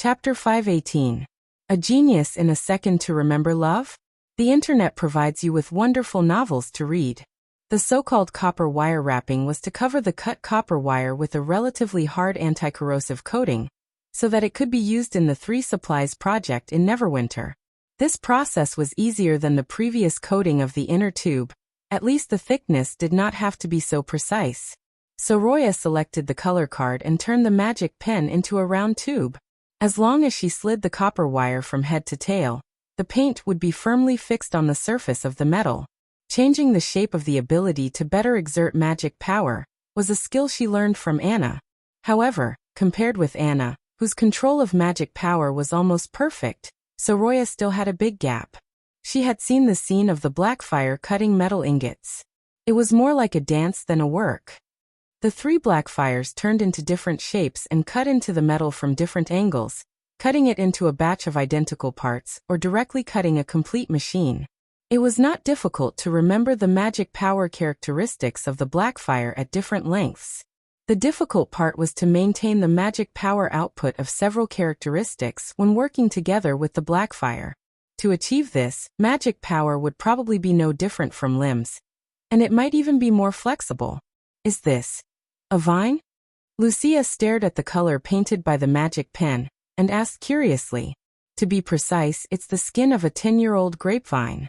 Chapter 518. A Genius in a Second to Remember Love? The internet provides you with wonderful novels to read. The so-called copper wire wrapping was to cover the cut copper wire with a relatively hard anti-corrosive coating, so that it could be used in the 3 Supplies project in Neverwinter. This process was easier than the previous coating of the inner tube, at least the thickness did not have to be so precise. So Roya selected the color card and turned the magic pen into a round tube. As long as she slid the copper wire from head to tail, the paint would be firmly fixed on the surface of the metal. Changing the shape of the ability to better exert magic power was a skill she learned from Anna. However, compared with Anna, whose control of magic power was almost perfect, Soroya still had a big gap. She had seen the scene of the Blackfire cutting metal ingots. It was more like a dance than a work. The 3 Blackfires turned into different shapes and cut into the metal from different angles, cutting it into a batch of identical parts or directly cutting a complete machine. It was not difficult to remember the magic power characteristics of the Blackfire at different lengths. The difficult part was to maintain the magic power output of several characteristics when working together with the Blackfire. To achieve this, magic power would probably be no different from limbs, and it might even be more flexible. Is this a vine? Lucia stared at the color painted by the magic pen and asked curiously. To be precise, it's the skin of a 10-year-old grapevine.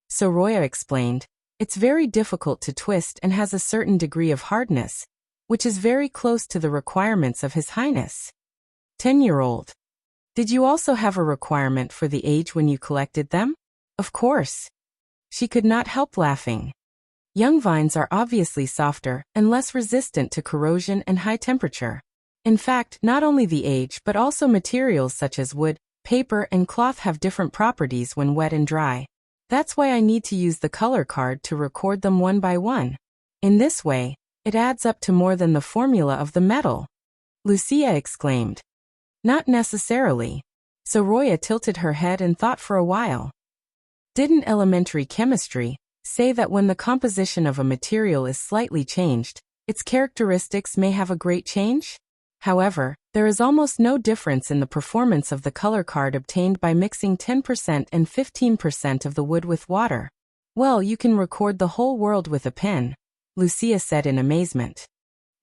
So Roya explained, it's very difficult to twist and has a certain degree of hardness, which is very close to the requirements of His Highness. 10-year-old. Did you also have a requirement for the age when you collected them? Of course. She could not help laughing. Young vines are obviously softer and less resistant to corrosion and high temperature. In fact, not only the age but also materials such as wood, paper, and cloth have different properties when wet and dry. That's why I need to use the color card to record them one by one. In this way, it adds up to more than the formula of the metal. Lucia exclaimed. Not necessarily. Soroya tilted her head and thought for a while. Didn't elementary chemistry say that when the composition of a material is slightly changed, its characteristics may have a great change? However, there is almost no difference in the performance of the color card obtained by mixing 10% and 15% of the wood with water. Well, you can record the whole world with a pen, Lucia said in amazement.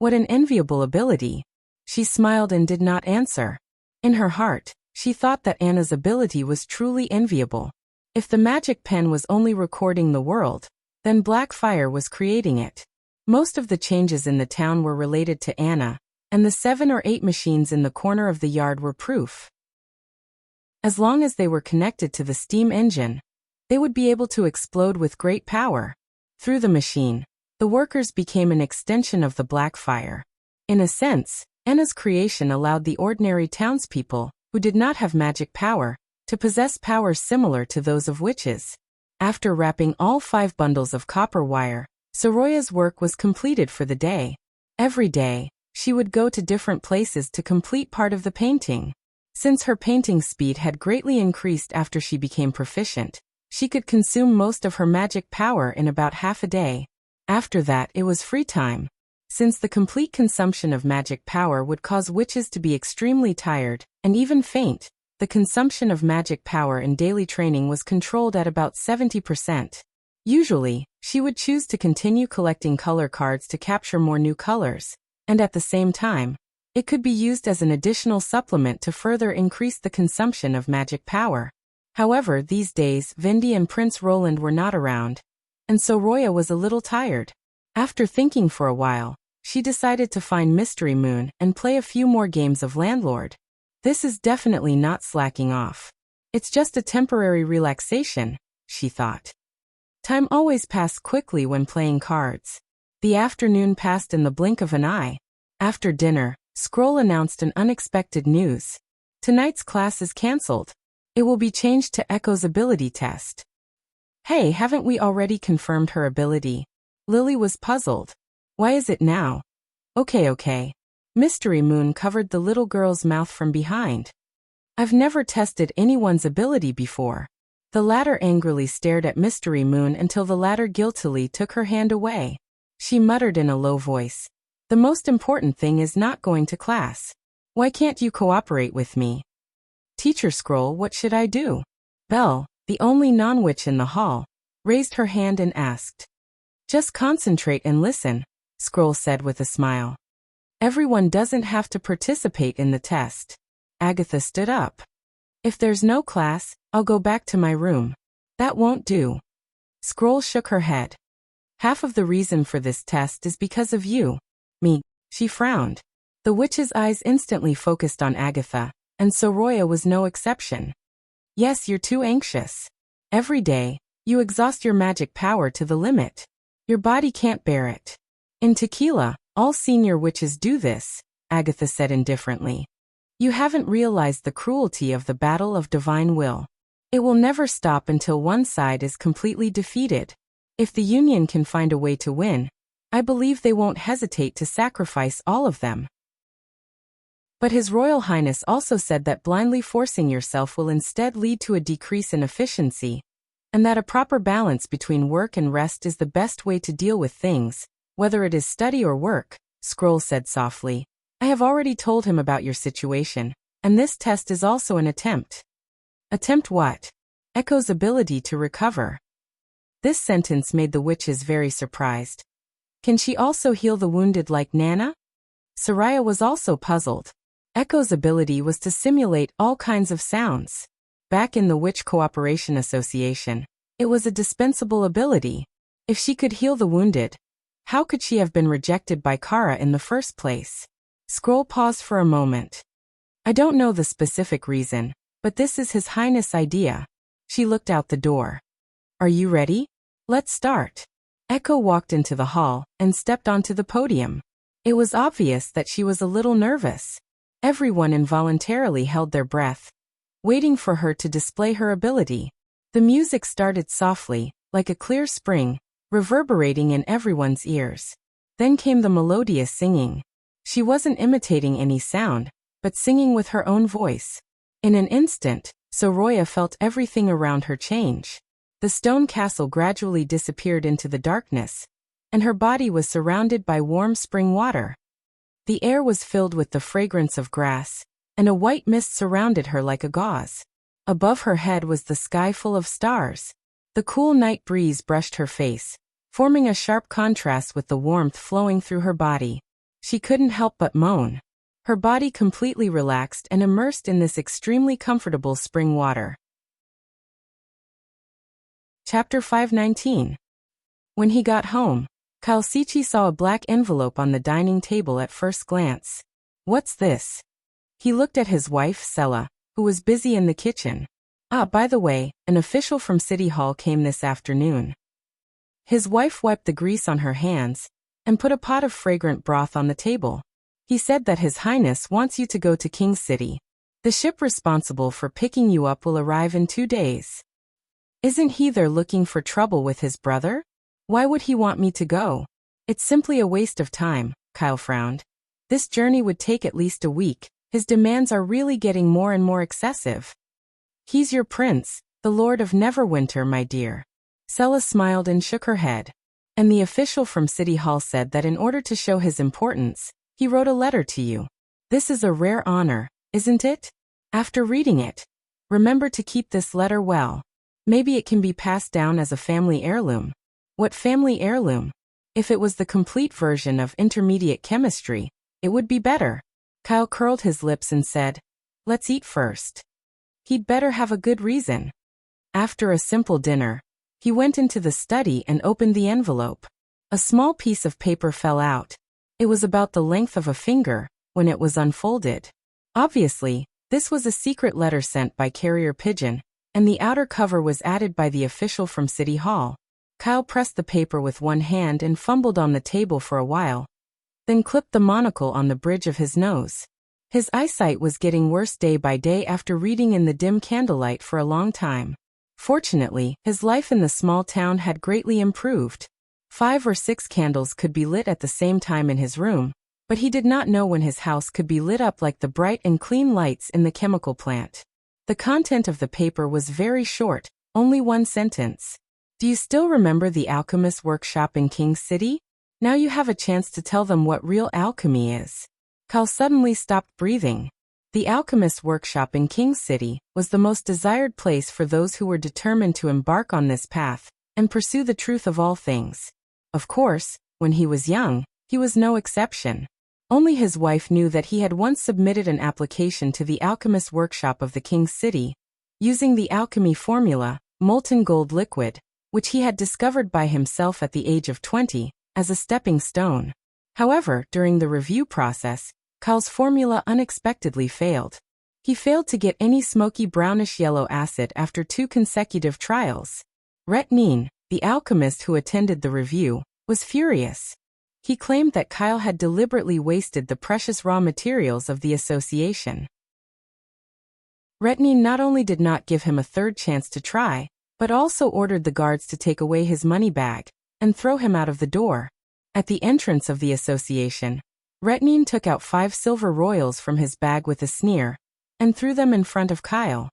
What an enviable ability. She smiled and did not answer. In her heart, she thought that Anna's ability was truly enviable. If the magic pen was only recording the world, then Blackfire was creating it. Most of the changes in the town were related to Anna, and the 7 or 8 machines in the corner of the yard were proof. As long as they were connected to the steam engine, they would be able to explode with great power. Through the machine, the workers became an extension of the Blackfire. In a sense, Anna's creation allowed the ordinary townspeople, who did not have magic power, to possess powers similar to those of witches. After wrapping all 5 bundles of copper wire, Soroya's work was completed for the day. Every day, she would go to different places to complete part of the painting. Since her painting speed had greatly increased after she became proficient, she could consume most of her magic power in about half a day. After that, it was free time. Since the complete consumption of magic power would cause witches to be extremely tired, and even faint, the consumption of magic power in daily training was controlled at about 70%. Usually, she would choose to continue collecting color cards to capture more new colors, and at the same time, it could be used as an additional supplement to further increase the consumption of magic power. However, these days, Vindy and Prince Roland were not around, and so Roya was a little tired. After thinking for a while, she decided to find Mystery Moon and play a few more games of Landlord. This is definitely not slacking off. It's just a temporary relaxation, she thought. Time always passed quickly when playing cards. The afternoon passed in the blink of an eye. After dinner, Scroll announced an unexpected news. Tonight's class is cancelled. It will be changed to Echo's ability test. Hey, haven't we already confirmed her ability? Lily was puzzled. Why is it now? Okay. Mystery Moon covered the little girl's mouth from behind. I've never tested anyone's ability before. The latter angrily stared at Mystery Moon until the latter guiltily took her hand away. She muttered in a low voice. The most important thing is not going to class. Why can't you cooperate with me? Teacher Scroll, what should I do? Belle, the only non-witch in the hall, raised her hand and asked. Just concentrate and listen, Scroll said with a smile. Everyone doesn't have to participate in the test. Agatha stood up. If there's no class, I'll go back to my room. That won't do. Scroll shook her head. Half of the reason for this test is because of you. Me. She frowned. The witch's eyes instantly focused on Agatha, and Soroya was no exception. Yes, you're too anxious. Every day, you exhaust your magic power to the limit. Your body can't bear it. In Tequila, all senior witches do this, Agatha said indifferently. You haven't realized the cruelty of the battle of divine will. It will never stop until one side is completely defeated. If the Union can find a way to win, I believe they won't hesitate to sacrifice all of them. But His Royal Highness also said that blindly forcing yourself will instead lead to a decrease in efficiency, and that a proper balance between work and rest is the best way to deal with things, whether it is study or work, Scroll said softly. I have already told him about your situation, and this test is also an attempt. Attempt what? Echo's ability to recover. This sentence made the witches very surprised. Can she also heal the wounded like Nana? Soraya was also puzzled. Echo's ability was to simulate all kinds of sounds. Back in the Witch Cooperation Association, it was a dispensable ability. If she could heal the wounded, how could she have been rejected by Kara in the first place? Scroll paused for a moment. I don't know the specific reason, but this is His Highness' idea. She looked out the door. Are you ready? Let's start. Echo walked into the hall and stepped onto the podium. It was obvious that she was a little nervous. Everyone involuntarily held their breath, waiting for her to display her ability. The music started softly, like a clear spring, reverberating in everyone's ears. Then came the melodious singing. She wasn't imitating any sound, but singing with her own voice. In an instant, Soroya felt everything around her change. The stone castle gradually disappeared into the darkness, and her body was surrounded by warm spring water. The air was filled with the fragrance of grass, and a white mist surrounded her like a gauze. Above her head was the sky full of stars. The cool night breeze brushed her face, forming a sharp contrast with the warmth flowing through her body. She couldn't help but moan. Her body completely relaxed and immersed in this extremely comfortable spring water. Chapter 519. When he got home, Kalsichi saw a black envelope on the dining table at first glance. What's this? He looked at his wife, Sela, who was busy in the kitchen. By the way, an official from City Hall came this afternoon. His wife wiped the grease on her hands and put a pot of fragrant broth on the table. He said that His Highness wants you to go to King City. The ship responsible for picking you up will arrive in 2 days. Isn't he there looking for trouble with his brother? Why would he want me to go? It's simply a waste of time, Kyle frowned. This journey would take at least a week. His demands are really getting more and more excessive. He's your prince, the Lord of Neverwinter, my dear. Sela smiled and shook her head. And the official from City Hall said that in order to show his importance, he wrote a letter to you. This is a rare honor, isn't it? After reading it, remember to keep this letter well. Maybe it can be passed down as a family heirloom. What family heirloom? If it was the complete version of intermediate chemistry, it would be better. Kyle curled his lips and said, let's eat first. He'd better have a good reason. After a simple dinner, he went into the study and opened the envelope. A small piece of paper fell out. It was about the length of a finger when it was unfolded. Obviously, this was a secret letter sent by carrier pigeon, and the outer cover was added by the official from City Hall. Kyle pressed the paper with one hand and fumbled on the table for a while, then clipped the monocle on the bridge of his nose. His eyesight was getting worse day by day after reading in the dim candlelight for a long time. Fortunately, his life in the small town had greatly improved. 5 or 6 candles could be lit at the same time in his room, but he did not know when his house could be lit up like the bright and clean lights in the chemical plant. The content of the paper was very short, only one sentence. Do you still remember the alchemist workshop in King City? Now you have a chance to tell them what real alchemy is. Kyle suddenly stopped breathing. The alchemist's workshop in King's City was the most desired place for those who were determined to embark on this path and pursue the truth of all things. Of course, when he was young, he was no exception. Only his wife knew that he had once submitted an application to the alchemist's workshop of the King's City, using the alchemy formula, molten gold liquid, which he had discovered by himself at the age of 20, as a stepping stone. However, during the review process, Kyle's formula unexpectedly failed. He failed to get any smoky brownish-yellow acid after 2 consecutive trials. Retnin, the alchemist who attended the review, was furious. He claimed that Kyle had deliberately wasted the precious raw materials of the association. Retnin not only did not give him a third chance to try, but also ordered the guards to take away his money bag and throw him out of the door. At the entrance of the association, Retnin took out 5 silver royals from his bag with a sneer and threw them in front of Kyle.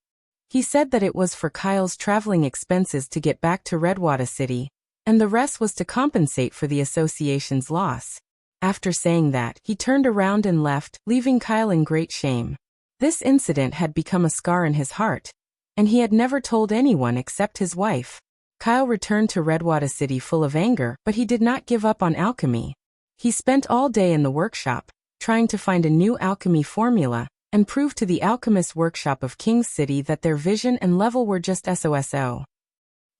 He said that it was for Kyle's traveling expenses to get back to Redwater City, and the rest was to compensate for the association's loss. After saying that, he turned around and left, leaving Kyle in great shame. This incident had become a scar in his heart, and he had never told anyone except his wife. Kyle returned to Redwater City full of anger, but he did not give up on alchemy. He spent all day in the workshop, trying to find a new alchemy formula, and prove to the alchemist's workshop of King's City that their vision and level were just so.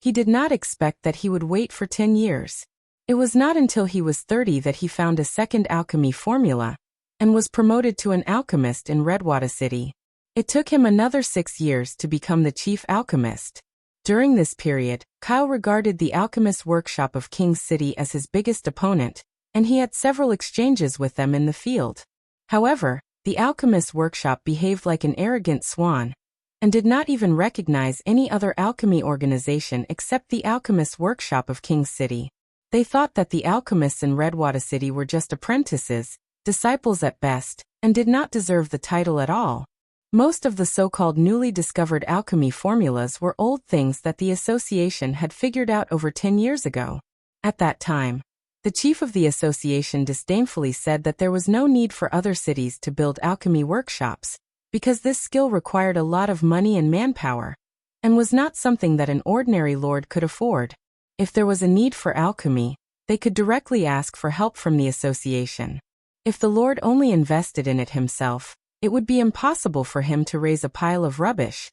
He did not expect that he would wait for 10 years. It was not until he was 30 that he found a second alchemy formula, and was promoted to an alchemist in Redwater City. It took him another 6 years to become the chief alchemist. During this period, Kyle regarded the alchemist's workshop of King's City as his biggest opponent, and he had several exchanges with them in the field. However, the alchemist's workshop behaved like an arrogant swan, and did not even recognize any other alchemy organization except the alchemist's workshop of King's City. They thought that the alchemists in Redwater City were just apprentices, disciples at best, and did not deserve the title at all. Most of the so-called newly discovered alchemy formulas were old things that the association had figured out over 10 years ago. At that time, the chief of the association disdainfully said that there was no need for other cities to build alchemy workshops, because this skill required a lot of money and manpower, and was not something that an ordinary lord could afford. If there was a need for alchemy, they could directly ask for help from the association. If the lord only invested in it himself, it would be impossible for him to raise a pile of rubbish,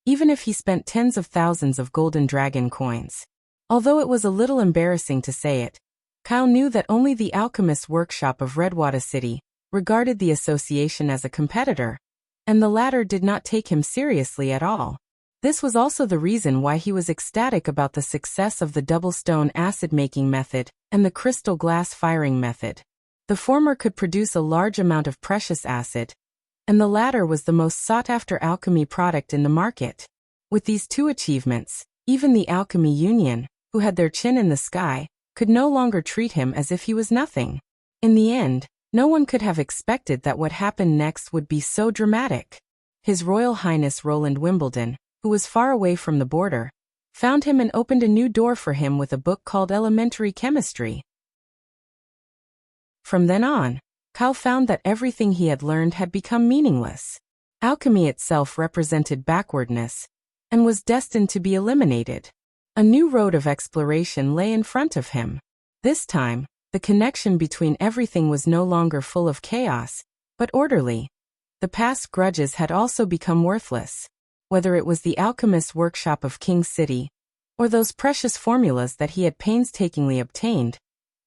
even if he spent tens of thousands of golden dragon coins. Although it was a little embarrassing to say it, Kyle knew that only the alchemist's workshop of Redwater City regarded the association as a competitor, and the latter did not take him seriously at all. This was also the reason why he was ecstatic about the success of the double stone acid-making method and the crystal glass firing method. The former could produce a large amount of precious acid, and the latter was the most sought-after alchemy product in the market. With these 2 achievements, even the Alchemy Union, who had their chin in the sky, could no longer treat him as if he was nothing. In the end, no one could have expected that what happened next would be so dramatic. His Royal Highness Roland Wimbledon, who was far away from the border, found him and opened a new door for him with a book called Elementary Chemistry. From then on, Kyle found that everything he had learned had become meaningless. Alchemy itself represented backwardness, and was destined to be eliminated. A new road of exploration lay in front of him. This time, the connection between everything was no longer full of chaos, but orderly. The past grudges had also become worthless. Whether it was the alchemist's workshop of King's City, or those precious formulas that he had painstakingly obtained,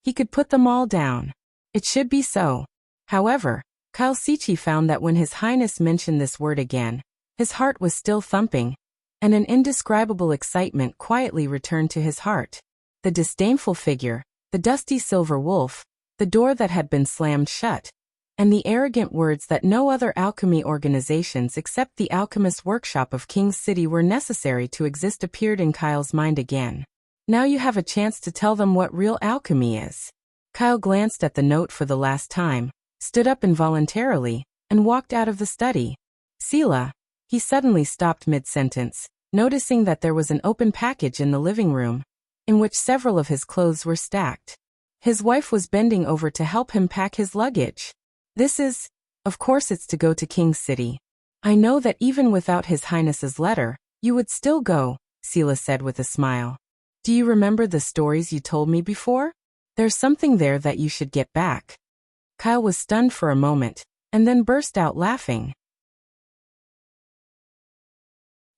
he could put them all down. It should be so. However, Kyle Sichi found that when His Highness mentioned this word again, his heart was still thumping, and an indescribable excitement quietly returned to his heart. The disdainful figure, the dusty silver wolf, the door that had been slammed shut, and the arrogant words that no other alchemy organizations except the alchemist's workshop of King's City were necessary to exist appeared in Kyle's mind again. Now you have a chance to tell them what real alchemy is. Kyle glanced at the note for the last time, stood up involuntarily, and walked out of the study. Sela. He suddenly stopped mid-sentence, noticing that there was an open package in the living room, in which several of his clothes were stacked. His wife was bending over to help him pack his luggage. Of course it's to go to King's City. I know that even without His Highness's letter, you would still go, Sela said with a smile. Do you remember the stories you told me before? There's something there that you should get back. Kyle was stunned for a moment, and then burst out laughing.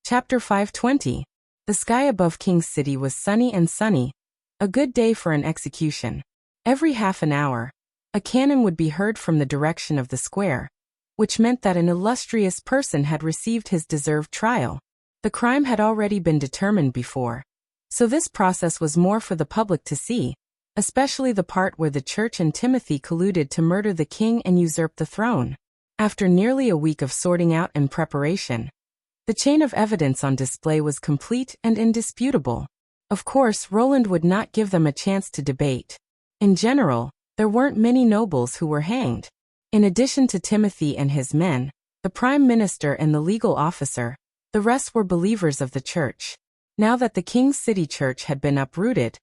Chapter 520. The sky above King's City was sunny and sunny, a good day for an execution. Every half an hour, a cannon would be heard from the direction of the square, which meant that an illustrious person had received his deserved trial. The crime had already been determined before, so this process was more for the public to see, especially the part where the church and Timothy colluded to murder the king and usurp the throne. After nearly a week of sorting out and preparation, the chain of evidence on display was complete and indisputable. Of course, Roland would not give them a chance to debate. In general, there weren't many nobles who were hanged. In addition to Timothy and his men, the prime minister and the legal officer, the rest were believers of the church. Now that the King's City Church had been uprooted,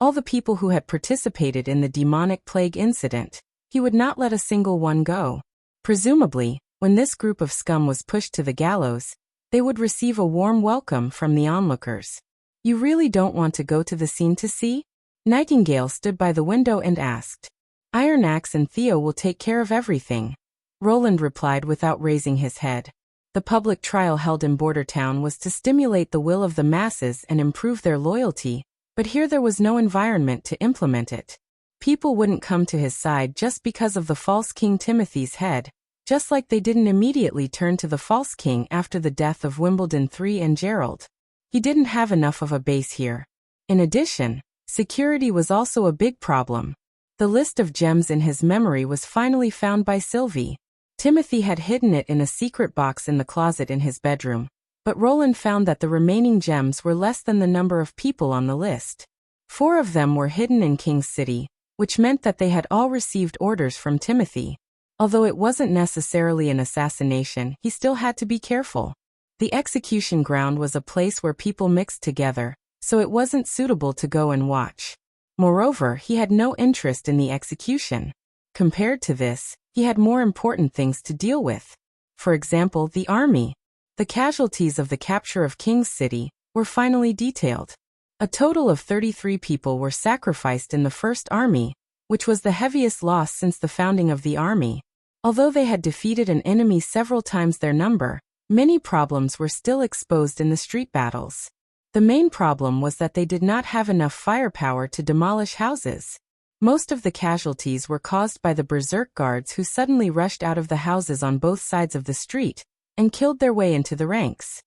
all the people who had participated in the demonic plague incident, he would not let a single one go. Presumably, when this group of scum was pushed to the gallows, they would receive a warm welcome from the onlookers. You really don't want to go to the scene to see? Nightingale stood by the window and asked. Iron Axe and Theo will take care of everything, Roland replied without raising his head. The public trial held in Border Town was to stimulate the will of the masses and improve their loyalty, but here there was no environment to implement it. People wouldn't come to his side just because of the false King Timothy's head, just like they didn't immediately turn to the false king after the death of Wimbledon III and Gerald. He didn't have enough of a base here. In addition, security was also a big problem. The list of gems in his memory was finally found by Sylvie. Timothy had hidden it in a secret box in the closet in his bedroom, but Roland found that the remaining gems were less than the number of people on the list. 4 of them were hidden in King's City, which meant that they had all received orders from Timothy. Although it wasn't necessarily an assassination, he still had to be careful. The execution ground was a place where people mixed together, so it wasn't suitable to go and watch. Moreover, he had no interest in the execution. Compared to this, he had more important things to deal with. For example, the army. The casualties of the capture of King's City were finally detailed. A total of 33 people were sacrificed in the First Army, which was the heaviest loss since the founding of the army. Although they had defeated an enemy several times their number, many problems were still exposed in the street battles. The main problem was that they did not have enough firepower to demolish houses. Most of the casualties were caused by the berserk guards who suddenly rushed out of the houses on both sides of the street and killed their way into the ranks.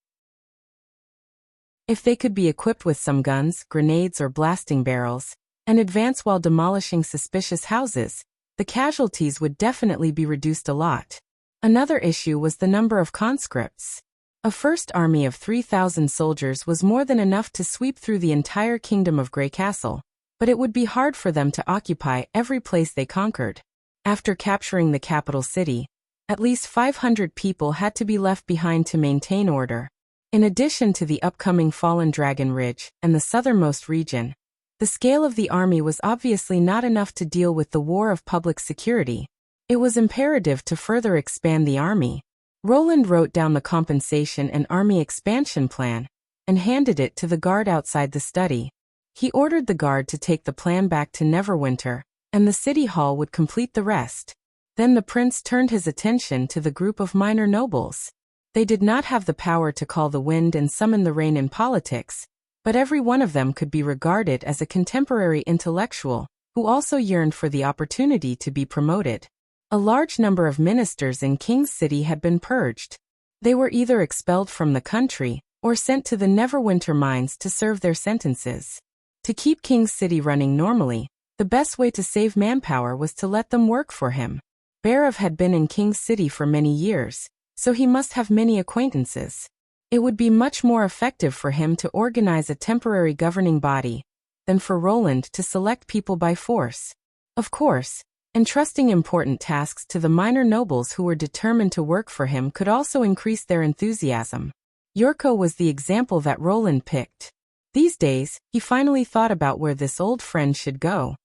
If they could be equipped with some guns, grenades or blasting barrels, and advance while demolishing suspicious houses, the casualties would definitely be reduced a lot. Another issue was the number of conscripts. A first army of 3,000 soldiers was more than enough to sweep through the entire kingdom of Grey Castle, but it would be hard for them to occupy every place they conquered. After capturing the capital city, at least 500 people had to be left behind to maintain order. In addition to the upcoming Fallen Dragon Ridge and the southernmost region, the scale of the army was obviously not enough to deal with the war of public security. It was imperative to further expand the army. Roland wrote down the compensation and army expansion plan and handed it to the guard outside the study. He ordered the guard to take the plan back to Neverwinter, and the city hall would complete the rest. Then the prince turned his attention to the group of minor nobles. They did not have the power to call the wind and summon the rain in politics, but every one of them could be regarded as a contemporary intellectual who also yearned for the opportunity to be promoted. A large number of ministers in King's City had been purged. They were either expelled from the country or sent to the Neverwinter mines to serve their sentences. To keep King's City running normally, the best way to save manpower was to let them work for him. Barav had been in King's City for many years, so he must have many acquaintances. It would be much more effective for him to organize a temporary governing body than for Roland to select people by force. Of course, entrusting important tasks to the minor nobles who were determined to work for him could also increase their enthusiasm. Yorko was the example that Roland picked. These days, he finally thought about where this old friend should go.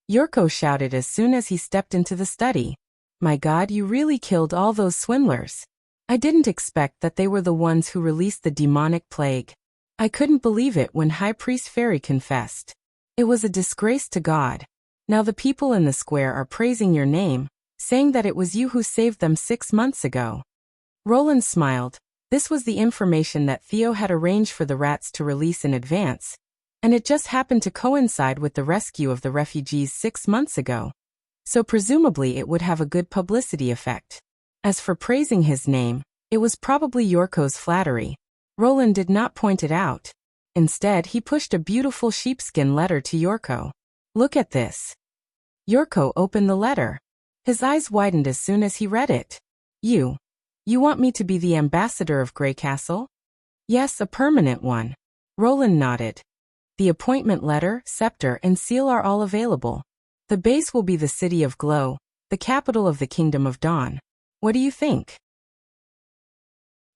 Yorko shouted as soon as he stepped into the study. "My God, you really killed all those swindlers. I didn't expect that they were the ones who released the demonic plague. I couldn't believe it when High Priest Fairy confessed. It was a disgrace to God. Now the people in the square are praising your name, saying that it was you who saved them 6 months ago. Roland smiled. This was the information that Theo had arranged for the rats to release in advance, and it just happened to coincide with the rescue of the refugees 6 months ago. So presumably it would have a good publicity effect. As for praising his name, it was probably Yorko's flattery. Roland did not point it out. Instead, he pushed a beautiful sheepskin letter to Yorko. Look at this. Yorko opened the letter. His eyes widened as soon as he read it. You want me to be the ambassador of Grey Castle? Yes, a permanent one. Roland nodded. The appointment letter, scepter, and seal are all available. The base will be the city of Glow, the capital of the Kingdom of Dawn. What do you think?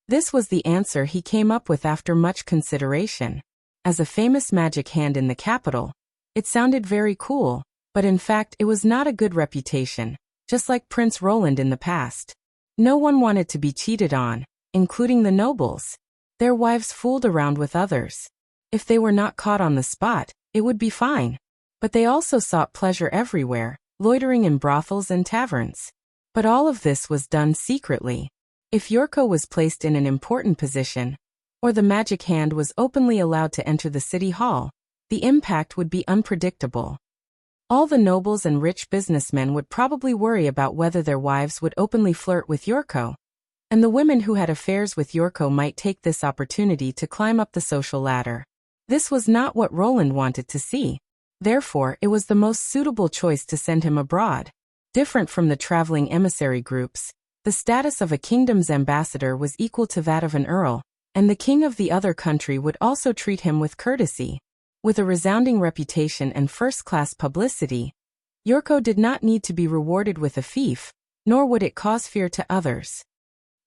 This was the answer he came up with after much consideration. As a famous magic hand in the capital, it sounded very cool, but in fact it was not a good reputation, just like Prince Roland in the past. No one wanted to be cheated on, including the nobles. Their wives fooled around with others. If they were not caught on the spot, it would be fine. But they also sought pleasure everywhere, loitering in brothels and taverns. But all of this was done secretly. If Yorko was placed in an important position, or the magic hand was openly allowed to enter the city hall, the impact would be unpredictable. All the nobles and rich businessmen would probably worry about whether their wives would openly flirt with Yorko, and the women who had affairs with Yorko might take this opportunity to climb up the social ladder. This was not what Roland wanted to see. Therefore, it was the most suitable choice to send him abroad. Different from the traveling emissary groups, the status of a kingdom's ambassador was equal to that of an earl, and the king of the other country would also treat him with courtesy. With a resounding reputation and first-class publicity, Yorko did not need to be rewarded with a fief, nor would it cause fear to others.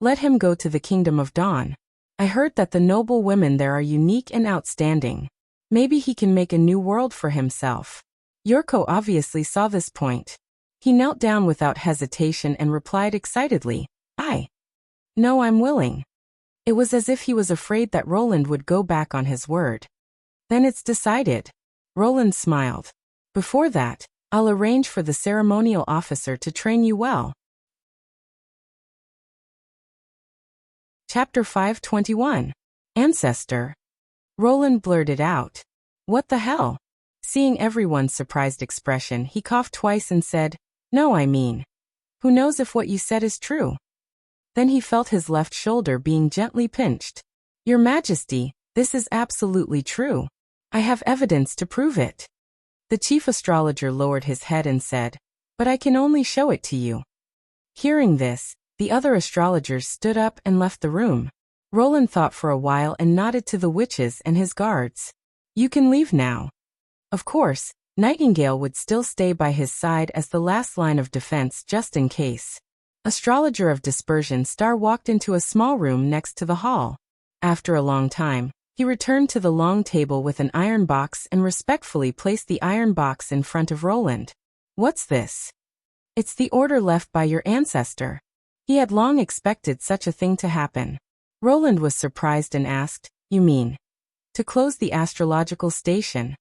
Let him go to the Kingdom of Dawn. I heard that the noble women there are unique and outstanding. Maybe he can make a new world for himself. Yorko obviously saw this point. He knelt down without hesitation and replied excitedly, No, I'm willing. It was as if he was afraid that Roland would go back on his word. Then it's decided. Roland smiled. Before that, I'll arrange for the ceremonial officer to train you well. Chapter 521. Ancestor. Roland blurted out. What the hell? Seeing everyone's surprised expression, he coughed twice and said, No, I mean. Who knows if what you said is true? Then he felt his left shoulder being gently pinched. Your Majesty, this is absolutely true. I have evidence to prove it. The chief astrologer lowered his head and said, But I can only show it to you. Hearing this, the other astrologers stood up and left the room. Roland thought for a while and nodded to the witches and his guards. You can leave now. Of course, Nightingale would still stay by his side as the last line of defense just in case. Astrologer of Dispersion Star walked into a small room next to the hall. After a long time, he returned to the long table with an iron box and respectfully placed the iron box in front of Roland. What's this? It's the order left by your ancestor. He had long expected such a thing to happen. Roland was surprised and asked, You mean? To close the astrological station?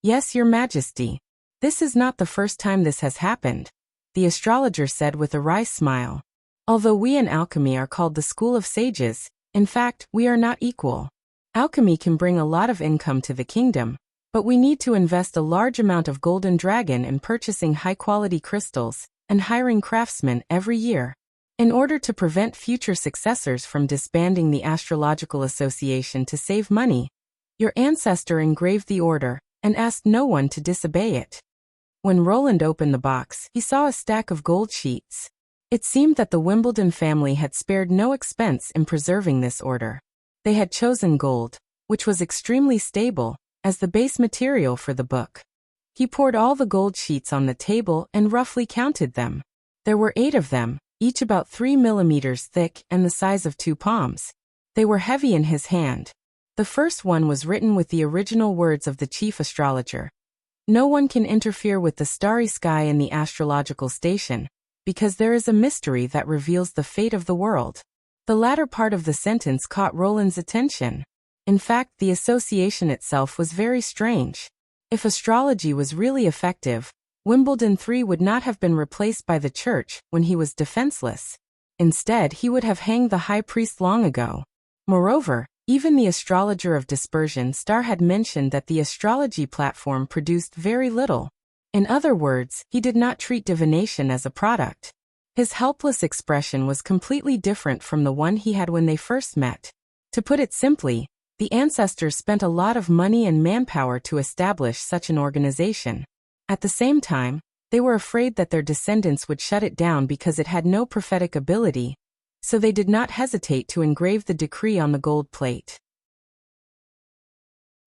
Yes, your Majesty. This is not the first time this has happened, the astrologer said with a wry smile. Although we in alchemy are called the School of Sages, in fact, we are not equal. Alchemy can bring a lot of income to the kingdom, but we need to invest a large amount of golden dragon in purchasing high-quality crystals and hiring craftsmen every year. In order to prevent future successors from disbanding the Astrological Association to save money, your ancestor engraved the order and asked no one to disobey it. When Roland opened the box, he saw a stack of gold sheets. It seemed that the Wimbledon family had spared no expense in preserving this order. They had chosen gold, which was extremely stable, as the base material for the book. He poured all the gold sheets on the table and roughly counted them. There were 8 of them, each about 3 millimeters thick and the size of 2 palms. They were heavy in his hand. The first one was written with the original words of the chief astrologer. No one can interfere with the starry sky in the astrological station, because there is a mystery that reveals the fate of the world. The latter part of the sentence caught Roland's attention. In fact, the association itself was very strange. If astrology was really effective, Wimbledon III would not have been replaced by the church when he was defenseless. Instead, he would have hanged the high priest long ago. Moreover, even the astrologer of Dispersion Star had mentioned that the astrology platform produced very little. In other words, he did not treat divination as a product. His helpless expression was completely different from the one he had when they first met. To put it simply, the ancestors spent a lot of money and manpower to establish such an organization. At the same time, they were afraid that their descendants would shut it down because it had no prophetic ability, so they did not hesitate to engrave the decree on the gold plate.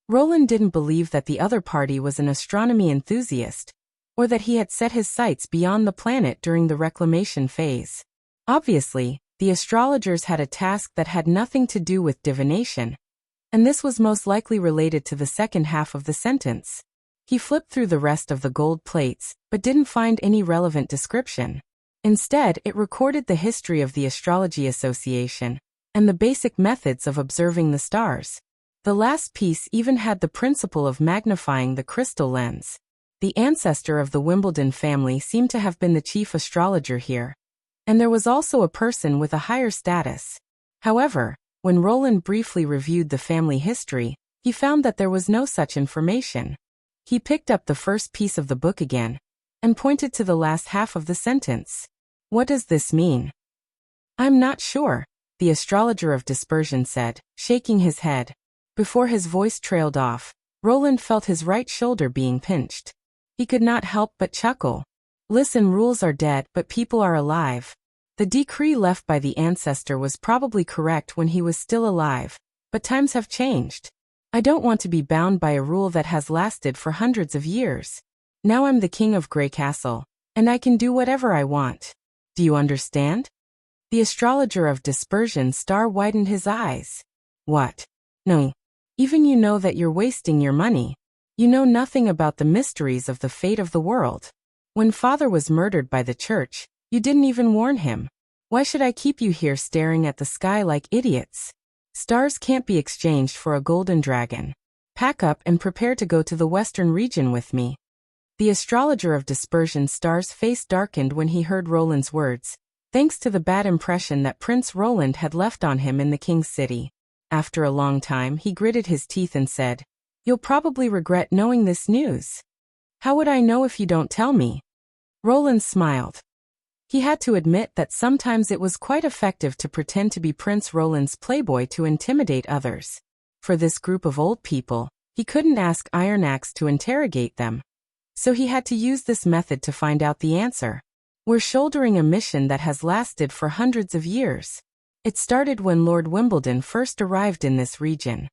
Roland didn't believe that the other party was an astronomy enthusiast, or that he had set his sights beyond the planet during the reclamation phase. Obviously, the astrologers had a task that had nothing to do with divination, and this was most likely related to the second half of the sentence. He flipped through the rest of the gold plates, but didn't find any relevant description. Instead, it recorded the history of the Astrology Association and the basic methods of observing the stars. The last piece even had the principle of magnifying the crystal lens. The ancestor of the Wimbledon family seemed to have been the chief astrologer here, and there was also a person with a higher status. However, when Roland briefly reviewed the family history, he found that there was no such information. He picked up the first piece of the book again and pointed to the last half of the sentence. What does this mean? I'm not sure, the astrologer of Dispersion said, shaking his head. Before his voice trailed off, Roland felt his right shoulder being pinched. He could not help but chuckle. Listen, rules are dead, but people are alive. The decree left by the ancestor was probably correct when he was still alive, but times have changed. I don't want to be bound by a rule that has lasted for hundreds of years. Now I'm the king of Grey Castle, and I can do whatever I want. Do you understand? The astrologer of Dispersion Star widened his eyes. What? No. Even you know that you're wasting your money. You know nothing about the mysteries of the fate of the world. When father was murdered by the church, you didn't even warn him. Why should I keep you here staring at the sky like idiots? Stars can't be exchanged for a golden dragon. Pack up and prepare to go to the western region with me. The astrologer of Dispersion Star's face darkened when he heard Roland's words, thanks to the bad impression that Prince Roland had left on him in the king's city. After a long time, he gritted his teeth and said, "You'll probably regret knowing this news." "How would I know if you don't tell me?" Roland smiled. He had to admit that sometimes it was quite effective to pretend to be Prince Roland's playboy to intimidate others. For this group of old people, he couldn't ask Iron Axe to interrogate them. So he had to use this method to find out the answer. We're shouldering a mission that has lasted for hundreds of years. It started when Lord Wimbledon first arrived in this region.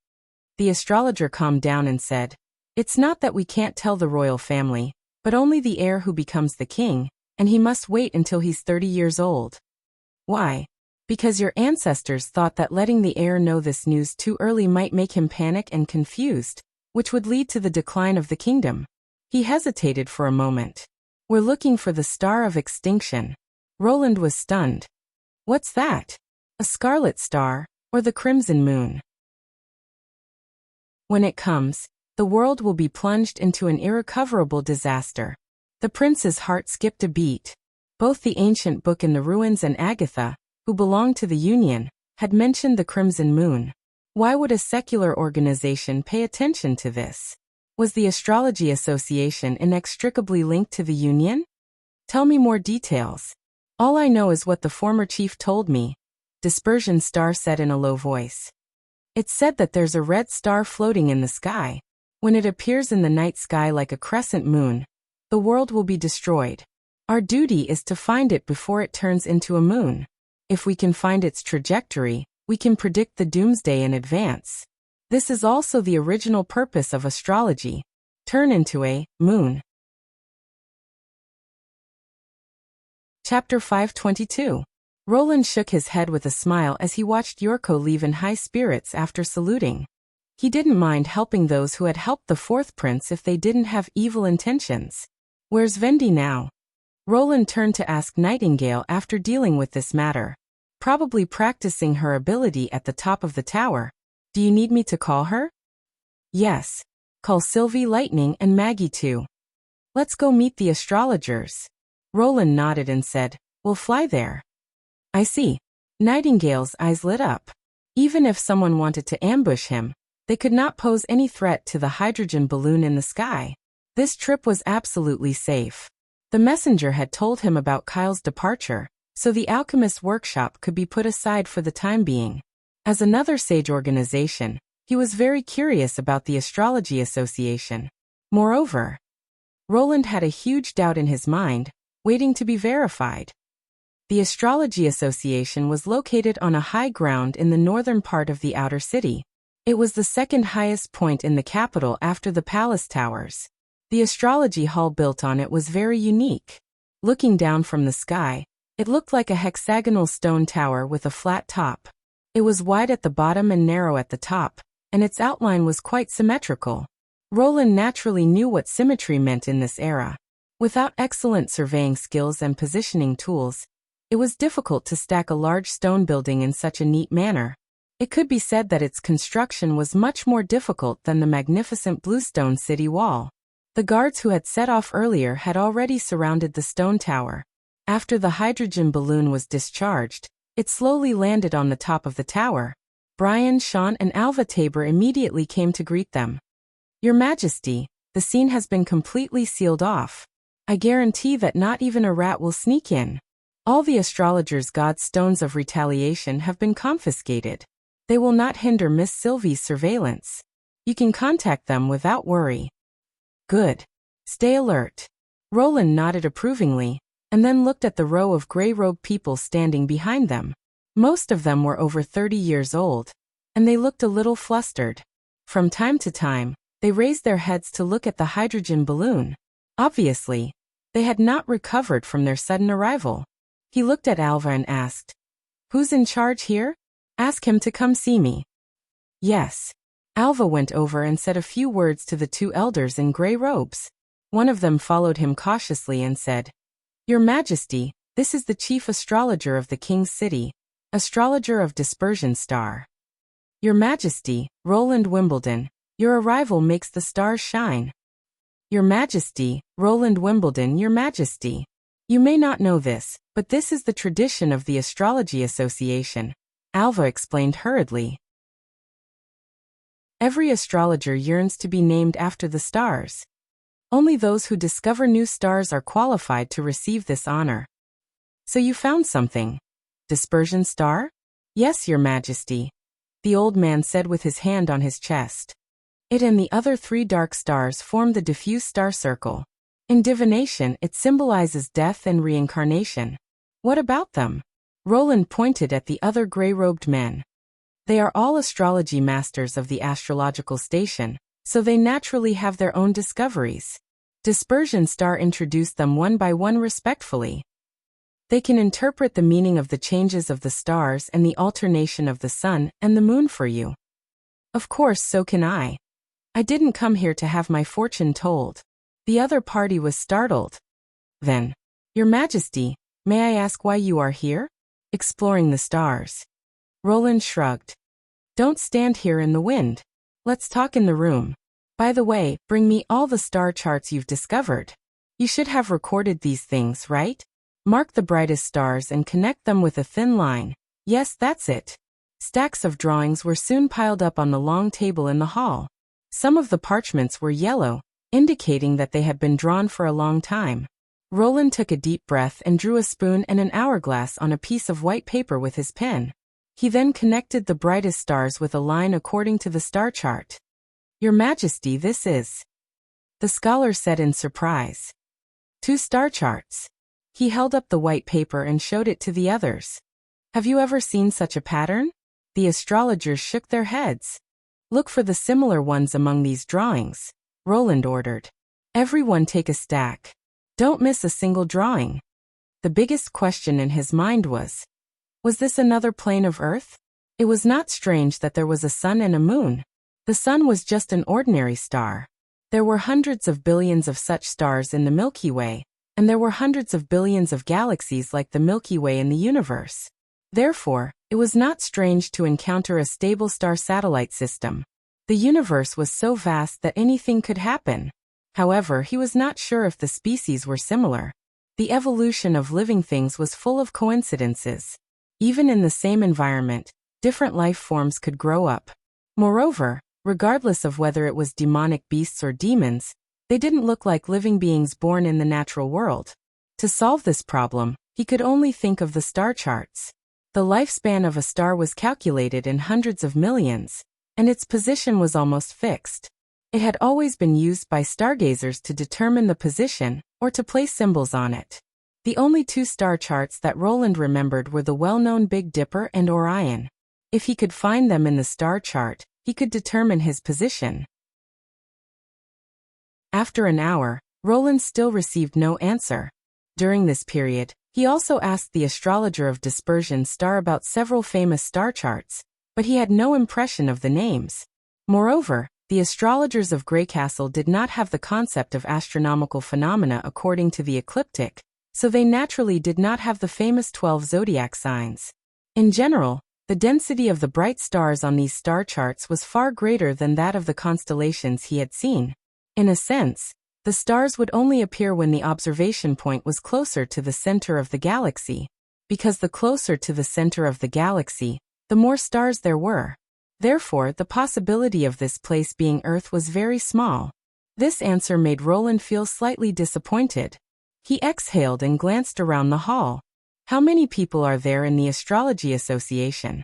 The astrologer calmed down and said, "It's not that we can't tell the royal family, but only the heir who becomes the king, and he must wait until he's 30 years old." "Why?" "Because your ancestors thought that letting the heir know this news too early might make him panic and confused, which would lead to the decline of the kingdom." He hesitated for a moment. "We're looking for the Star of Extinction." Roland was stunned. "What's that? A scarlet star, or the crimson moon?" "When it comes, the world will be plunged into an irrecoverable disaster." The prince's heart skipped a beat. Both the ancient book in the ruins and Agatha, who belonged to the Union, had mentioned the crimson moon. Why would a secular organization pay attention to this? Was the Astrology Association inextricably linked to the Union? "Tell me more details." "All I know is what the former chief told me," Dispersion Star said in a low voice. "It's said that there's a red star floating in the sky. When it appears in the night sky like a crescent moon, the world will be destroyed. Our duty is to find it before it turns into a moon. If we can find its trajectory, we can predict the doomsday in advance. This is also the original purpose of astrology. Turn into a moon." Chapter 522. Roland shook his head with a smile as he watched Yorko leave in high spirits after saluting. He didn't mind helping those who had helped the fourth prince if they didn't have evil intentions. "Where's Vendi now?" Roland turned to ask Nightingale after dealing with this matter. probably practicing her ability at the top of the tower. Do you need me to call her? Yes. Call Sylvie Lightning and Maggie too. Let's go meet the astrologers. Roland nodded and said, we'll fly there. I see. Nightingale's eyes lit up. Even if someone wanted to ambush him, they could not pose any threat to the hydrogen balloon in the sky. This trip was absolutely safe. The messenger had told him about Kyle's departure, so the alchemist's workshop could be put aside for the time being. As another sage organization, he was very curious about the Astrology Association. Moreover, Roland had a huge doubt in his mind, waiting to be verified. The Astrology Association was located on a high ground in the northern part of the outer city. It was the second highest point in the capital after the palace towers. The astrology hall built on it was very unique. Looking down from the sky, it looked like a hexagonal stone tower with a flat top. It was wide at the bottom and narrow at the top, and its outline was quite symmetrical. Roland naturally knew what symmetry meant in this era. Without excellent surveying skills and positioning tools, it was difficult to stack a large stone building in such a neat manner. It could be said that its construction was much more difficult than the magnificent bluestone city wall. The guards who had set off earlier had already surrounded the stone tower. After the hydrogen balloon was discharged, it slowly landed on the top of the tower. Brian, Sean, and Alva Tabor immediately came to greet them. Your Majesty, the scene has been completely sealed off. I guarantee that not even a rat will sneak in. All the astrologers' god's stones of retaliation have been confiscated. They will not hinder Miss Sylvie's surveillance. You can contact them without worry. Good. Stay alert. Roland nodded approvingly, and then looked at the row of gray-robed people standing behind them. Most of them were over 30 years old, and they looked a little flustered. From time to time, they raised their heads to look at the hydrogen balloon. Obviously, they had not recovered from their sudden arrival. He looked at Alva and asked, "Who's in charge here? Ask him to come see me." Yes. Alva went over and said a few words to the two elders in gray robes. One of them followed him cautiously and said, Your Majesty, this is the chief astrologer of the King's City, astrologer of Dispersion Star. Your Majesty, Roland Wimbledon, your arrival makes the stars shine. Your Majesty, Roland Wimbledon, Your Majesty. You may not know this, but this is the tradition of the Astrology Association, Alva explained hurriedly. Every astrologer yearns to be named after the stars. Only those who discover new stars are qualified to receive this honor. So you found something. Dispersion Star? Yes, Your Majesty, the old man said with his hand on his chest. It and the other 3 dark stars form the diffuse star circle. In divination, it symbolizes death and reincarnation. What about them? Roland pointed at the other gray-robed men. They are all astrology masters of the astrological station, so they naturally have their own discoveries. Dispersion Star introduced them one by one respectfully. They can interpret the meaning of the changes of the stars and the alternation of the sun and the moon for you. Of course, so can I. I didn't come here to have my fortune told. The other party was startled. Then, Your Majesty, may I ask why you are here? Exploring the stars. Roland shrugged. Don't stand here in the wind. Let's talk in the room. By the way, bring me all the star charts you've discovered. You should have recorded these things, right? Mark the brightest stars and connect them with a thin line. Yes, that's it. Stacks of drawings were soon piled up on the long table in the hall. Some of the parchments were yellow, indicating that they had been drawn for a long time. Roland took a deep breath and drew a spoon and an hourglass on a piece of white paper with his pen. He then connected the brightest stars with a line according to the star chart. Your Majesty, this is... The scholar said in surprise. 2 star charts. He held up the white paper and showed it to the others. Have you ever seen such a pattern? The astrologers shook their heads. Look for the similar ones among these drawings, Roland ordered. Everyone take a stack. Don't miss a single drawing. The biggest question in his mind was this another plane of Earth? It was not strange that there was a sun and a moon. The sun was just an ordinary star. There were hundreds of billions of such stars in the Milky Way, and there were hundreds of billions of galaxies like the Milky Way in the universe. Therefore, it was not strange to encounter a stable star satellite system. The universe was so vast that anything could happen. However, he was not sure if the species were similar. The evolution of living things was full of coincidences. Even in the same environment, different life forms could grow up. Moreover, regardless of whether it was demonic beasts or demons, they didn't look like living beings born in the natural world. To solve this problem, he could only think of the star charts. The lifespan of a star was calculated in hundreds of millions, and its position was almost fixed. It had always been used by stargazers to determine the position or to place symbols on it. The only two star charts that Roland remembered were the well-known Big Dipper and Orion. If he could find them in the star chart, he could determine his position. After an hour, Roland still received no answer. During this period, he also asked the astrologer of Dispersion Star about several famous star charts, but he had no impression of the names. Moreover, the astrologers of Greycastle did not have the concept of astronomical phenomena according to the ecliptic, so they naturally did not have the famous 12 zodiac signs. In general, the density of the bright stars on these star charts was far greater than that of the constellations he had seen. In a sense, the stars would only appear when the observation point was closer to the center of the galaxy. Because the closer to the center of the galaxy, the more stars there were. Therefore, the possibility of this place being Earth was very small. This answer made Roland feel slightly disappointed. He exhaled and glanced around the hall. How many people are there in the Astrology Association?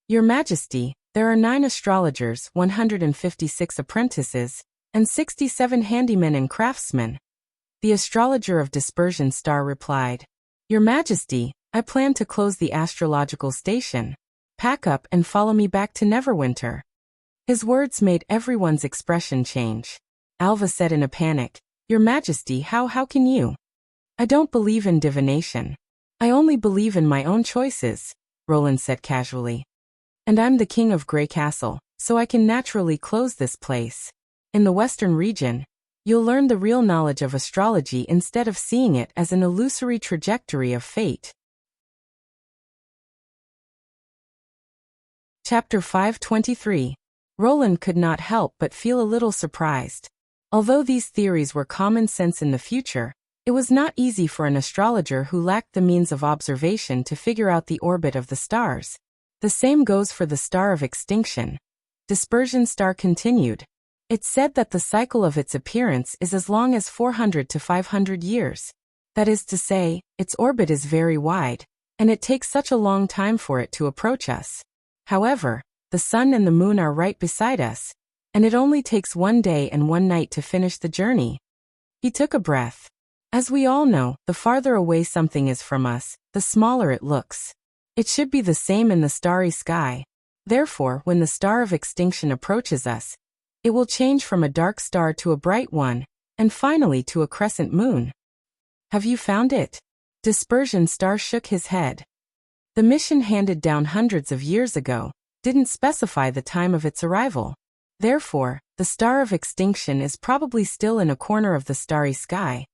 Your Majesty, there are 9 astrologers, 156 apprentices, and 67 handymen and craftsmen. The astrologer of Dispersion Star replied. Your Majesty, I plan to close the astrological station. Pack up and follow me back to Neverwinter. His words made everyone's expression change. Alva said in a panic, Your Majesty, how can you? I don't believe in divination. I only believe in my own choices, Roland said casually. And I'm the king of Greycastle, so I can naturally close this place. In the Western region, you'll learn the real knowledge of astrology instead of seeing it as an illusory trajectory of fate. Chapter 523. Roland could not help but feel a little surprised. Although these theories were common sense in the future, it was not easy for an astrologer who lacked the means of observation to figure out the orbit of the stars. The same goes for the star of extinction. Dispersion Star continued. It's said that the cycle of its appearance is as long as 400 to 500 years. That is to say, its orbit is very wide, and it takes such a long time for it to approach us. However, the sun and the moon are right beside us, and it only takes 1 day and 1 night to finish the journey. He took a breath. As we all know, the farther away something is from us, the smaller it looks. It should be the same in the starry sky. Therefore, when the star of extinction approaches us, it will change from a dark star to a bright one, and finally to a crescent moon. Have you found it? Dispersion Star shook his head. The mission handed down hundreds of years ago didn't specify the time of its arrival. Therefore, the star of extinction is probably still in a corner of the starry sky,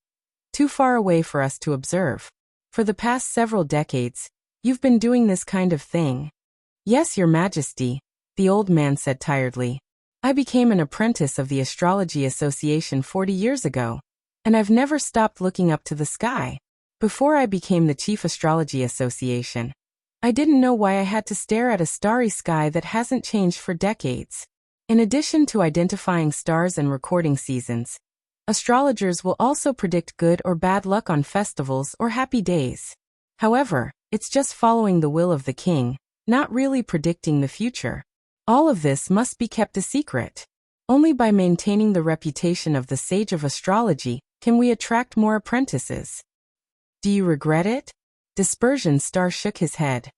too far away for us to observe. For the past several decades, you've been doing this kind of thing. Yes, Your Majesty, the old man said tiredly. I became an apprentice of the Astrology Association 40 years ago, and I've never stopped looking up to the sky. Before I became the Chief Astrology Association, I didn't know why I had to stare at a starry sky that hasn't changed for decades. In addition to identifying stars and recording seasons, astrologers will also predict good or bad luck on festivals or happy days. However, it's just following the will of the king, not really predicting the future. All of this must be kept a secret. Only by maintaining the reputation of the sage of astrology can we attract more apprentices. Do you regret it? Dispersion Star shook his head.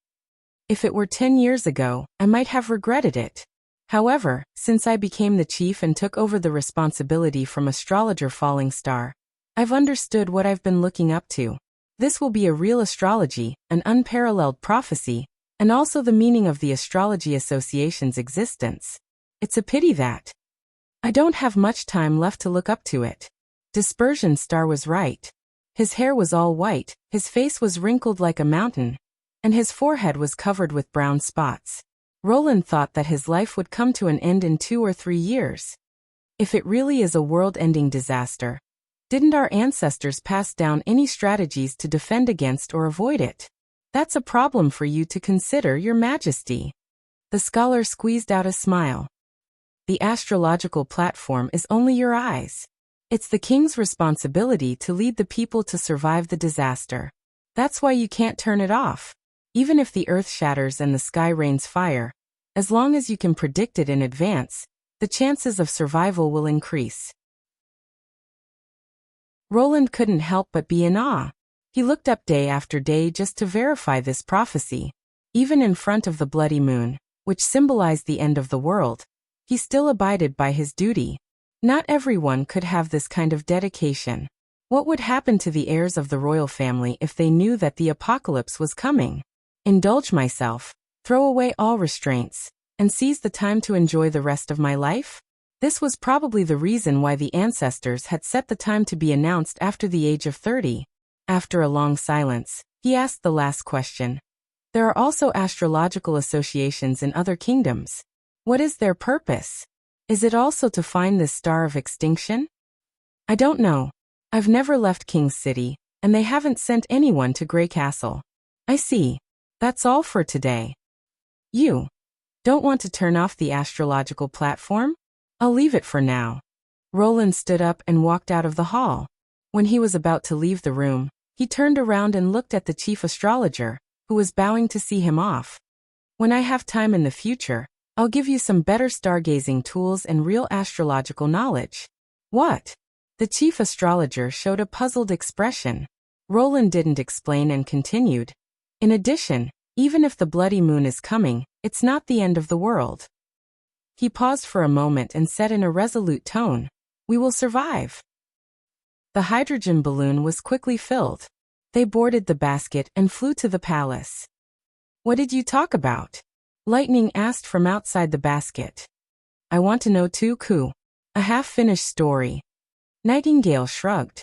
If it were 10 years ago, I might have regretted it. However, since I became the chief and took over the responsibility from astrologer Falling Star, I've understood what I've been looking up to. This will be a real astrology, an unparalleled prophecy, and also the meaning of the Astrology Association's existence. It's a pity that I don't have much time left to look up to it. Dispersion Star was right. His hair was all white, his face was wrinkled like a mountain, and his forehead was covered with brown spots. Roland thought that his life would come to an end in 2 or 3 years. If it really is a world-ending disaster, didn't our ancestors pass down any strategies to defend against or avoid it? That's a problem for you to consider, Your Majesty. The scholar squeezed out a smile. The astrological platform is only your eyes. It's the king's responsibility to lead the people to survive the disaster. That's why you can't turn it off. Even if the earth shatters and the sky rains fire, as long as you can predict it in advance, the chances of survival will increase. Roland couldn't help but be in awe. He looked up day after day just to verify this prophecy. Even in front of the bloody moon, which symbolized the end of the world, he still abided by his duty. Not everyone could have this kind of dedication. What would happen to the heirs of the royal family if they knew that the apocalypse was coming? Indulge myself, throw away all restraints, and seize the time to enjoy the rest of my life? This was probably the reason why the ancestors had set the time to be announced after the age of 30. After a long silence, he asked the last question. There are also astrological associations in other kingdoms. What is their purpose? Is it also to find this star of extinction? I don't know. I've never left King's City, and they haven't sent anyone to Grey Castle. I see. That's all for today. You don't want to turn off the astrological platform? I'll leave it for now. Roland stood up and walked out of the hall. When he was about to leave the room, he turned around and looked at the chief astrologer, who was bowing to see him off. When I have time in the future, I'll give you some better stargazing tools and real astrological knowledge. What? The chief astrologer showed a puzzled expression. Roland didn't explain and continued. In addition, even if the bloody moon is coming, it's not the end of the world. He paused for a moment and said in a resolute tone, "We will survive." The hydrogen balloon was quickly filled. They boarded the basket and flew to the palace. What did you talk about? Lightning asked from outside the basket. I want to know too, Ku. A half-finished story. Nightingale shrugged.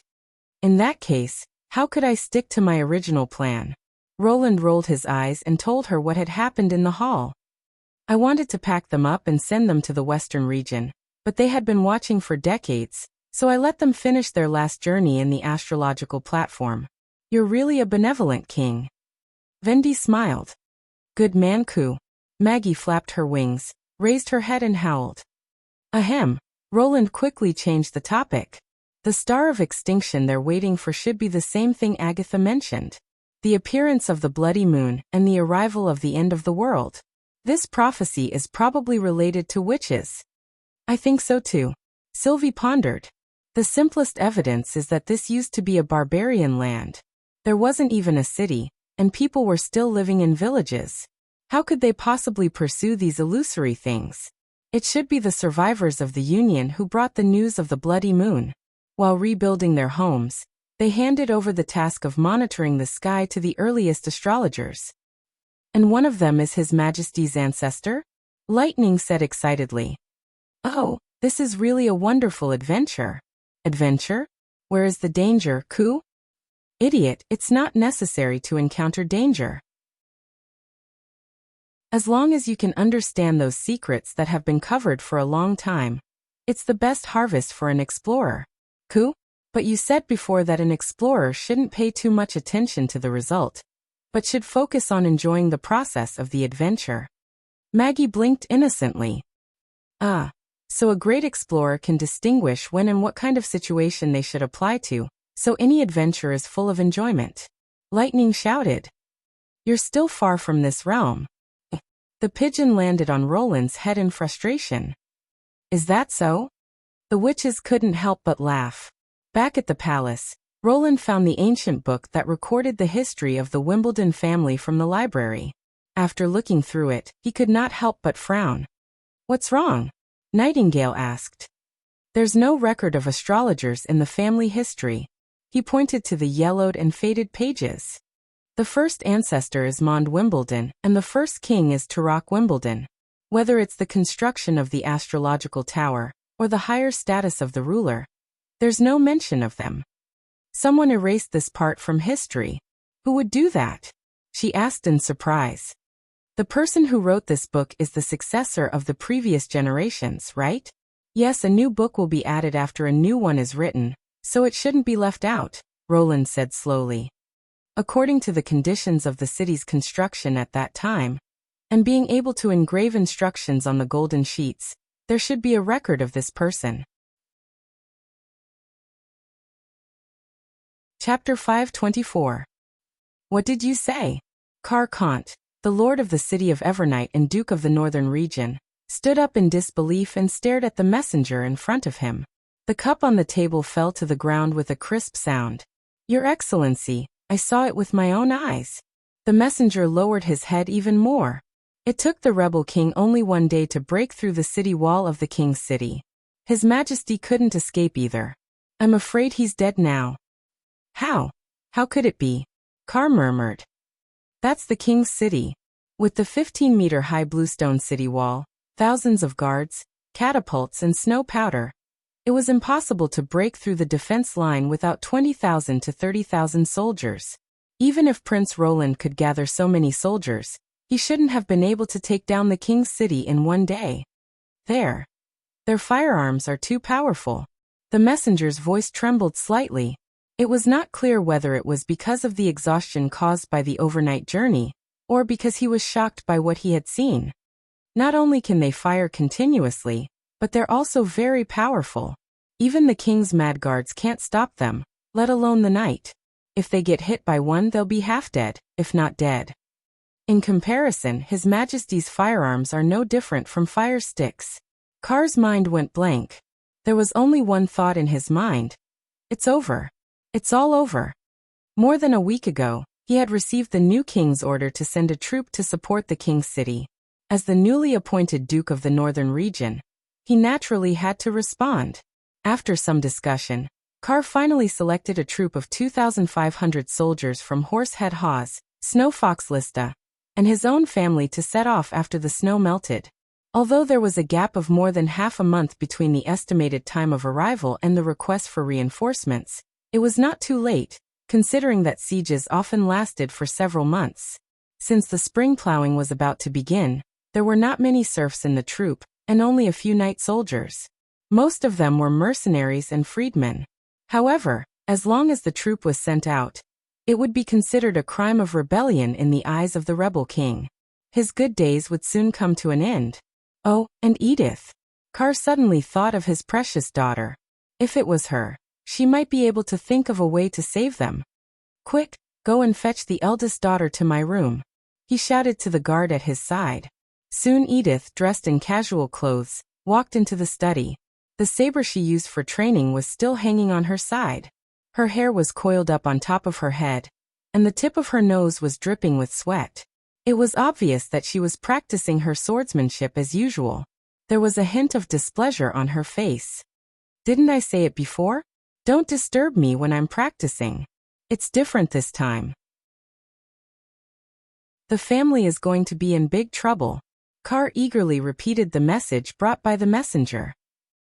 In that case, how could I stick to my original plan? Roland rolled his eyes and told her what had happened in the hall. I wanted to pack them up and send them to the western region, but they had been watching for decades, so I let them finish their last journey in the astrological platform. You're really a benevolent king. Vendi smiled. Good man, Ku. Maggie flapped her wings, raised her head and howled. Ahem. Roland quickly changed the topic. The star of extinction they're waiting for should be the same thing Agatha mentioned. The appearance of the bloody moon and the arrival of the end of the world. This prophecy is probably related to witches. I think so too. Sylvie pondered. The simplest evidence is that this used to be a barbarian land. There wasn't even a city, and people were still living in villages. How could they possibly pursue these illusory things? It should be the survivors of the Union who brought the news of the bloody moon. While rebuilding their homes, they handed over the task of monitoring the sky to the earliest astrologers. And one of them is His Majesty's ancestor? Lightning said excitedly. Oh, this is really a wonderful adventure. Adventure? Where is the danger, Ku? Idiot, it's not necessary to encounter danger. As long as you can understand those secrets that have been covered for a long time, it's the best harvest for an explorer. Ku? But you said before that an explorer shouldn't pay too much attention to the result, but should focus on enjoying the process of the adventure. Maggie blinked innocently. Ah, so a great explorer can distinguish when and what kind of situation they should apply to, so any adventure is full of enjoyment. Lightning shouted. You're still far from this realm. The pigeon landed on Roland's head in frustration. Is that so? The witches couldn't help but laugh. Back at the palace, Roland found the ancient book that recorded the history of the Wimbledon family from the library. After looking through it, he could not help but frown. What's wrong? Nightingale asked. There's no record of astrologers in the family history. He pointed to the yellowed and faded pages. The first ancestor is Mond Wimbledon, and the first king is Turok Wimbledon. Whether it's the construction of the astrological tower, or the higher status of the ruler, there's no mention of them. Someone erased this part from history. Who would do that? she asked in surprise. The person who wrote this book is the successor of the previous generations, right? Yes, a new book will be added after a new one is written, so it shouldn't be left out, Roland said slowly. According to the conditions of the city's construction at that time, and being able to engrave instructions on the golden sheets, there should be a record of this person. Chapter 524. What did you say? Kar Kant, the lord of the city of Evernight and duke of the northern region, stood up in disbelief and stared at the messenger in front of him. The cup on the table fell to the ground with a crisp sound. Your Excellency, I saw it with my own eyes. The messenger lowered his head even more. It took the rebel king only one day to break through the city wall of the king's city. His Majesty couldn't escape either. I'm afraid he's dead now. How? How could it be? Kar murmured. That's the king's city. With the 15-meter-high bluestone city wall, thousands of guards, catapults and snow powder, it was impossible to break through the defense line without 20,000 to 30,000 soldiers. Even if Prince Roland could gather so many soldiers, he shouldn't have been able to take down the king's city in one day. Their firearms are too powerful. The messenger's voice trembled slightly. It was not clear whether it was because of the exhaustion caused by the overnight journey, or because he was shocked by what he had seen. Not only can they fire continuously, but they're also very powerful. Even the king's mad guards can't stop them, let alone the knight. If they get hit by one, they'll be half dead, if not dead. In comparison, His Majesty's firearms are no different from fire sticks. Kar's mind went blank. There was only one thought in his mind. It's over. It's all over. More than a week ago, he had received the new king's order to send a troop to support the king's city. As the newly appointed Duke of the Northern Region, he naturally had to respond. After some discussion, Kar finally selected a troop of 2,500 soldiers from Horsehead Hawes, Snow Fox Lista, and his own family to set off after the snow melted. Although there was a gap of more than half a month between the estimated time of arrival and the request for reinforcements, it was not too late, considering that sieges often lasted for several months. Since the spring plowing was about to begin, there were not many serfs in the troop, and only a few knight soldiers. Most of them were mercenaries and freedmen. However, as long as the troop was sent out, it would be considered a crime of rebellion in the eyes of the rebel king. His good days would soon come to an end. Oh, and Edith. Kar suddenly thought of his precious daughter. If it was her, she might be able to think of a way to save them. Quick, go and fetch the eldest daughter to my room, he shouted to the guard at his side. Soon Edith, dressed in casual clothes, walked into the study. The saber she used for training was still hanging on her side. Her hair was coiled up on top of her head, and the tip of her nose was dripping with sweat. It was obvious that she was practicing her swordsmanship as usual. There was a hint of displeasure on her face. Didn't I say it before? Don't disturb me when I'm practicing. It's different this time. The family is going to be in big trouble. Kar eagerly repeated the message brought by the messenger.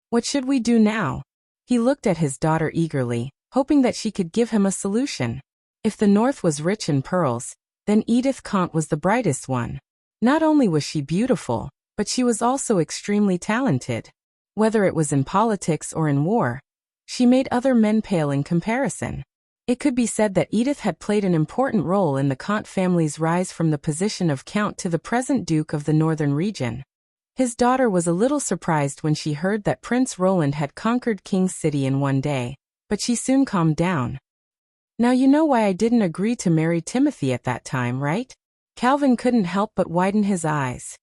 What should we do now? He looked at his daughter eagerly, hoping that she could give him a solution. If the North was rich in pearls, then Edith Kant was the brightest one. Not only was she beautiful, but she was also extremely talented. Whether it was in politics or in war, she made other men pale in comparison. It could be said that Edith had played an important role in the Kant family's rise from the position of count to the present Duke of the Northern Region. His daughter was a little surprised when she heard that Prince Roland had conquered King's City in one day, but she soon calmed down. Now you know why I didn't agree to marry Timothy at that time, right? Calvin couldn't help but widen his eyes.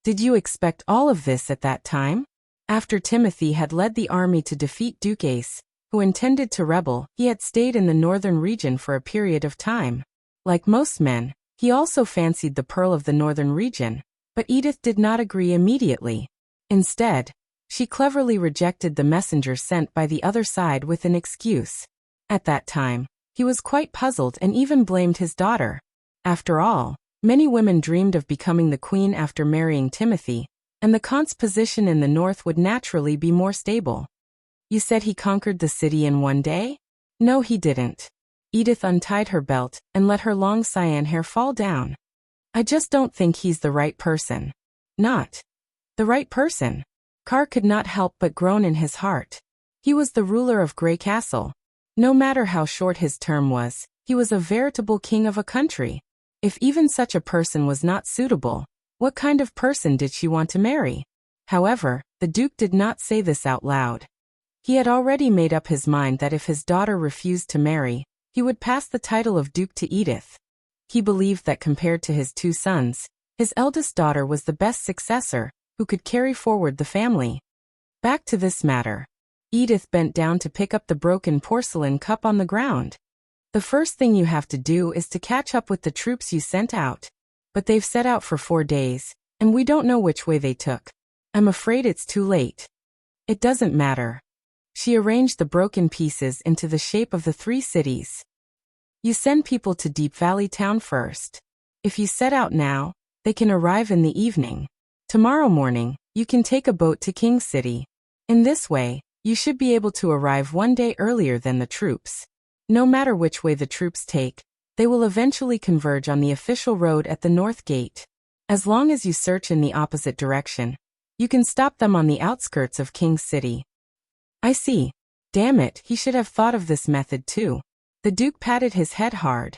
Did you expect all of this at that time? After Timothy had led the army to defeat Duke Ace, who intended to rebel, he had stayed in the northern region for a period of time. Like most men, he also fancied the pearl of the northern region, but Edith did not agree immediately. Instead, she cleverly rejected the messenger sent by the other side with an excuse. At that time, he was quite puzzled and even blamed his daughter. After all, many women dreamed of becoming the queen after marrying Timothy, and the Kant's position in the north would naturally be more stable. You said he conquered the city in one day? No, he didn't. Edith untied her belt and let her long cyan hair fall down. I just don't think he's the right person. Not the right person. Carr could not help but groan in his heart. He was the ruler of Grey Castle. No matter how short his term was, he was a veritable king of a country. If even such a person was not suitable, what kind of person did she want to marry? However, the Duke did not say this out loud. He had already made up his mind that if his daughter refused to marry, he would pass the title of Duke to Edith. He believed that compared to his two sons, his eldest daughter was the best successor, who could carry forward the family. Back to this matter. Edith bent down to pick up the broken porcelain cup on the ground. The first thing you have to do is to catch up with the troops you sent out. But they've set out for 4 days, and we don't know which way they took. I'm afraid it's too late. It doesn't matter. She arranged the broken pieces into the shape of the 3 cities. You send people to Deep Valley Town first. If you set out now, they can arrive in the evening. Tomorrow morning, you can take a boat to King City. In this way, you should be able to arrive 1 day earlier than the troops. No matter which way the troops take, they will eventually converge on the official road at the North Gate. As long as you search in the opposite direction, you can stop them on the outskirts of King City. I see. Damn it, he should have thought of this method too. The Duke patted his head hard.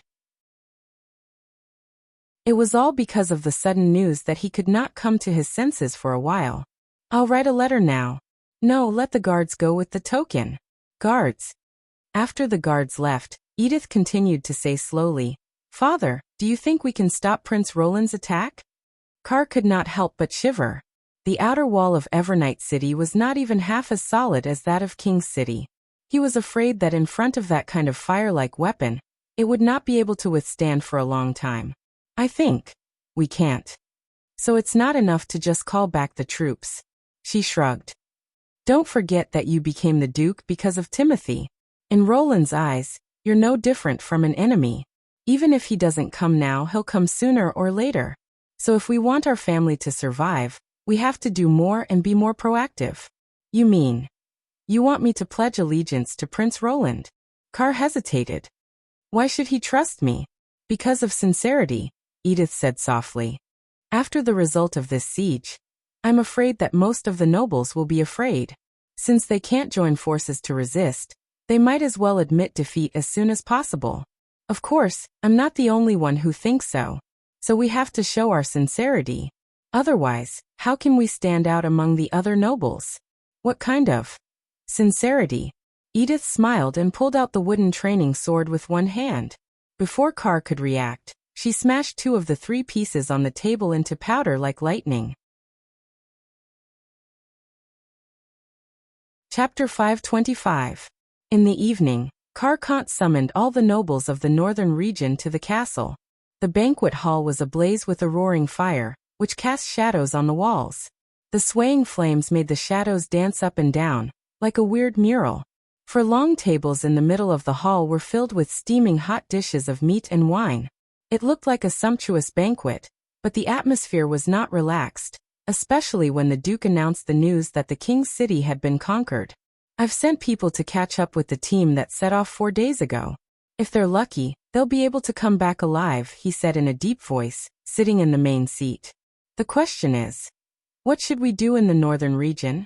It was all because of the sudden news that he could not come to his senses for a while. I'll write a letter now. No, let the guards go with the token. Guards. After the guards left, Edith continued to say slowly, Father, do you think we can stop Prince Roland's attack? Carr could not help but shiver. The outer wall of Evernight City was not even half as solid as that of King City. He was afraid that in front of that kind of fire-like weapon, it would not be able to withstand for a long time. I think we can't. So it's not enough to just call back the troops. She shrugged. Don't forget that you became the Duke because of Timothy. In Roland's eyes, you're no different from an enemy. Even if he doesn't come now, he'll come sooner or later. So if we want our family to survive, we have to do more and be more proactive. You mean, you want me to pledge allegiance to Prince Roland? Carr hesitated. Why should he trust me? Because of sincerity, Edith said softly. After the result of this siege, I'm afraid that most of the nobles will be afraid. Since they can't join forces to resist, they might as well admit defeat as soon as possible. Of course, I'm not the only one who thinks so. So we have to show our sincerity. Otherwise, how can we stand out among the other nobles? What kind of sincerity? Edith smiled and pulled out the wooden training sword with one hand. Before Carr could react, she smashed 2 of the 3 pieces on the table into powder like lightning. Chapter 525. In the evening, Carr summoned all the nobles of the northern region to the castle. The banquet hall was ablaze with a roaring fire, which cast shadows on the walls. The swaying flames made the shadows dance up and down, like a weird mural. For long tables in the middle of the hall were filled with steaming hot dishes of meat and wine. It looked like a sumptuous banquet, but the atmosphere was not relaxed, especially when the Duke announced the news that the King's City had been conquered. I've sent people to catch up with the team that set off 4 days ago. If they're lucky, they'll be able to come back alive, he said in a deep voice, sitting in the main seat. The question is, what should we do in the northern region?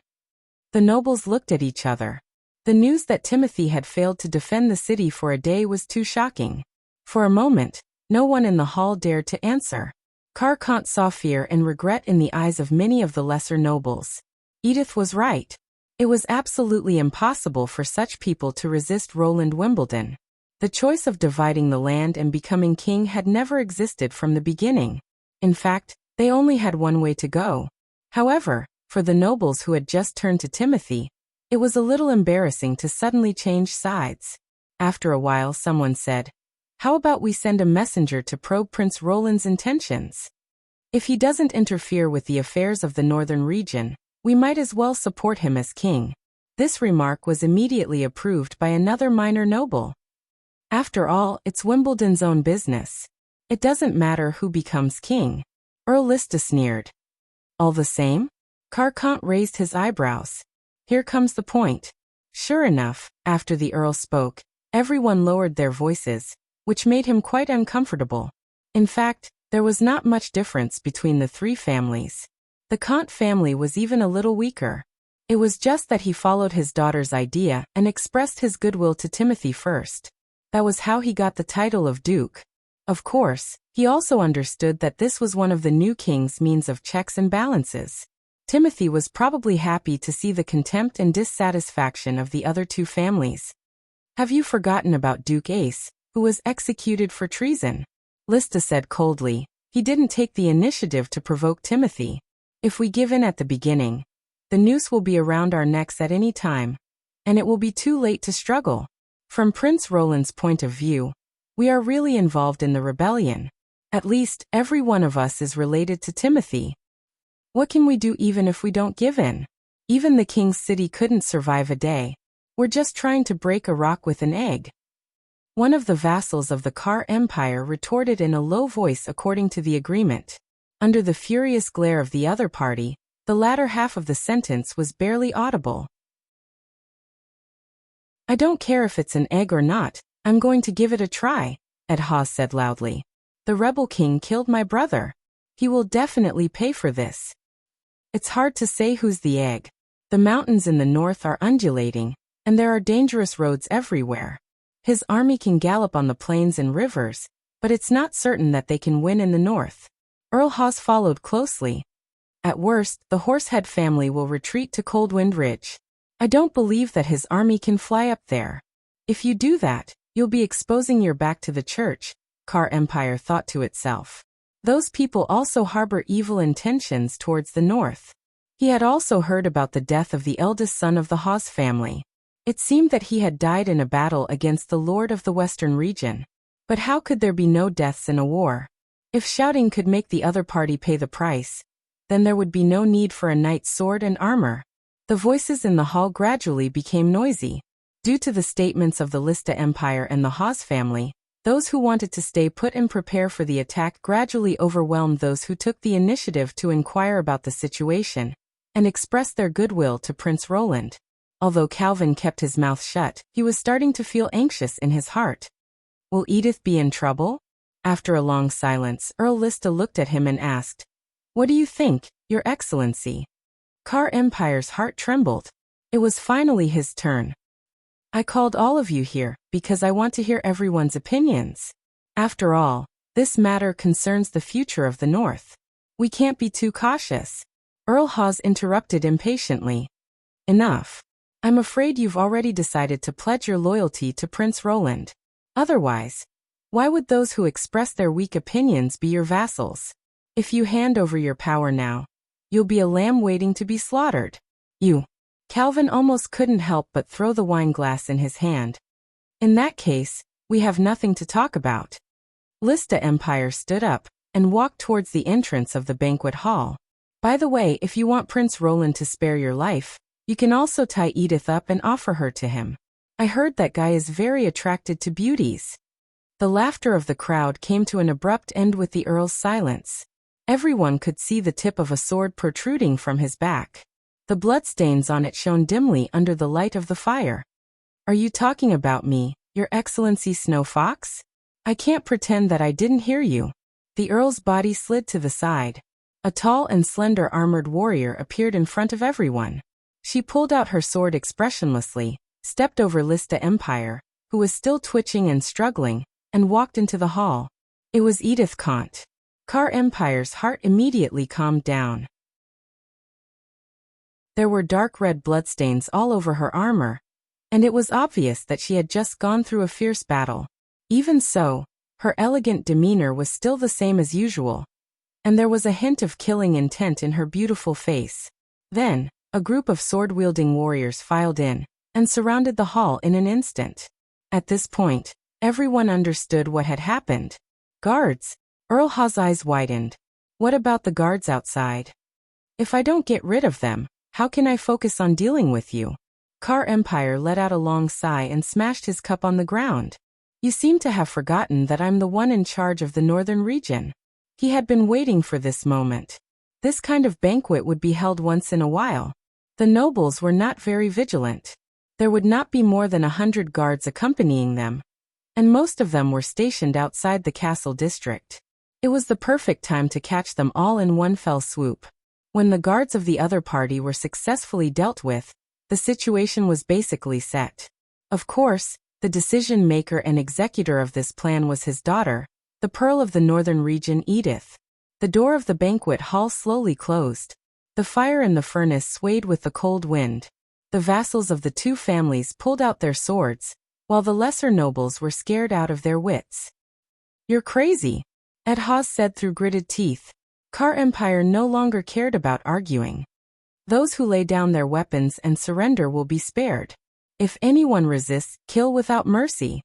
The nobles looked at each other. The news that Timothy had failed to defend the city for a day was too shocking. For a moment, no one in the hall dared to answer. Carr saw fear and regret in the eyes of many of the lesser nobles. Edith was right. It was absolutely impossible for such people to resist Roland Wimbledon. The choice of dividing the land and becoming king had never existed from the beginning. In fact, they only had one way to go. However, for the nobles who had just turned to Timothy, it was a little embarrassing to suddenly change sides. After a while, someone said, "How about we send a messenger to probe Prince Roland's intentions? If he doesn't interfere with the affairs of the northern region, we might as well support him as king." This remark was immediately approved by another minor noble. After all, it's Wimbledon's own business. It doesn't matter who becomes king. Earl Lista sneered. All the same? Carr raised his eyebrows. Here comes the point. Sure enough, after the Earl spoke, Everyone lowered their voices, which made him quite uncomfortable. In fact, there was not much difference between the three families. The Kant family was even a little weaker. It was just that he followed his daughter's idea and expressed his goodwill to Timothy first. That was how he got the title of Duke. Of course, he also understood that this was one of the new king's means of checks and balances. Timothy was probably happy to see the contempt and dissatisfaction of the other two families. Have you forgotten about Duke Ace, who was executed for treason? Lista said coldly. He didn't take the initiative to provoke Timothy. If we give in at the beginning, the noose will be around our necks at any time, and it will be too late to struggle. From Prince Roland's point of view, we are really involved in the rebellion. At least, every one of us is related to Timothy. What can we do even if we don't give in? Even the king's city couldn't survive a day. We're just trying to break a rock with an egg. One of the vassals of the Kar Empire retorted in a low voice according to the agreement. Under the furious glare of the other party, the latter half of the sentence was barely audible. I don't care if it's an egg or not, I'm going to give it a try, Ed Hawes said loudly. The rebel king killed my brother. He will definitely pay for this. It's hard to say who's the egg. The mountains in the north are undulating, and there are dangerous roads everywhere. His army can gallop on the plains and rivers, but it's not certain that they can win in the north. Earl Hawes followed closely. At worst, the Horsehead family will retreat to Coldwind Ridge. I don't believe that his army can fly up there. If you do that, you'll be exposing your back to the church, Kar Empire thought to itself. Those people also harbor evil intentions towards the north. He had also heard about the death of the eldest son of the Hawes family. It seemed that he had died in a battle against the Lord of the Western region. But how could there be no deaths in a war? If shouting could make the other party pay the price, then there would be no need for a knight's sword and armor. The voices in the hall gradually became noisy. Due to the statements of the Lista Empire and the Hawes family, those who wanted to stay put and prepare for the attack gradually overwhelmed those who took the initiative to inquire about the situation and express their goodwill to Prince Roland. Although Calvin kept his mouth shut, he was starting to feel anxious in his heart. Will Edith be in trouble? After a long silence, Earl Lista looked at him and asked, What do you think, Your Excellency? Kar Empire's heart trembled. It was finally his turn. I called all of you here because I want to hear everyone's opinions. After all, this matter concerns the future of the North. We can't be too cautious. Earl Hawes interrupted impatiently. Enough. I'm afraid you've already decided to pledge your loyalty to Prince Roland. Otherwise, why would those who express their weak opinions be your vassals? If you hand over your power now, you'll be a lamb waiting to be slaughtered. Calvin almost couldn't help but throw the wine glass in his hand. In that case, we have nothing to talk about. Lista Empire stood up and walked towards the entrance of the banquet hall. By the way, if you want Prince Roland to spare your life, you can also tie Edith up and offer her to him. I heard that guy is very attracted to beauties. The laughter of the crowd came to an abrupt end with the Earl's silence. Everyone could see the tip of a sword protruding from his back. The bloodstains on it shone dimly under the light of the fire. Are you talking about me, Your Excellency Snow Fox? I can't pretend that I didn't hear you. The Earl's body slid to the side. A tall and slender armored warrior appeared in front of everyone. She pulled out her sword expressionlessly, stepped over Lista Empire, who was still twitching and struggling, and walked into the hall. It was Edith Kant. Kar Empire's heart immediately calmed down. There were dark red bloodstains all over her armor, and it was obvious that she had just gone through a fierce battle. Even so, her elegant demeanor was still the same as usual, and there was a hint of killing intent in her beautiful face. Then, a group of sword-wielding warriors filed in and surrounded the hall in an instant. At this point, everyone understood what had happened. Guards! Earl Hawes' eyes widened. What about the guards outside? If I don't get rid of them, how can I focus on dealing with you? Kar Empire let out a long sigh and smashed his cup on the ground. You seem to have forgotten that I'm the one in charge of the northern region. He had been waiting for this moment. This kind of banquet would be held once in a while. The nobles were not very vigilant. There would not be more than 100 guards accompanying them, and most of them were stationed outside the castle district. It was the perfect time to catch them all in one fell swoop. When the guards of the other party were successfully dealt with, the situation was basically set. Of course, the decision-maker and executor of this plan was his daughter, the Pearl of the Northern Region, Edith. The door of the banquet hall slowly closed. The fire in the furnace swayed with the cold wind. The vassals of the two families pulled out their swords, while the lesser nobles were scared out of their wits. "You're crazy," Ed Hawes said through gritted teeth. Car Empire no longer cared about arguing. Those who lay down their weapons and surrender will be spared. If anyone resists, kill without mercy.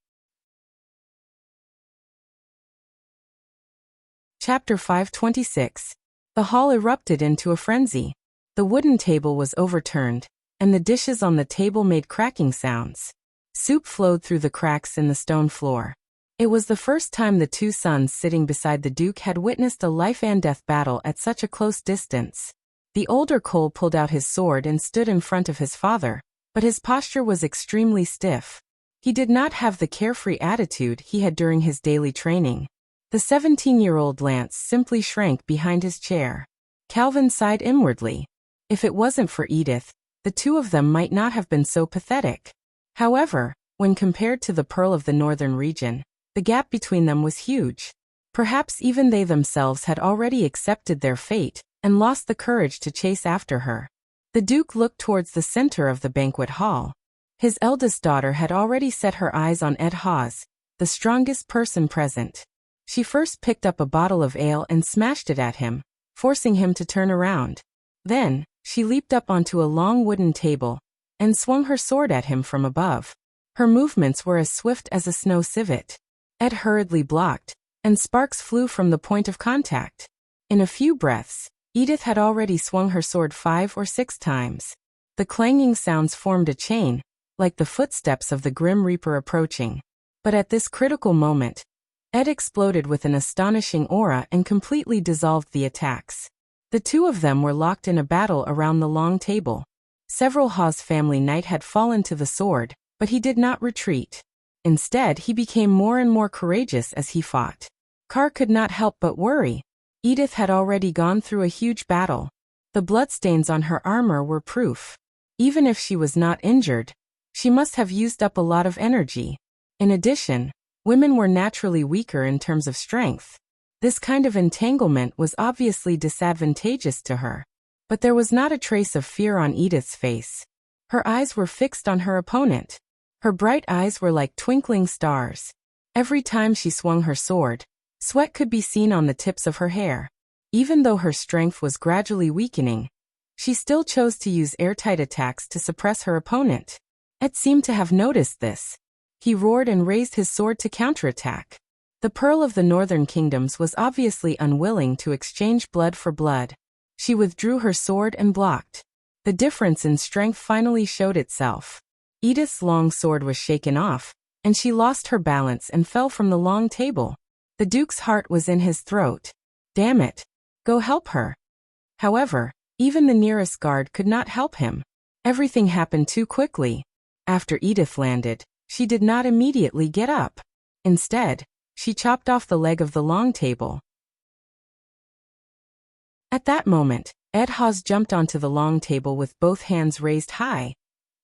Chapter 526. The hall erupted into a frenzy. The wooden table was overturned, and the dishes on the table made cracking sounds. Soup flowed through the cracks in the stone floor. It was the first time the two sons sitting beside the Duke had witnessed a life-and-death battle at such a close distance. The older Cole pulled out his sword and stood in front of his father, but his posture was extremely stiff. He did not have the carefree attitude he had during his daily training. The 17-year-old Lance simply shrank behind his chair. Calvin sighed inwardly. If it wasn't for Edith, the two of them might not have been so pathetic. However, when compared to the Pearl of the Northern Region, the gap between them was huge. Perhaps even they themselves had already accepted their fate and lost the courage to chase after her. The Duke looked towards the center of the banquet hall. His eldest daughter had already set her eyes on Ed Hawes, the strongest person present. She first picked up a bottle of ale and smashed it at him, forcing him to turn around. Then, she leaped up onto a long wooden table and swung her sword at him from above. Her movements were as swift as a snow civet. Ed hurriedly blocked, and sparks flew from the point of contact. In a few breaths, Edith had already swung her sword 5 or 6 times. The clanging sounds formed a chain, like the footsteps of the Grim Reaper approaching. But at this critical moment, Ed exploded with an astonishing aura and completely dissolved the attacks. The two of them were locked in a battle around the long table. Several Hawes family knight had fallen to the sword, but he did not retreat. Instead, he became more and more courageous as he fought. Carr could not help but worry. Edith had already gone through a huge battle. The bloodstains on her armor were proof. Even if she was not injured, she must have used up a lot of energy. In addition, women were naturally weaker in terms of strength. This kind of entanglement was obviously disadvantageous to her. But there was not a trace of fear on Edith's face. Her eyes were fixed on her opponent. Her bright eyes were like twinkling stars. Every time she swung her sword, sweat could be seen on the tips of her hair. Even though her strength was gradually weakening, she still chose to use airtight attacks to suppress her opponent. Ed seemed to have noticed this. He roared and raised his sword to counterattack. The Pearl of the Northern Kingdoms was obviously unwilling to exchange blood for blood. She withdrew her sword and blocked. The difference in strength finally showed itself. Edith's long sword was shaken off, and she lost her balance and fell from the long table. The Duke's heart was in his throat. Damn it. Go help her. However, even the nearest guard could not help him. Everything happened too quickly. After Edith landed, she did not immediately get up. Instead, she chopped off the leg of the long table. At that moment, Ed Hawes jumped onto the long table with both hands raised high,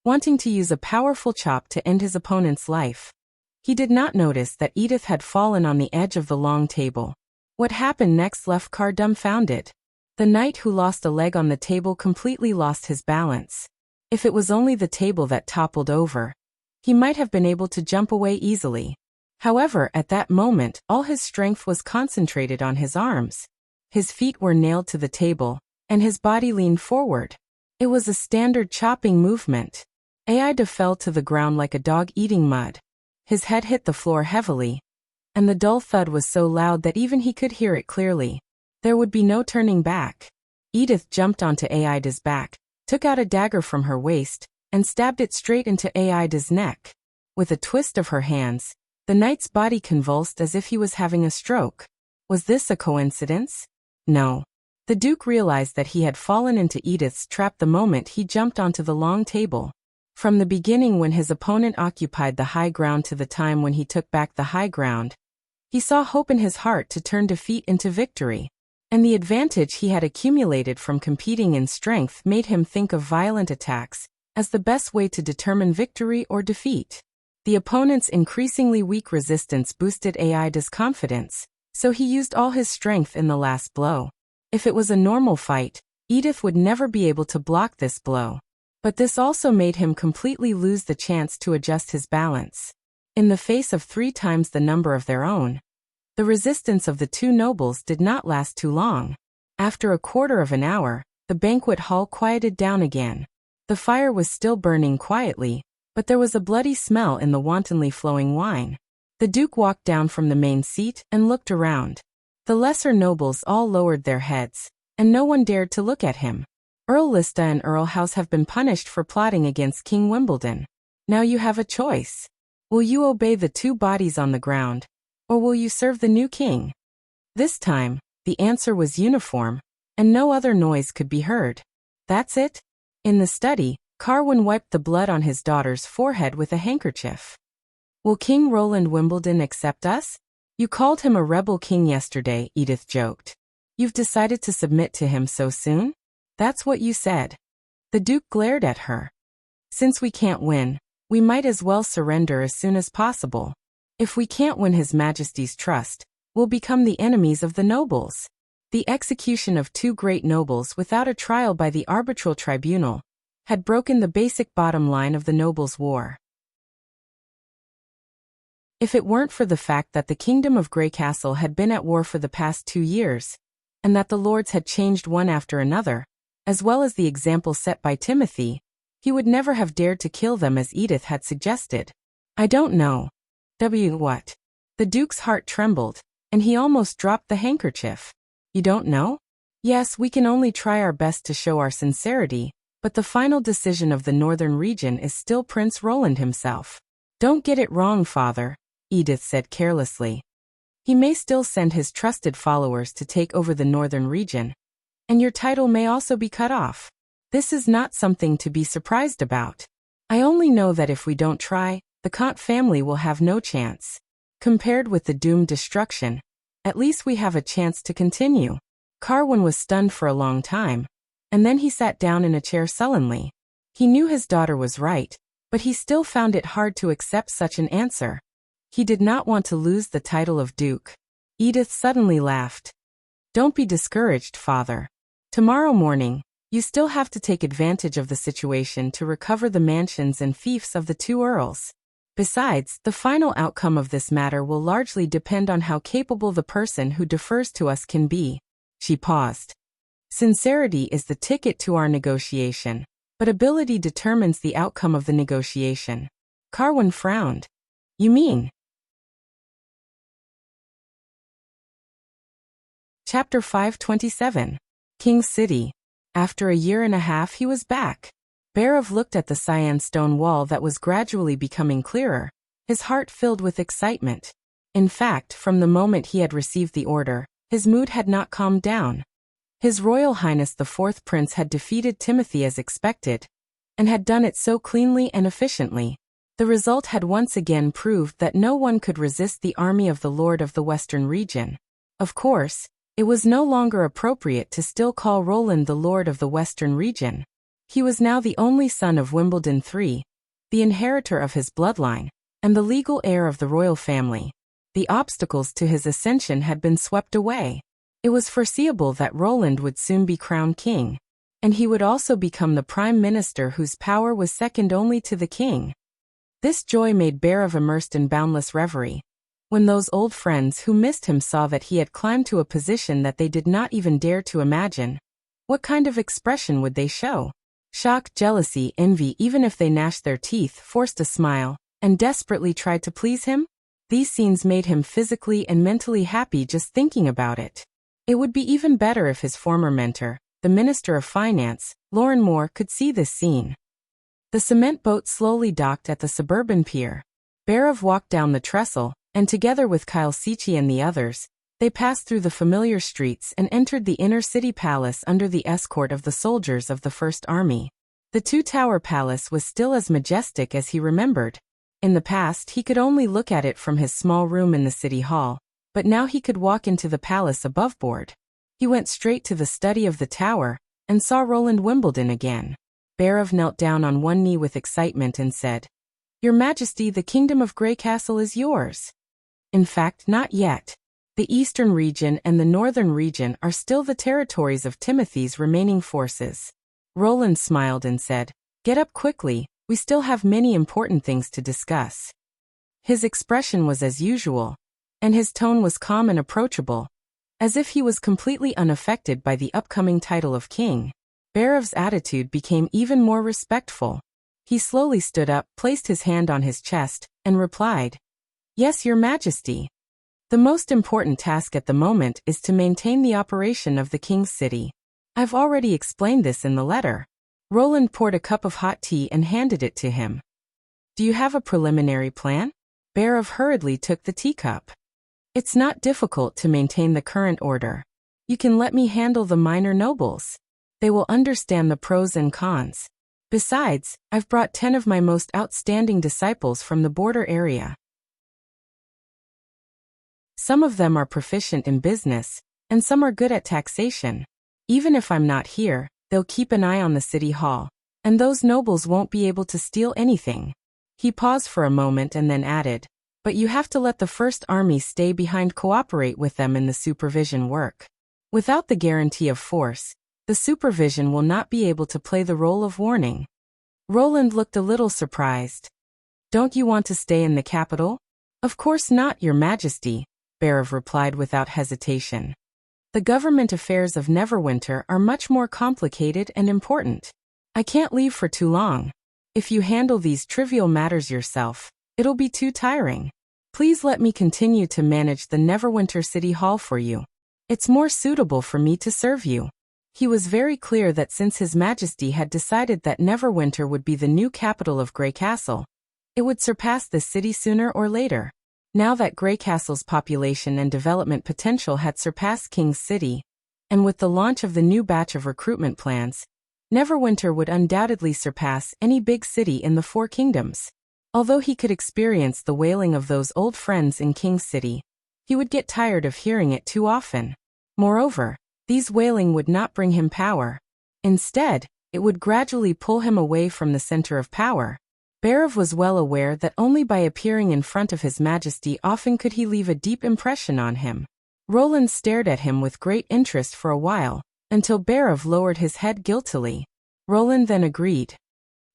wanting to use a powerful chop to end his opponent's life. He did not notice that Edith had fallen on the edge of the long table. What happened next left Carr dumbfounded. The knight who lost a leg on the table completely lost his balance. If it was only the table that toppled over, he might have been able to jump away easily. However, at that moment, all his strength was concentrated on his arms. His feet were nailed to the table, and his body leaned forward. It was a standard chopping movement. Aida fell to the ground like a dog eating mud. His head hit the floor heavily, and the dull thud was so loud that even he could hear it clearly. There would be no turning back. Edith jumped onto Aida's back, took out a dagger from her waist, and stabbed it straight into Aida's neck. With a twist of her hands, the knight's body convulsed as if he was having a stroke. Was this a coincidence? No. The Duke realized that he had fallen into Edith's trap the moment he jumped onto the long table. From the beginning, when his opponent occupied the high ground to the time when he took back the high ground, he saw hope in his heart to turn defeat into victory. And the advantage he had accumulated from competing in strength made him think of violent attacks as the best way to determine victory or defeat. The opponent's increasingly weak resistance boosted Aida's confidence, so he used all his strength in the last blow. If it was a normal fight, Edith would never be able to block this blow. But this also made him completely lose the chance to adjust his balance. In the face of 3 times the number of their own, the resistance of the 2 nobles did not last too long. After a quarter of an hour, the banquet hall quieted down again. The fire was still burning quietly, but there was a bloody smell in the wantonly flowing wine. The Duke walked down from the main seat and looked around. The lesser nobles all lowered their heads, and no one dared to look at him. Earl Lista and Earl House have been punished for plotting against King Wimbledon. Now you have a choice. Will you obey the 2 bodies on the ground, or will you serve the new king? This time, the answer was uniform, and no other noise could be heard. That's it? In the study, Carwin wiped the blood on his daughter's forehead with a handkerchief. Will King Roland Wimbledon accept us? You called him a rebel king yesterday, Edith joked. You've decided to submit to him so soon? That's what you said. The Duke glared at her. Since we can't win, we might as well surrender as soon as possible. If we can't win His Majesty's trust, we'll become the enemies of the nobles. The execution of 2 great nobles without a trial by the arbitral tribunal had broken the basic bottom line of the nobles' war. If it weren't for the fact that the Kingdom of Greycastle had been at war for the past 2 years, and that the lords had changed one after another, as well as the example set by Timothy, he would never have dared to kill them as Edith had suggested. I don't know. What? The Duke's heart trembled, and he almost dropped the handkerchief. You don't know? Yes, we can only try our best to show our sincerity, but the final decision of the northern region is still Prince Roland himself. Don't get it wrong, Father, Edith said carelessly. He may still send his trusted followers to take over the northern region, and your title may also be cut off. This is not something to be surprised about. I only know that if we don't try, the Comte family will have no chance. Compared with the doomed destruction, at least we have a chance to continue. Carwin was stunned for a long time, and then he sat down in a chair sullenly. He knew his daughter was right, but he still found it hard to accept such an answer. He did not want to lose the title of Duke. Edith suddenly laughed. Don't be discouraged, Father. Tomorrow morning, you still have to take advantage of the situation to recover the mansions and fiefs of the 2 earls. Besides, the final outcome of this matter will largely depend on how capable the person who defers to us can be. She paused. Sincerity is the ticket to our negotiation, but ability determines the outcome of the negotiation. Carwin frowned. You mean? Chapter 527. King's City. After a year and a half he was back. Barav looked at the cyan stone wall that was gradually becoming clearer, his heart filled with excitement. In fact, from the moment he had received the order, his mood had not calmed down. His Royal Highness the 4th Prince had defeated Timothy as expected, and had done it so cleanly and efficiently. The result had once again proved that no one could resist the army of the Lord of the Western region. Of course, it was no longer appropriate to still call Roland the Lord of the Western region. He was now the only son of Wimbledon III, the inheritor of his bloodline, and the legal heir of the royal family. The obstacles to his ascension had been swept away. It was foreseeable that Roland would soon be crowned king, and he would also become the prime minister whose power was second only to the king. This joy made Barav immersed in boundless reverie. When those old friends who missed him saw that he had climbed to a position that they did not even dare to imagine, what kind of expression would they show? Shock, jealousy, envy, even if they gnashed their teeth, forced a smile, and desperately tried to please him? These scenes made him physically and mentally happy just thinking about it. It would be even better if his former mentor, the Minister of Finance, Lauren Moore, could see this scene. The cement boat slowly docked at the suburban pier. Barav walked down the trestle, and together with Kyle Sichi and the others, they passed through the familiar streets and entered the inner city palace under the escort of the soldiers of the First Army. The two-tower palace was still as majestic as he remembered. In the past, he could only look at it from his small room in the city hall, but now he could walk into the palace above board. He went straight to the study of the tower, and saw Roland Wimbledon again. Behrov knelt down on one knee with excitement and said, "Your Majesty, the kingdom of Grey Castle is yours." In fact, not yet. The eastern region and the northern region are still the territories of Timothy's remaining forces. Roland smiled and said, "Get up quickly, we still have many important things to discuss." His expression was as usual, and his tone was calm and approachable, as if he was completely unaffected by the upcoming title of king. Behrov's attitude became even more respectful. He slowly stood up, placed his hand on his chest, and replied, "Yes, Your Majesty. The most important task at the moment is to maintain the operation of the king's city. I've already explained this in the letter." Roland poured a cup of hot tea and handed it to him. "Do you have a preliminary plan?" Behrov hurriedly took the teacup. "It's not difficult to maintain the current order. You can let me handle the minor nobles. They will understand the pros and cons. Besides, I've brought 10 of my most outstanding disciples from the border area. Some of them are proficient in business, and some are good at taxation. Even if I'm not here, they'll keep an eye on the city hall, and those nobles won't be able to steal anything." He paused for a moment and then added, "But you have to let the First Army stay behind, cooperate with them in the supervision work. Without the guarantee of force, the supervision will not be able to play the role of warning." Roland looked a little surprised. "Don't you want to stay in the capital?" "Of course not, Your Majesty," Behrov replied without hesitation. "The government affairs of Neverwinter are much more complicated and important. I can't leave for too long. If you handle these trivial matters yourself, it'll be too tiring. Please let me continue to manage the Neverwinter City Hall for you. It's more suitable for me to serve you." He was very clear that since His Majesty had decided that Neverwinter would be the new capital of Grey Castle, it would surpass the city sooner or later. Now that Grey Castle's population and development potential had surpassed King's City, and with the launch of the new batch of recruitment plans, Neverwinter would undoubtedly surpass any big city in the Four Kingdoms. Although he could experience the wailing of those old friends in King's City, he would get tired of hearing it too often. Moreover, these wailing would not bring him power. Instead, it would gradually pull him away from the center of power. Behrov was well aware that only by appearing in front of His Majesty often could he leave a deep impression on him. Roland stared at him with great interest for a while, until Behrov lowered his head guiltily. Roland then agreed.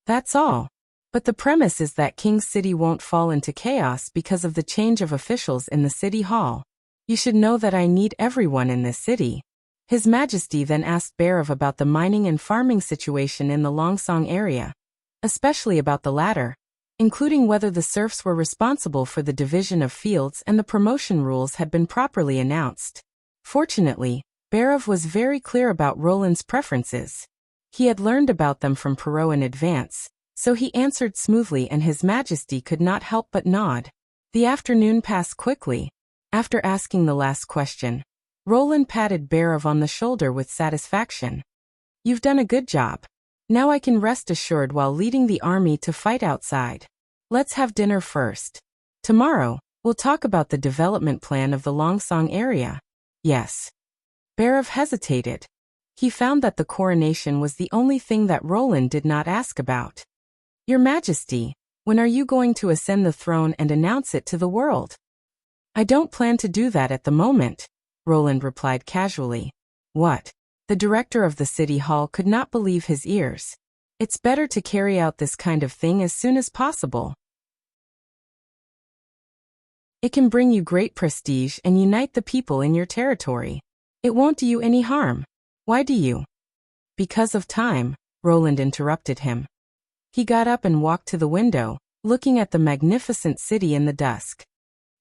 "That's all. But the premise is that King's City won't fall into chaos because of the change of officials in the city hall. You should know that I need everyone in this city." His Majesty then asked Behrov about the mining and farming situation in the Longsong area, especially about the latter, including whether the serfs were responsible for the division of fields and the promotion rules had been properly announced. Fortunately, Behrov was very clear about Roland's preferences. He had learned about them from Perrault in advance, so he answered smoothly and His Majesty could not help but nod. The afternoon passed quickly. After asking the last question, Roland patted Behrov on the shoulder with satisfaction. "You've done a good job. Now I can rest assured while leading the army to fight outside. Let's have dinner first. Tomorrow, we'll talk about the development plan of the Longsong area." "Yes." Behrov hesitated. He found that the coronation was the only thing that Roland did not ask about. "Your Majesty, when are you going to ascend the throne and announce it to the world?" "I don't plan to do that at the moment," Roland replied casually. "What?" The director of the city hall could not believe his ears. "It's better to carry out this kind of thing as soon as possible. It can bring you great prestige and unite the people in your territory. It won't do you any harm. Why do you?" "Because of time," Roland interrupted him. He got up and walked to the window, looking at the magnificent city in the dusk.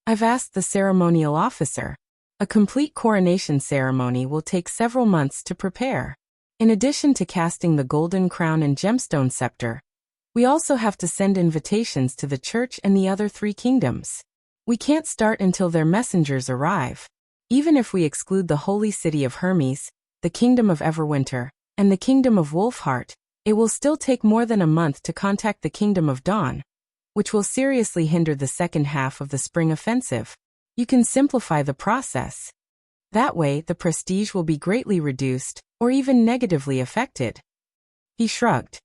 "I've asked the ceremonial officer. A complete coronation ceremony will take several months to prepare. In addition to casting the golden crown and gemstone scepter, we also have to send invitations to the church and the other 3 kingdoms. We can't start until their messengers arrive. Even if we exclude the holy city of Hermes, the kingdom of Everwinter, and the kingdom of Wolfheart, It will still take more than a month to contact the Kingdom of Dawn, which will seriously hinder the second half of the spring offensive. You can simplify the process. That way, the prestige will be greatly reduced, or even negatively affected. He shrugged.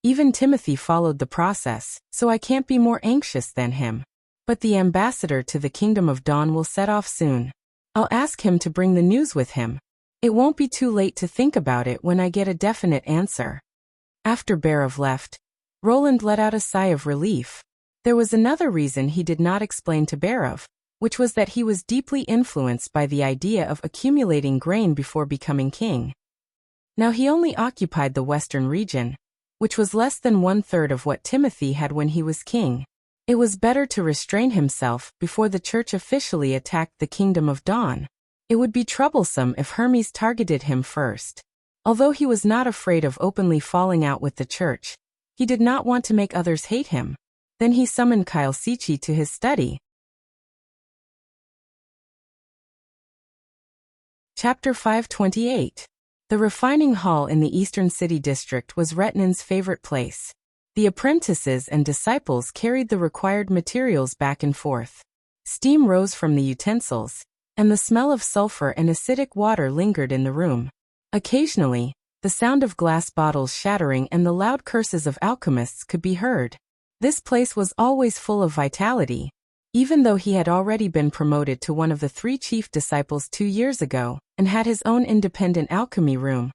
Even Timothy followed the process, so I can't be more anxious than him. But the ambassador to the Kingdom of Dawn will set off soon. I'll ask him to bring the news with him. It won't be too late to think about it when I get a definite answer. After Barov left, Roland let out a sigh of relief. There was another reason he did not explain to Barov, which was that he was deeply influenced by the idea of accumulating grain before becoming king. Now he only occupied the western region, which was less than 1/3 of what Timothy had when he was king. It was better to restrain himself before the church officially attacked the Kingdom of Dawn. It would be troublesome if Hermes targeted him first. Although he was not afraid of openly falling out with the church, he did not want to make others hate him. Then he summoned Kyle Sichi to his study. Chapter 528. The refining hall in the Eastern City District was Retnin's favorite place. The apprentices and disciples carried the required materials back and forth. Steam rose from the utensils, and the smell of sulfur and acidic water lingered in the room. Occasionally, the sound of glass bottles shattering and the loud curses of alchemists could be heard. This place was always full of vitality. Even though he had already been promoted to one of the 3 chief disciples 2 years ago, and had his own independent alchemy room,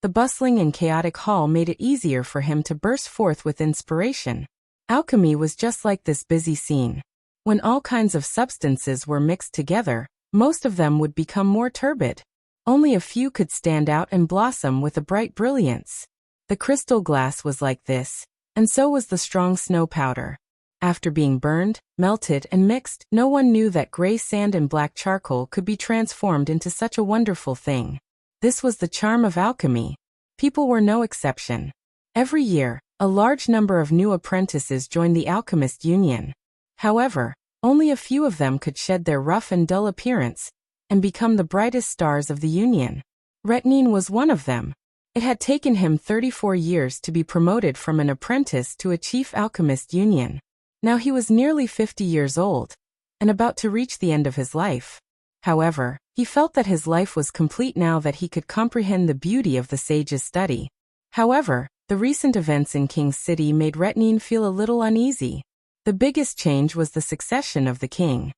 the bustling and chaotic hall made it easier for him to burst forth with inspiration. Alchemy was just like this busy scene. When all kinds of substances were mixed together, most of them would become more turbid. Only a few could stand out and blossom with a bright brilliance. The crystal glass was like this, and so was the strong snow powder. After being burned, melted, and mixed, no one knew that gray sand and black charcoal could be transformed into such a wonderful thing. This was the charm of alchemy. People were no exception. Every year, a large number of new apprentices joined the Alchemist Union. However, only a few of them could shed their rough and dull appearance and become the brightest stars of the Union. Retnin was one of them. It had taken him 34 years to be promoted from an apprentice to a chief alchemist union. Now he was nearly 50 years old, and about to reach the end of his life. However, he felt that his life was complete now that he could comprehend the beauty of the sage's study. However, the recent events in King's City made Retnin feel a little uneasy. The biggest change was the succession of the king.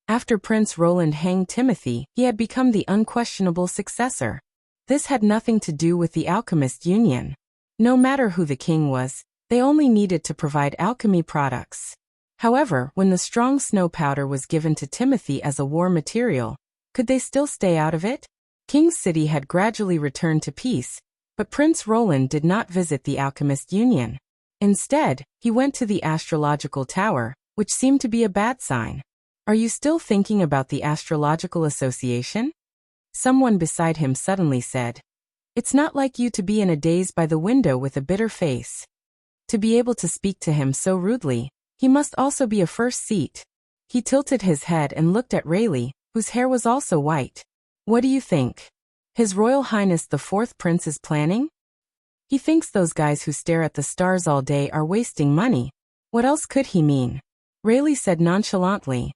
After Prince Roland hanged Timothy, he had become the unquestionable successor. This had nothing to do with the Alchemist Union. No matter who the king was, they only needed to provide alchemy products. However, when the strong snow powder was given to Timothy as a war material, could they still stay out of it? King's City had gradually returned to peace, but Prince Roland did not visit the Alchemist Union. Instead, he went to the astrological tower, which seemed to be a bad sign. Are you still thinking about the astrological association? Someone beside him suddenly said. It's not like you to be in a daze by the window with a bitter face. To be able to speak to him so rudely, he must also be a first seat. He tilted his head and looked at Rayleigh, whose hair was also white. What do you think? His Royal Highness the 4th Prince is planning? He thinks those guys who stare at the stars all day are wasting money. What else could he mean? Rayleigh said nonchalantly.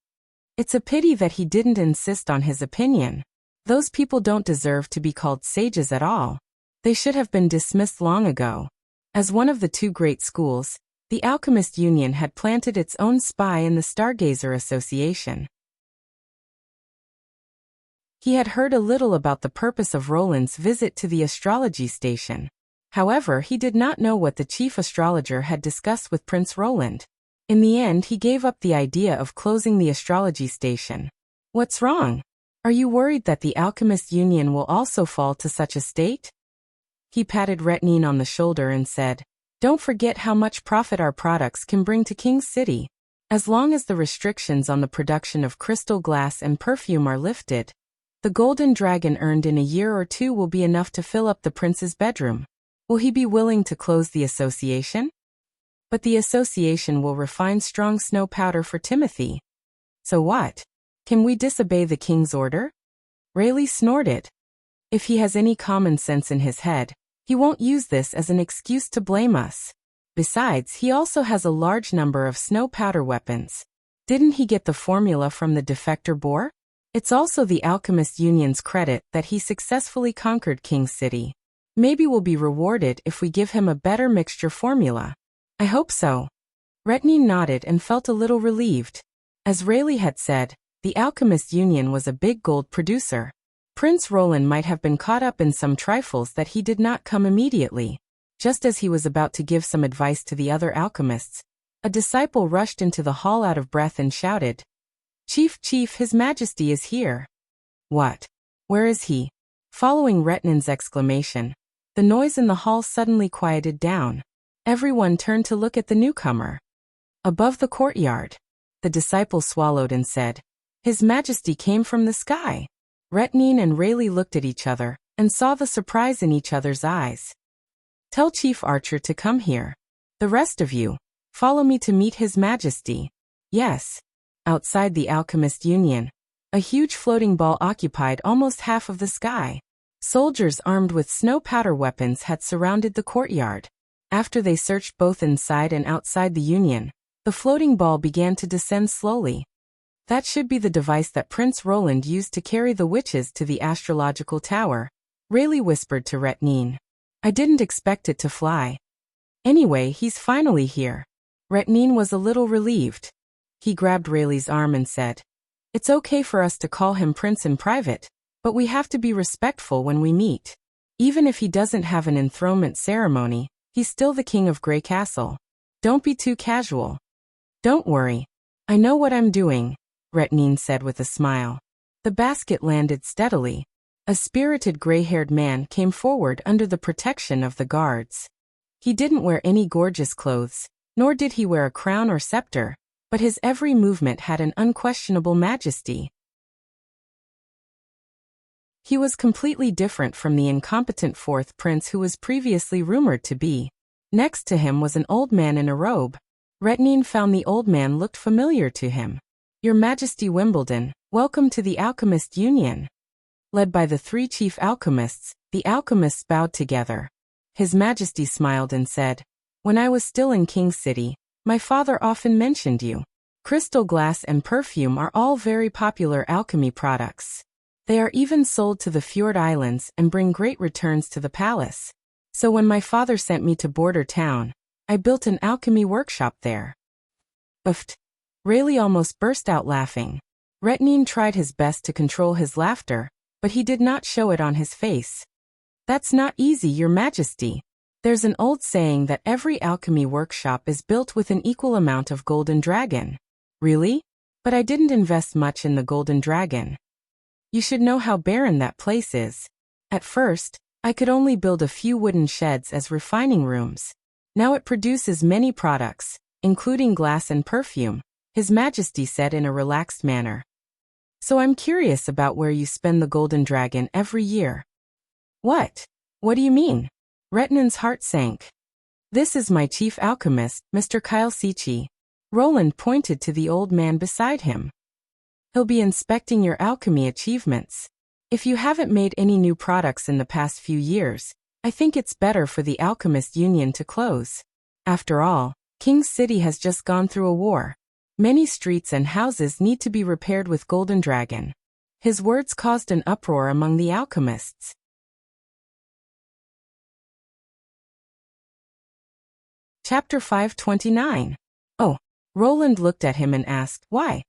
It's a pity that he didn't insist on his opinion. Those people don't deserve to be called sages at all. They should have been dismissed long ago. As one of the 2 great schools, the Alchemist Union had planted its own spy in the Stargazer Association. He had heard a little about the purpose of Roland's visit to the astrology station. However, he did not know what the chief astrologer had discussed with Prince Roland. In the end, he gave up the idea of closing the astrology station. What's wrong? Are you worried that the Alchemist Union will also fall to such a state? He patted Retnin on the shoulder and said, Don't forget how much profit our products can bring to King's City. As long as the restrictions on the production of crystal glass and perfume are lifted, the golden dragon earned in a year or 2 will be enough to fill up the prince's bedroom. Will he be willing to close the association? But the association will refine strong snow powder for Timothy. So what? Can we disobey the king's order? Rayleigh snorted. If he has any common sense in his head, He won't use this as an excuse to blame us. Besides, he also has a large number of snow powder weapons. Didn't he get the formula from the defector boar? It's also the Alchemist Union's credit that he successfully conquered King City. Maybe we'll be rewarded if we give him a better mixture formula. I hope so. Retnine nodded and felt a little relieved. As Rayleigh had said, the Alchemist Union was a big gold producer. Prince Roland might have been caught up in some trifles that he did not come immediately. Just as he was about to give some advice to the other alchemists, a disciple rushed into the hall out of breath and shouted, "Chief, His Majesty is here." What? Where is he? Following Retnin's exclamation, the noise in the hall suddenly quieted down. Everyone turned to look at the newcomer. Above the courtyard, the disciple swallowed and said, "His Majesty came from the sky." Retnine and Rayleigh looked at each other and saw the surprise in each other's eyes. "Tell Chief Archer to come here. The rest of you, follow me to meet His Majesty." Yes. Outside the Alchemist Union, a huge floating ball occupied almost half of the sky. Soldiers armed with snow powder weapons had surrounded the courtyard. After they searched both inside and outside the Union, the floating ball began to descend slowly. That should be the device that Prince Roland used to carry the witches to the astrological tower, Rayleigh whispered to Retnine. "I didn't expect it to fly. Anyway, he's finally here." Retnine was a little relieved. He grabbed Rayleigh's arm and said, "It's okay for us to call him Prince in private, but we have to be respectful when we meet. Even if he doesn't have an enthronement ceremony, he's still the king of Grey Castle. Don't be too casual." "Don't worry. I know what I'm doing," Retnine said with a smile. The basket landed steadily. A spirited gray-haired man came forward under the protection of the guards. He didn't wear any gorgeous clothes, nor did he wear a crown or scepter, but his every movement had an unquestionable majesty. He was completely different from the incompetent fourth prince who was previously rumored to be. Next to him was an old man in a robe. Retnine found the old man looked familiar to him. "Your Majesty Wimbledon, welcome to the Alchemist Union." Led by the three chief alchemists, the alchemists bowed together. His Majesty smiled and said, "When I was still in King City, my father often mentioned you. Crystal glass and perfume are all very popular alchemy products. They are even sold to the Fjord Islands and bring great returns to the palace. So when my father sent me to Border Town, I built an alchemy workshop there." Uffed. Rayleigh almost burst out laughing. Retnine tried his best to control his laughter, but he did not show it on his face. "That's not easy, Your Majesty. There's an old saying that every alchemy workshop is built with an equal amount of golden dragon." "Really? But I didn't invest much in the golden dragon. You should know how barren that place is. At first, I could only build a few wooden sheds as refining rooms. Now it produces many products, including glass and perfume," His Majesty said in a relaxed manner. "So I'm curious about where you spend the golden dragon every year." "What? What do you mean?" Retnin's heart sank. "This is my chief alchemist, Mr. Kyle Sichi." Roland pointed to the old man beside him. "He'll be inspecting your alchemy achievements. If you haven't made any new products in the past few years, I think it's better for the Alchemist Union to close. After all, King City has just gone through a war. Many streets and houses need to be repaired with Golden Dragon." His words caused an uproar among the alchemists. Chapter 529. "Oh." Roland looked at him and asked, "Why?"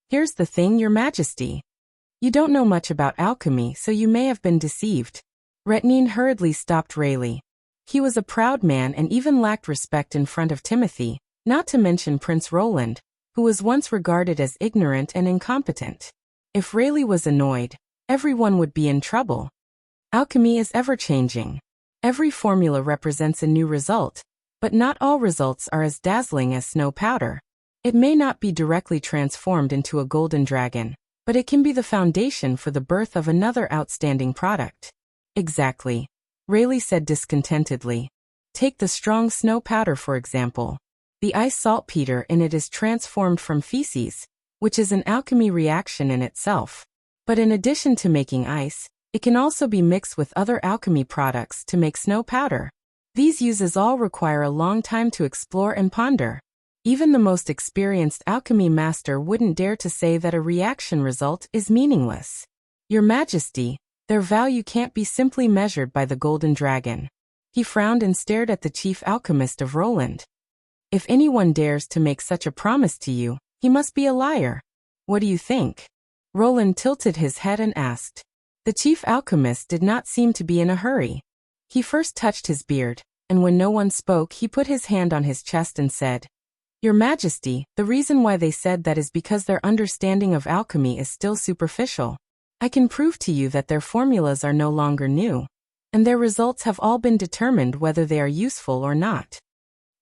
"Here's the thing, Your Majesty. You don't know much about alchemy, so you may have been deceived." Retnine hurriedly stopped Rayleigh. He was a proud man and even lacked respect in front of Timothy, not to mention Prince Roland, who was once regarded as ignorant and incompetent. If Rayleigh was annoyed, everyone would be in trouble. Alchemy is ever-changing. Every formula represents a new result, but not all results are as dazzling as snow powder. It may not be directly transformed into a golden dragon, but it can be the foundation for the birth of another outstanding product. "Exactly," Rayleigh said discontentedly. "Take the strong snow powder for example. The ice saltpeter in it is transformed from feces, which is an alchemy reaction in itself. But in addition to making ice, It can also be mixed with other alchemy products to make snow powder. These uses all require a long time to explore and ponder. Even the most experienced alchemy master wouldn't dare to say that a reaction result is meaningless. Your Majesty, their value can't be simply measured by the golden dragon. He frowned and stared at the chief alchemist of Roland. If anyone dares to make such a promise to you, he must be a liar. What do you think? Roland tilted his head and asked. The chief alchemist did not seem to be in a hurry. He first touched his beard, and when no one spoke he put his hand on his chest and said, Your Majesty, the reason why they said that is because their understanding of alchemy is still superficial. I can prove to you that their formulas are no longer new, and their results have all been determined whether they are useful or not.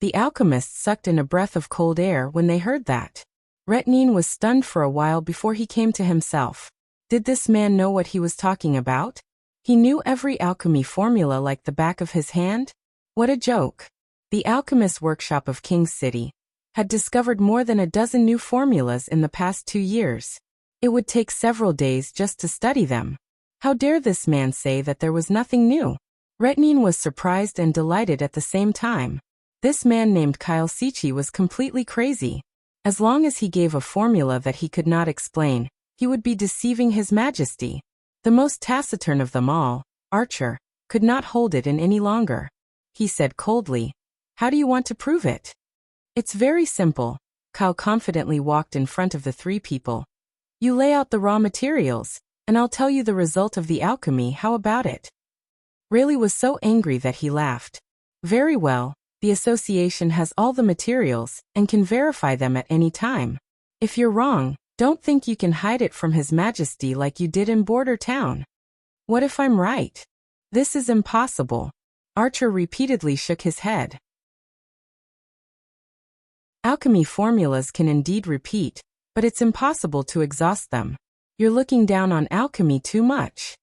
The alchemists sucked in a breath of cold air when they heard that. Retnin was stunned for a while before he came to himself. Did this man know what he was talking about? He knew every alchemy formula like the back of his hand? What a joke! The alchemist workshop of King's City had discovered more than a dozen new formulas in the past 2 years. It would take several days just to study them. How dare this man say that there was nothing new? Retnin was surprised and delighted at the same time. This man named Kyle Sichi was completely crazy. As long as he gave a formula that he could not explain, he would be deceiving His Majesty. The most taciturn of them all, Archer, could not hold it in any longer. He said coldly, How do you want to prove it? It's very simple. Kyle confidently walked in front of the 3 people. You lay out the raw materials, and I'll tell you the result of the alchemy. How about it? Rayleigh was so angry that he laughed. Very well, the association has all the materials, and can verify them at any time. If you're wrong, don't think you can hide it from His Majesty like you did in Border Town. What if I'm right? This is impossible. Archer repeatedly shook his head. Alchemy formulas can indeed repeat, but it's impossible to exhaust them. You're looking down on alchemy too much.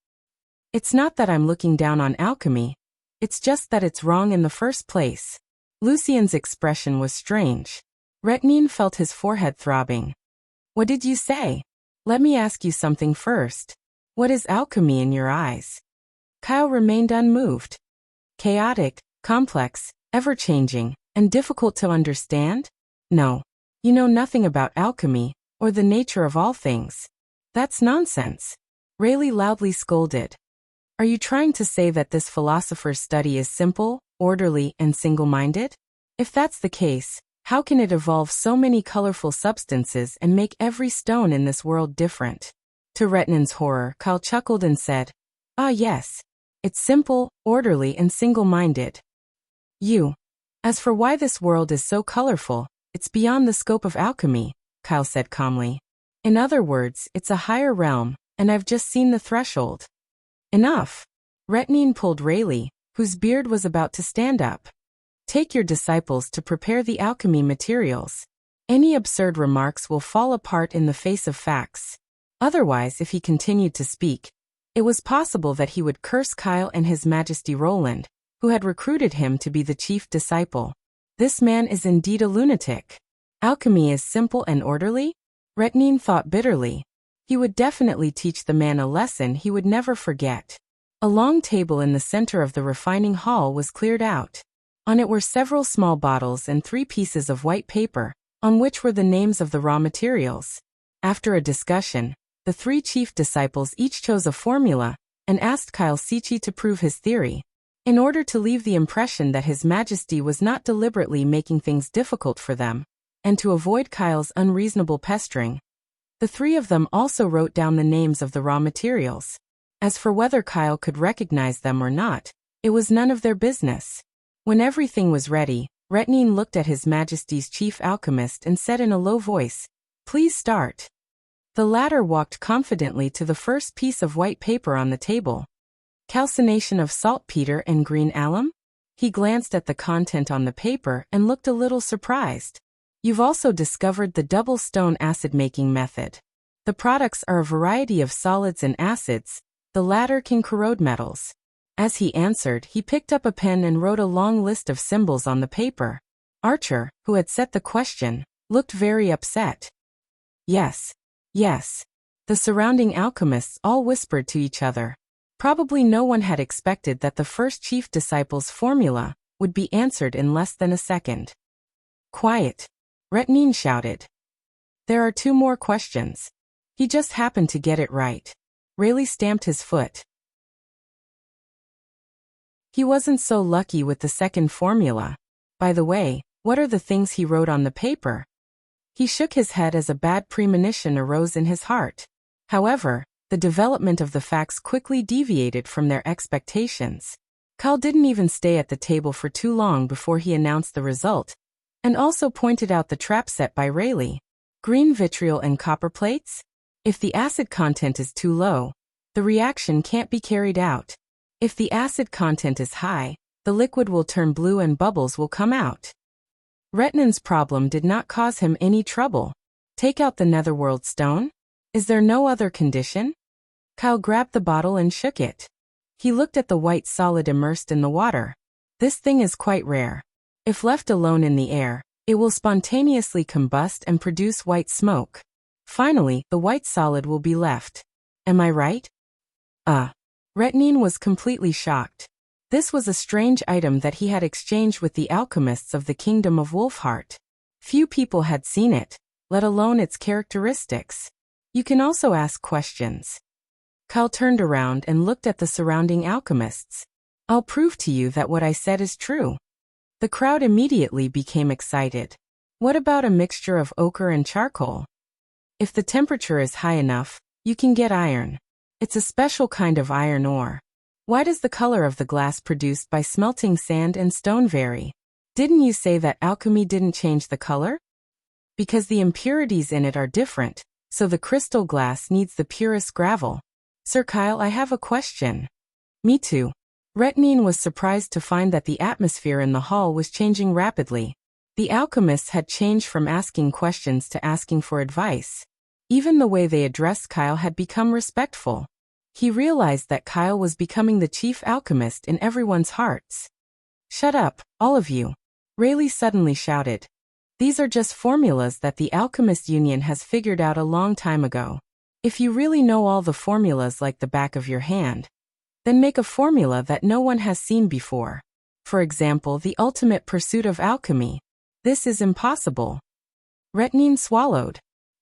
It's not that I'm looking down on alchemy. It's just that it's wrong in the first place. Lucien's expression was strange. Retnin felt his forehead throbbing. What did you say? Let me ask you something first. What is alchemy in your eyes? Kyle remained unmoved. Chaotic, complex, ever-changing, and difficult to understand? No. You know nothing about alchemy, or the nature of all things. That's nonsense. Rayleigh loudly scolded. Are you trying to say that this philosopher's study is simple, orderly, and single-minded? If that's the case, how can it evolve so many colorful substances and make every stone in this world different? To Retnin's horror, Kyle chuckled and said, Ah yes. It's simple, orderly, and single-minded. As for why this world is so colorful, it's beyond the scope of alchemy, Kyle said calmly. In other words, it's a higher realm, and I've just seen the threshold. Enough. Retnin pulled Rayleigh, whose beard was about to stand up. Take your disciples to prepare the alchemy materials. Any absurd remarks will fall apart in the face of facts. Otherwise, if he continued to speak, it was possible that he would curse Kyle and His Majesty Roland, who had recruited him to be the chief disciple. This man is indeed a lunatic. Alchemy is simple and orderly? Retnin thought bitterly. He would definitely teach the man a lesson he would never forget. A long table in the center of the refining hall was cleared out. On it were several small bottles and 3 pieces of white paper, on which were the names of the raw materials. After a discussion, the 3 chief disciples each chose a formula, and asked Kyle Sichi to prove his theory. In order to leave the impression that His Majesty was not deliberately making things difficult for them, and to avoid Kyle's unreasonable pestering, the 3 of them also wrote down the names of the raw materials. As for whether Kyle could recognize them or not, it was none of their business. When everything was ready, Retnin looked at His Majesty's chief alchemist and said in a low voice, Please start. The latter walked confidently to the first piece of white paper on the table. Calcination of saltpeter and green alum? He glanced at the content on the paper and looked a little surprised. You've also discovered the double stone acid-making method. The products are a variety of solids and acids. The latter can corrode metals. As he answered, he picked up a pen and wrote a long list of symbols on the paper. Archer, who had set the question, looked very upset. Yes. The surrounding alchemists all whispered to each other. Probably no one had expected that the first chief disciple's formula would be answered in less than a second. Quiet! Retnin shouted. There are 2 more questions. He just happened to get it right. Rayleigh stamped his foot. He wasn't so lucky with the second formula. By the way, what are the things he wrote on the paper? He shook his head as a bad premonition arose in his heart. However, the development of the facts quickly deviated from their expectations. Kyle didn't even stay at the table for too long before he announced the result, and also pointed out the trap set by Rayleigh. Green vitriol and copper plates? If the acid content is too low, the reaction can't be carried out. If the acid content is high, the liquid will turn blue and bubbles will come out. Retnin's problem did not cause him any trouble. Take out the netherworld stone? Is there no other condition? Kyle grabbed the bottle and shook it. He looked at the white solid immersed in the water. This thing is quite rare. If left alone in the air, it will spontaneously combust and produce white smoke. Finally, the white solid will be left. Am I right? Retnin was completely shocked. This was a strange item that he had exchanged with the alchemists of the kingdom of Wolfheart. Few people had seen it, let alone its characteristics. You can also ask questions. Kyle turned around and looked at the surrounding alchemists. I'll prove to you that what I said is true. The crowd immediately became excited. What about a mixture of ochre and charcoal? If the temperature is high enough, you can get iron. It's a special kind of iron ore. Why does the color of the glass produced by smelting sand and stone vary? Didn't you say that alchemy didn't change the color? Because the impurities in it are different, so the crystal glass needs the purest gravel. Sir Kyle, I have a question. Me too. Retnin was surprised to find that the atmosphere in the hall was changing rapidly. The alchemists had changed from asking questions to asking for advice. Even the way they addressed Kyle had become respectful. He realized that Kyle was becoming the chief alchemist in everyone's hearts. Shut up, all of you. Rayleigh suddenly shouted. These are just formulas that the Alchemist Union has figured out a long time ago. If you really know all the formulas like the back of your hand, then make a formula that no one has seen before. For example, the ultimate pursuit of alchemy. This is impossible. Retnin swallowed.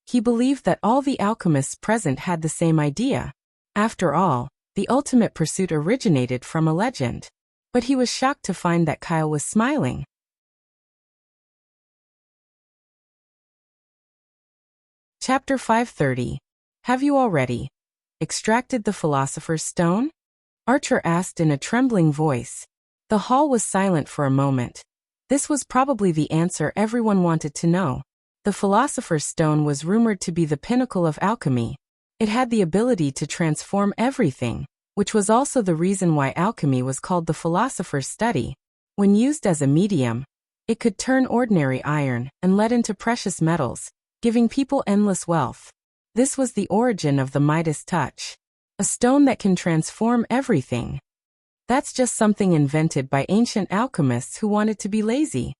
He believed that all the alchemists present had the same idea. After all, the ultimate pursuit originated from a legend. But he was shocked to find that Kyle was smiling. Chapter 530. Have you already extracted the Philosopher's Stone? Archer asked in a trembling voice. The hall was silent for a moment. This was probably the answer everyone wanted to know. The Philosopher's Stone was rumored to be the pinnacle of alchemy. It had the ability to transform everything, which was also the reason why alchemy was called the philosopher's study. When used as a medium, it could turn ordinary iron and lead into precious metals, giving people endless wealth. This was the origin of the Midas touch. A stone that can transform everything. That's just something invented by ancient alchemists who wanted to be lazy.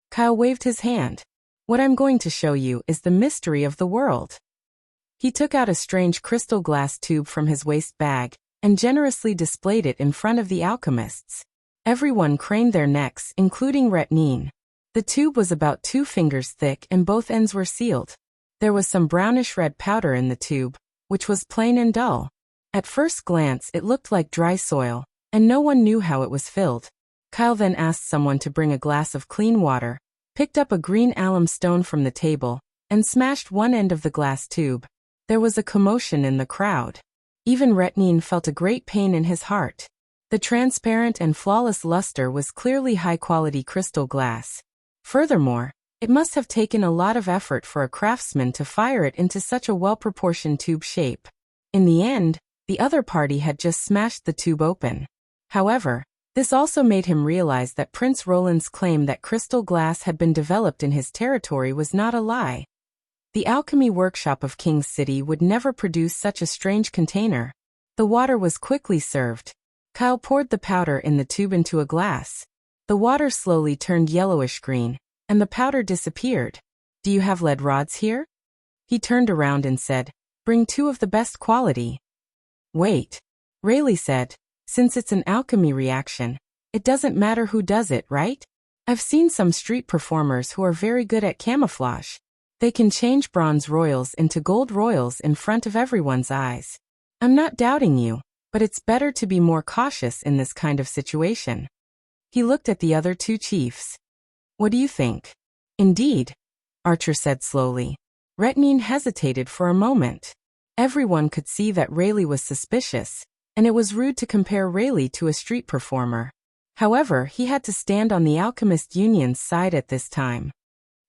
Kyle waved his hand. What I'm going to show you is the mystery of the world. He took out a strange crystal glass tube from his waist bag and generously displayed it in front of the alchemists. Everyone craned their necks, including Retnin. The tube was about 2 fingers thick and both ends were sealed. There was some brownish-red powder in the tube, which was plain and dull. At first glance it looked like dry soil, and no one knew how it was filled. Kyle then asked someone to bring a glass of clean water, picked up a green alum stone from the table, and smashed one end of the glass tube. There was a commotion in the crowd. Even Retnin felt a great pain in his heart. The transparent and flawless luster was clearly high-quality crystal glass. Furthermore, it must have taken a lot of effort for a craftsman to fire it into such a well-proportioned tube shape. In the end, the other party had just smashed the tube open. However, this also made him realize that Prince Roland's claim that crystal glass had been developed in his territory was not a lie. The alchemy workshop of King's City would never produce such a strange container. The water was quickly served. Kyle poured the powder in the tube into a glass. The water slowly turned yellowish-green, and the powder disappeared. Do you have lead rods here? He turned around and said, Bring 2 of the best quality. Wait. Rayleigh said, since it's an alchemy reaction, it doesn't matter who does it, right? I've seen some street performers who are very good at camouflage. They can change bronze royals into gold royals in front of everyone's eyes. I'm not doubting you, but it's better to be more cautious in this kind of situation. He looked at the other two chiefs. What do you think? Indeed, Archer said slowly. Retnine hesitated for a moment. Everyone could see that Rayleigh was suspicious, and it was rude to compare Rayleigh to a street performer. However, he had to stand on the Alchemist Union's side at this time.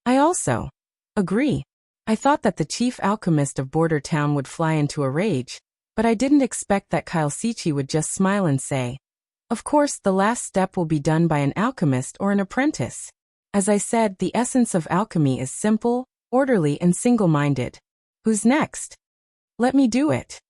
I also agree. I thought that the chief alchemist of Border Town would fly into a rage, but I didn't expect that Kyle Sichi would just smile and say, of course, the last step will be done by an alchemist or an apprentice. As I said, the essence of alchemy is simple, orderly, and single-minded. Who's next? Let me do it.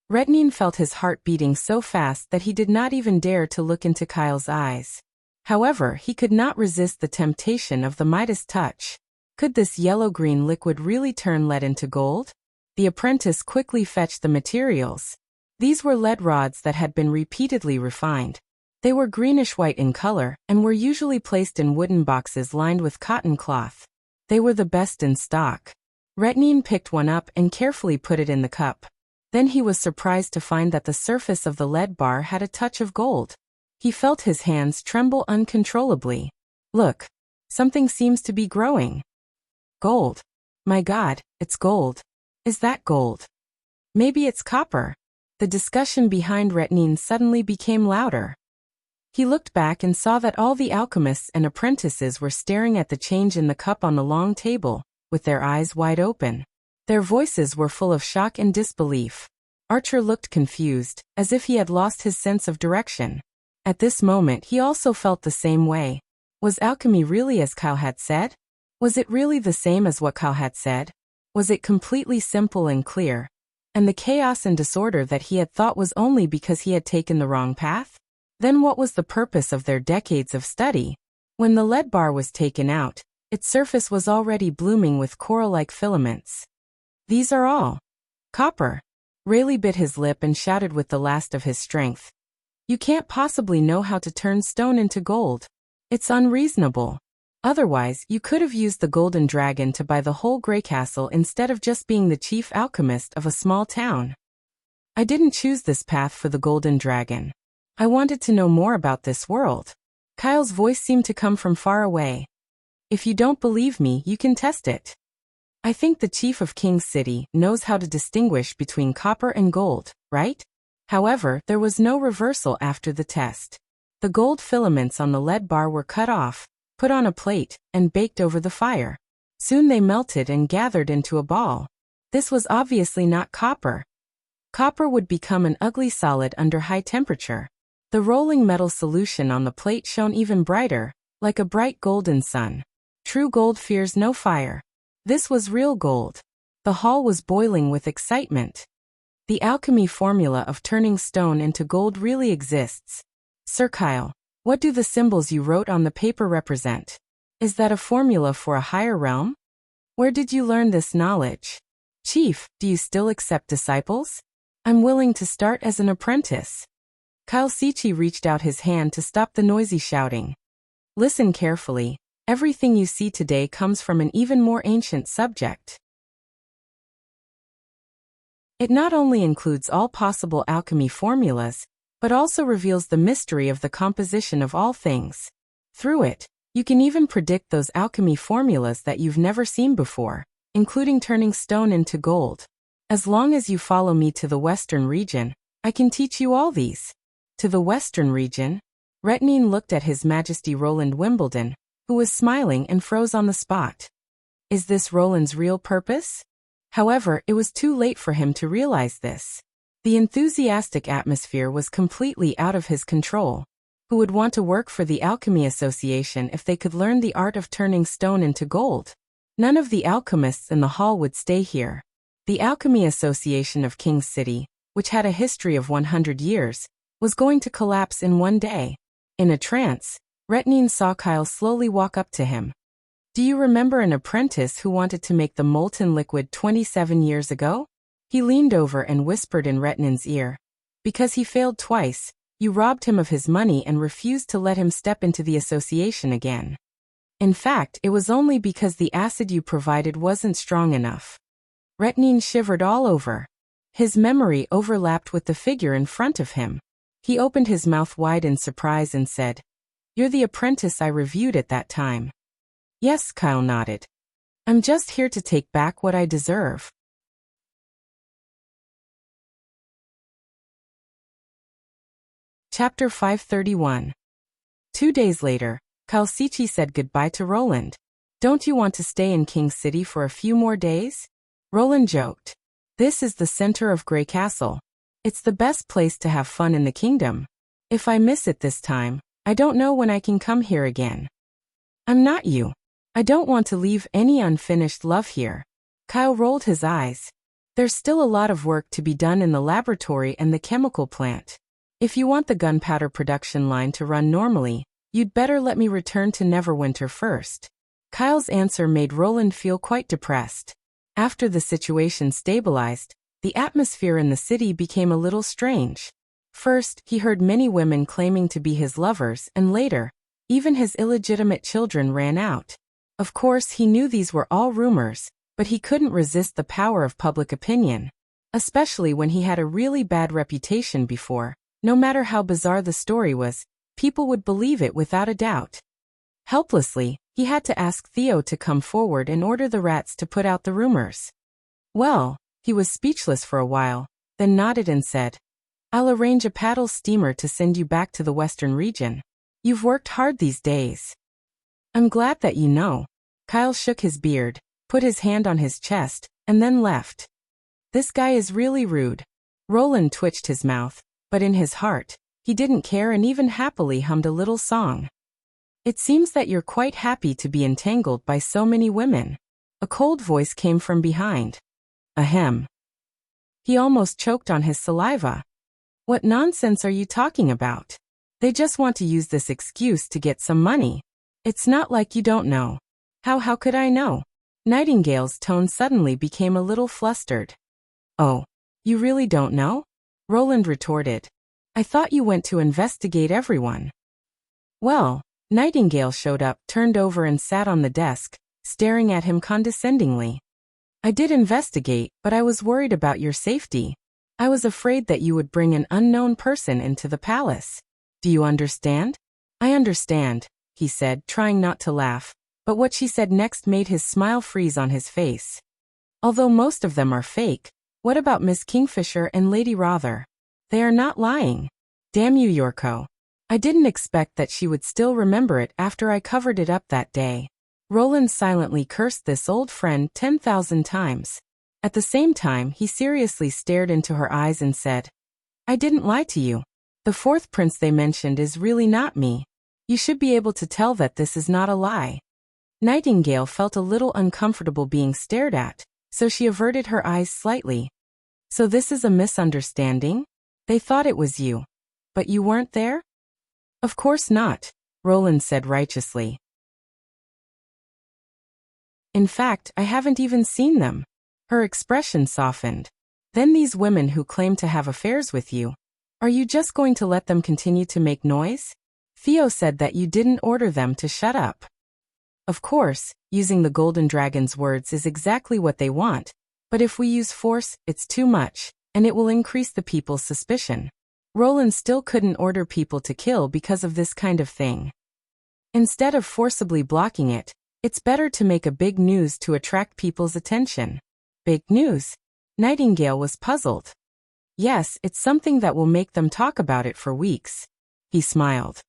Retnine felt his heart beating so fast that he did not even dare to look into Kyle's eyes. However, he could not resist the temptation of the Midas touch. Could this yellow-green liquid really turn lead into gold? The apprentice quickly fetched the materials. These were lead rods that had been repeatedly refined. They were greenish-white in color and were usually placed in wooden boxes lined with cotton cloth. They were the best in stock. Retnine picked one up and carefully put it in the cup. Then he was surprised to find that the surface of the lead bar had a touch of gold. He felt his hands tremble uncontrollably. Look, something seems to be growing. Gold. My God, it's gold. Is that gold? Maybe it's copper. The discussion behind Retnine suddenly became louder. He looked back and saw that all the alchemists and apprentices were staring at the change in the cup on the long table, with their eyes wide open. Their voices were full of shock and disbelief. Archer looked confused, as if he had lost his sense of direction. At this moment he also felt the same way. Was alchemy really as Kyle had said? Was it really the same as what Kyle had said? Was it completely simple and clear? And the chaos and disorder that he had thought was only because he had taken the wrong path? Then what was the purpose of their decades of study? When the lead bar was taken out, its surface was already blooming with coral-like filaments. These are all copper. Rayleigh bit his lip and shouted with the last of his strength. You can't possibly know how to turn stone into gold. It's unreasonable. Otherwise, you could have used the Golden Dragon to buy the whole Grey Castle instead of just being the chief alchemist of a small town. I didn't choose this path for the Golden Dragon. I wanted to know more about this world. Kyle's voice seemed to come from far away. If you don't believe me, you can test it. I think the chief of King's City knows how to distinguish between copper and gold, right? However, there was no reversal after the test. The gold filaments on the lead bar were cut off, put on a plate, and baked over the fire. Soon they melted and gathered into a ball. This was obviously not copper. Copper would become an ugly solid under high temperature. The rolling metal solution on the plate shone even brighter, like a bright golden sun. True gold fears no fire. This was real gold. The hall was boiling with excitement. The alchemy formula of turning stone into gold really exists. Sir Kyle, what do the symbols you wrote on the paper represent? Is that a formula for a higher realm? Where did you learn this knowledge? Chief, do you still accept disciples? I'm willing to start as an apprentice. Kyle Sichi reached out his hand to stop the noisy shouting. Listen carefully. Everything you see today comes from an even more ancient subject. It not only includes all possible alchemy formulas, but also reveals the mystery of the composition of all things. Through it, you can even predict those alchemy formulas that you've never seen before, including turning stone into gold. As long as you follow me to the Western region, I can teach you all these. To the Western region? Retnine looked at His Majesty Roland Wimbledon, who was smiling and froze on the spot. Is this Roland's real purpose? However, it was too late for him to realize this. The enthusiastic atmosphere was completely out of his control. Who would want to work for the Alchemy Association if they could learn the art of turning stone into gold? None of the alchemists in the hall would stay here. The Alchemy Association of King's City, which had a history of 100 years, was going to collapse in one day. In a trance, Retnine saw Kyle slowly walk up to him. Do you remember an apprentice who wanted to make the molten liquid 27 years ago? He leaned over and whispered in Retinan's ear. Because he failed twice, you robbed him of his money and refused to let him step into the association again. In fact, it was only because the acid you provided wasn't strong enough. Retinan shivered all over. His memory overlapped with the figure in front of him. He opened his mouth wide in surprise and said, "You're the apprentice I reviewed at that time." "Yes," Kyle nodded. "I'm just here to take back what I deserve." Chapter 531. 2 days later, Kalsichi said goodbye to Roland. "Don't you want to stay in King City for a few more days?" Roland joked. "This is the center of Grey Castle. It's the best place to have fun in the kingdom. If I miss it this time, I don't know when I can come here again." "I'm not you. I don't want to leave any unfinished love here." Kyle rolled his eyes. "There's still a lot of work to be done in the laboratory and the chemical plant. If you want the gunpowder production line to run normally, you'd better let me return to Neverwinter first." Kyle's answer made Roland feel quite depressed. After the situation stabilized, the atmosphere in the city became a little strange. First, he heard many women claiming to be his lovers, and later, even his illegitimate children ran out. Of course, he knew these were all rumors, but he couldn't resist the power of public opinion. Especially when he had a really bad reputation before. No matter how bizarre the story was, people would believe it without a doubt. Helplessly, he had to ask Theo to come forward and order the rats to put out the rumors. "Well," he was speechless for a while, then nodded and said, "I'll arrange a paddle steamer to send you back to the western region. You've worked hard these days." "I'm glad that you know." Kyle shook his beard, put his hand on his chest, and then left. "This guy is really rude." Roland twitched his mouth, but in his heart, he didn't care and even happily hummed a little song. "It seems that you're quite happy to be entangled by so many women." A cold voice came from behind. Ahem. He almost choked on his saliva. "What nonsense are you talking about? They just want to use this excuse to get some money. It's not like you don't know." How could I know?" Nightingale's tone suddenly became a little flustered. "Oh, you really don't know?" Roland retorted. "I thought you went to investigate everyone." "Well," Nightingale showed up, turned over and sat on the desk, staring at him condescendingly. "I did investigate, but I was worried about your safety. I was afraid that you would bring an unknown person into the palace. Do you understand?" "I understand," he said, trying not to laugh, but what she said next made his smile freeze on his face. "Although most of them are fake, what about Miss Kingfisher and Lady Rother? They are not lying." "Damn you, Yorko. I didn't expect that she would still remember it after I covered it up that day." Roland silently cursed this old friend 10,000 times. At the same time, he seriously stared into her eyes and said, "I didn't lie to you. The fourth prince they mentioned is really not me. You should be able to tell that this is not a lie." Nightingale felt a little uncomfortable being stared at, so she averted her eyes slightly. "So this is a misunderstanding? They thought it was you. But you weren't there?" "Of course not," Roland said righteously. "In fact, I haven't even seen them." Her expression softened. "Then these women who claim to have affairs with you, are you just going to let them continue to make noise? Theo said that you didn't order them to shut up." Of course, using the Golden Dragon's words is exactly what they want, but if we use force, it's too much, and it will increase the people's suspicion. Roland still couldn't order people to kill because of this kind of thing. Instead of forcibly blocking it, it's better to make a big news to attract people's attention. Big news? Nightingale was puzzled. "Yes, it's something that will make them talk about it for weeks." He smiled.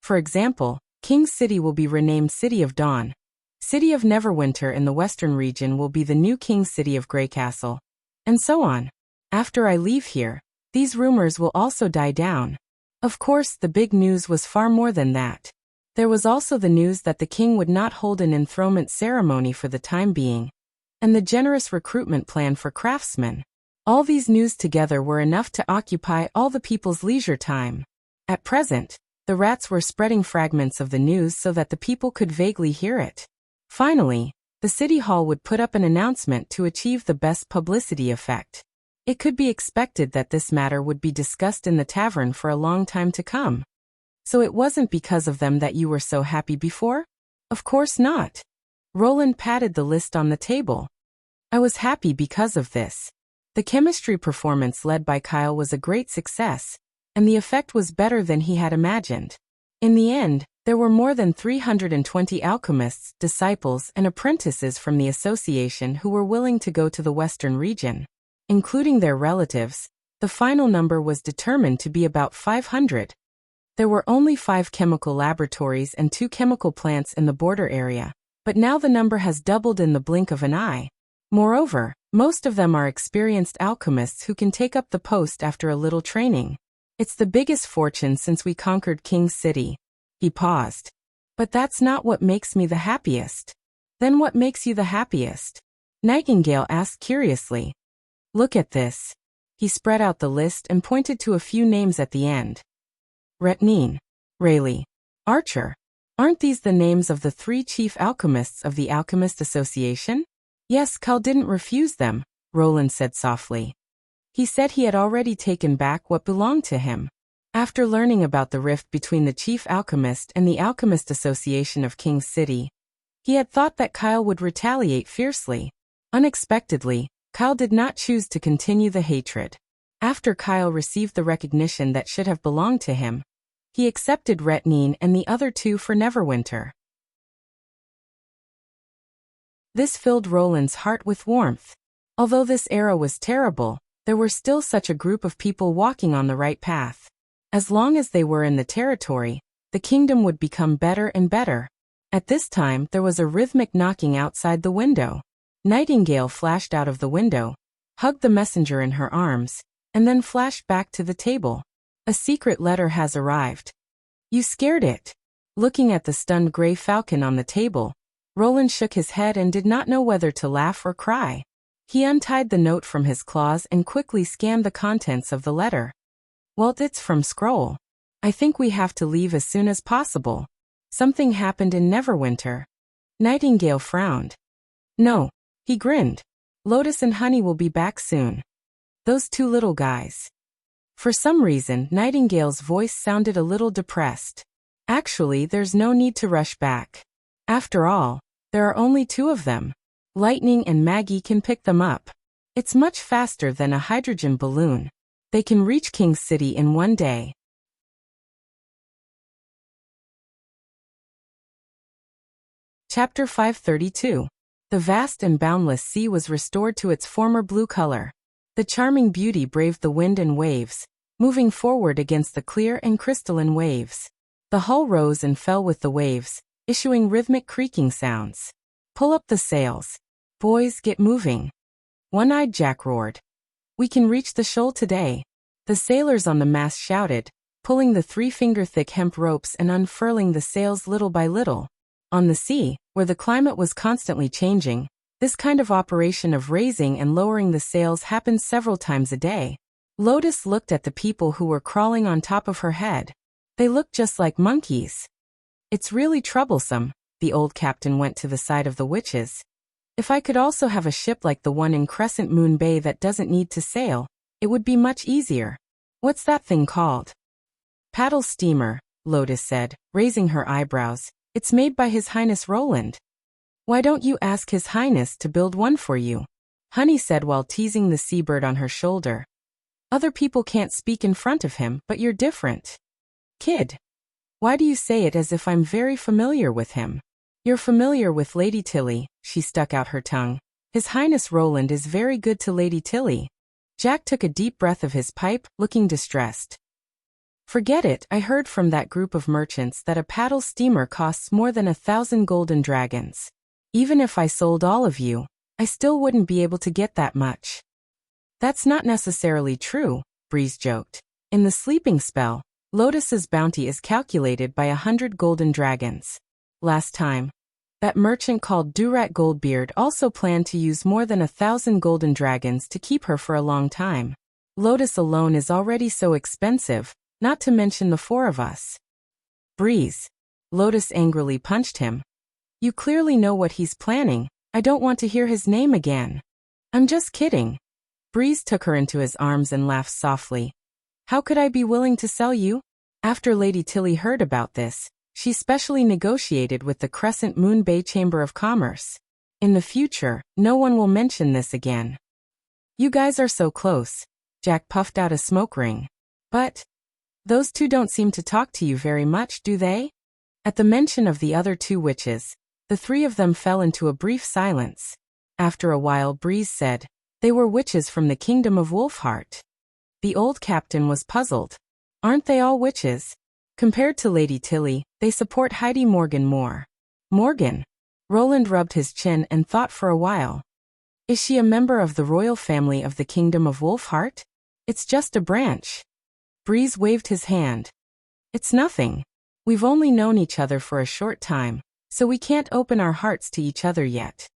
"For example, King City will be renamed City of Dawn. City of Neverwinter in the western region will be the new King City of Grey Castle. And so on. After I leave here, these rumors will also die down." Of course, the big news was far more than that. There was also the news that the king would not hold an enthronement ceremony for the time being, and the generous recruitment plan for craftsmen. All these news together were enough to occupy all the people's leisure time. At present, the rats were spreading fragments of the news so that the people could vaguely hear it. Finally, the city hall would put up an announcement to achieve the best publicity effect. It could be expected that this matter would be discussed in the tavern for a long time to come. So it wasn't because of them that you were so happy before? Of course not. Roland patted the list on the table. I was happy because of this. The chemistry performance led by Kyle was a great success, and the effect was better than he had imagined. In the end, there were more than 320 alchemists, disciples, and apprentices from the association who were willing to go to the Western region. Including their relatives, the final number was determined to be about 500. There were only 5 chemical laboratories and 2 chemical plants in the border area, but now the number has doubled in the blink of an eye. Moreover, most of them are experienced alchemists who can take up the post after a little training. It's the biggest fortune since we conquered King's City. He paused. But that's not what makes me the happiest. Then what makes you the happiest? Nightingale asked curiously. Look at this. He spread out the list and pointed to a few names at the end. Retnine, Rayleigh, Archer. Aren't these the names of the 3 chief alchemists of the Alchemist Association? Yes, Kyle didn't refuse them, Roland said softly. He said he had already taken back what belonged to him. After learning about the rift between the chief alchemist and the Alchemist Association of King's City, he had thought that Kyle would retaliate fiercely. Unexpectedly, Kyle did not choose to continue the hatred. After Kyle received the recognition that should have belonged to him, he accepted Retnine and the other 2 for Neverwinter. This filled Roland's heart with warmth. Although this era was terrible, there were still such a group of people walking on the right path. As long as they were in the territory, the kingdom would become better and better. At this time, there was a rhythmic knocking outside the window. Nightingale flashed out of the window, hugged the messenger in her arms, and then flashed back to the table. A secret letter has arrived. You scared it. Looking at the stunned gray falcon on the table, Roland shook his head and did not know whether to laugh or cry. He untied the note from his claws and quickly scanned the contents of the letter. Well, it's from Scroll. I think we have to leave as soon as possible. Something happened in Neverwinter. Nightingale frowned. No. He grinned. Lotus and Honey will be back soon. Those 2 little guys. For some reason, Nightingale's voice sounded a little depressed. Actually, there's no need to rush back. After all, there are only 2 of them. Lightning and Maggie can pick them up. It's much faster than a hydrogen balloon. They can reach King's City in 1 day. Chapter 532. The vast and boundless sea was restored to its former blue color. The charming beauty braved the wind and waves, moving forward against the clear and crystalline waves. The hull rose and fell with the waves, issuing rhythmic creaking sounds. Pull up the sails. Boys, get moving. One-eyed Jack roared. We can reach the shoal today. The sailors on the mast shouted, pulling the 3-finger-thick hemp ropes and unfurling the sails little by little. On the sea, where the climate was constantly changing, this kind of operation of raising and lowering the sails happened several times a day. Lotus looked at the people who were crawling on top of her head. They looked just like monkeys. It's really troublesome, the old captain went to the side of the witches. If I could also have a ship like the one in Crescent Moon Bay that doesn't need to sail, it would be much easier. What's that thing called? Paddle steamer, Lotus said, raising her eyebrows. It's made by His Highness Roland. Why don't you ask His Highness to build one for you? Honey said while teasing the seabird on her shoulder. Other people can't speak in front of him, but you're different. Kid. Why do you say it as if I'm very familiar with him? You're familiar with Lady Tilly, she stuck out her tongue. His Highness Roland is very good to Lady Tilly. Jack took a deep breath of his pipe, looking distressed. Forget it, I heard from that group of merchants that a paddle steamer costs more than 1,000 golden dragons. Even if I sold all of you, I still wouldn't be able to get that much. That's not necessarily true, Breeze joked. In the sleeping spell, Lotus's bounty is calculated by 100 golden dragons. Last time, that merchant called Durat Goldbeard also planned to use more than 1,000 golden dragons to keep her for a long time. Lotus alone is already so expensive, not to mention the 4 of us. Breeze. Lotus angrily punched him. You clearly know what he's planning. I don't want to hear his name again. I'm just kidding. Breeze took her into his arms and laughed softly. How could I be willing to sell you? After Lady Tilly heard about this, she specially negotiated with the Crescent Moon Bay Chamber of Commerce. In the future, no one will mention this again. You guys are so close. Jack puffed out a smoke ring. But those two don't seem to talk to you very much, do they? At the mention of the other two witches, the three of them fell into a brief silence. After a while, Breeze said, they were witches from the kingdom of Wolfheart. The old captain was puzzled. Aren't they all witches? Compared to Lady Tilly, they support Heidi Morgan more. Morgan? Roland rubbed his chin and thought for a while. Is she a member of the royal family of the kingdom of Wolfheart? It's just a branch. Breeze waved his hand. It's nothing. We've only known each other for a short time, so we can't open our hearts to each other yet.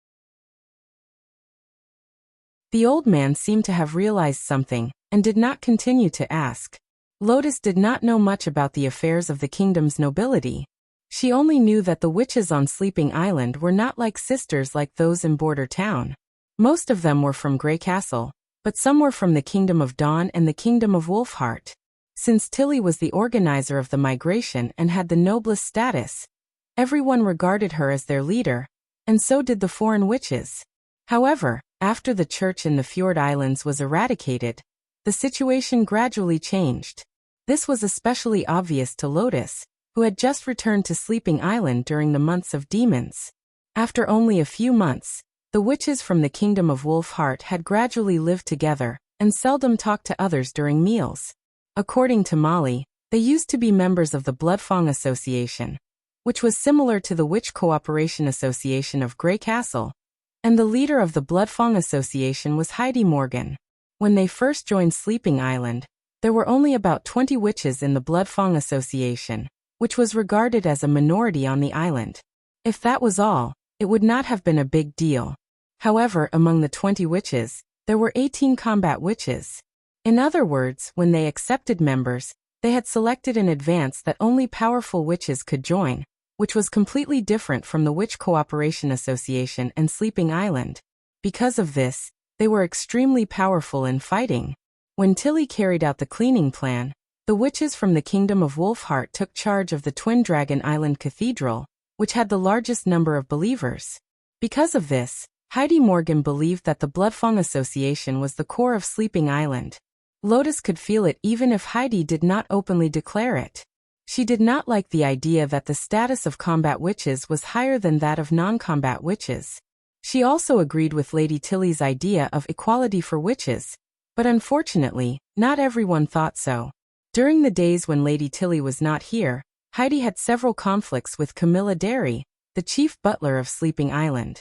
The old man seemed to have realized something, and did not continue to ask. Lotus did not know much about the affairs of the kingdom's nobility. She only knew that the witches on Sleeping Island were not like sisters like those in Border Town. Most of them were from Grey Castle, but some were from the Kingdom of Dawn and the Kingdom of Wolfheart. Since Tilly was the organizer of the migration and had the noblest status, everyone regarded her as their leader, and so did the foreign witches. However, after the church in the Fjord Islands was eradicated, the situation gradually changed. This was especially obvious to Lotus, who had just returned to Sleeping Island during the months of demons. After only a few months, the witches from the Kingdom of Wolfheart had gradually lived together, and seldom talked to others during meals. According to Molly, they used to be members of the Bloodfang Association, which was similar to the Witch Cooperation Association of Grey Castle, and the leader of the Bloodfang Association was Heidi Morgan. When they first joined Sleeping Island, there were only about 20 witches in the Bloodfang Association, which was regarded as a minority on the island. If that was all, it would not have been a big deal. However, among the 20 witches, there were 18 combat witches. In other words, when they accepted members, they had selected in advance that only powerful witches could join, which was completely different from the Witch Cooperation Association and Sleeping Island. Because of this, they were extremely powerful in fighting. When Tilly carried out the cleaning plan, the witches from the Kingdom of Wolfheart took charge of the Twin Dragon Island Cathedral, which had the largest number of believers. Because of this, Heidi Morgan believed that the Bloodfang Association was the core of Sleeping Island. Lotus could feel it even if Heidi did not openly declare it. She did not like the idea that the status of combat witches was higher than that of non-combat witches. She also agreed with Lady Tilly's idea of equality for witches, but unfortunately, not everyone thought so. During the days when Lady Tilly was not here, Heidi had several conflicts with Camilla Derry, the chief butler of Sleeping Island.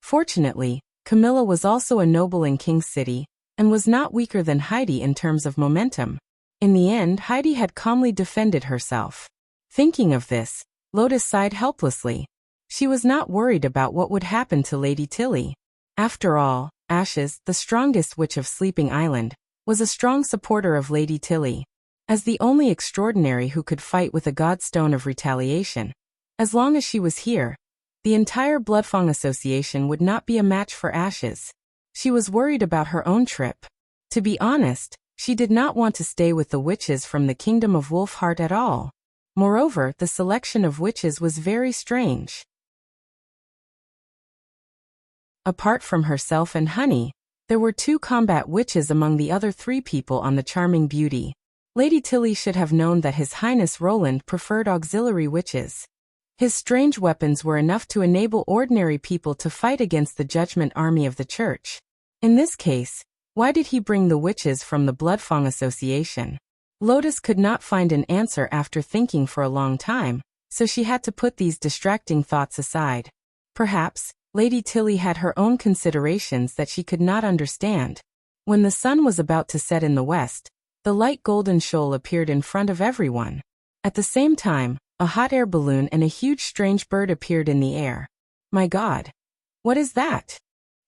Fortunately, Camilla was also a noble in King's City, and was not weaker than Heidi in terms of momentum. In the end, Heidi had calmly defended herself. Thinking of this, Lotus sighed helplessly. She was not worried about what would happen to Lady Tilly. After all, Ashes, the strongest witch of Sleeping Island, was a strong supporter of Lady Tilly. As the only extraordinary who could fight with a godstone of retaliation, as long as she was here, the entire Bloodfang Association would not be a match for Ashes. She was worried about her own trip. To be honest, she did not want to stay with the witches from the Kingdom of Wolfheart at all. Moreover, the selection of witches was very strange. Apart from herself and Honey, there were 2 combat witches among the other 3 people on the Charming Beauty. Lady Tilly should have known that His Highness Roland preferred auxiliary witches. His strange weapons were enough to enable ordinary people to fight against the Judgment Army of the Church. In this case, why did he bring the witches from the Bloodfang Association? Lotus could not find an answer after thinking for a long time, so she had to put these distracting thoughts aside. Perhaps, Lady Tilly had her own considerations that she could not understand. When the sun was about to set in the west, the light golden shoal appeared in front of everyone. At the same time, a hot air balloon and a huge strange bird appeared in the air. My God! What is that?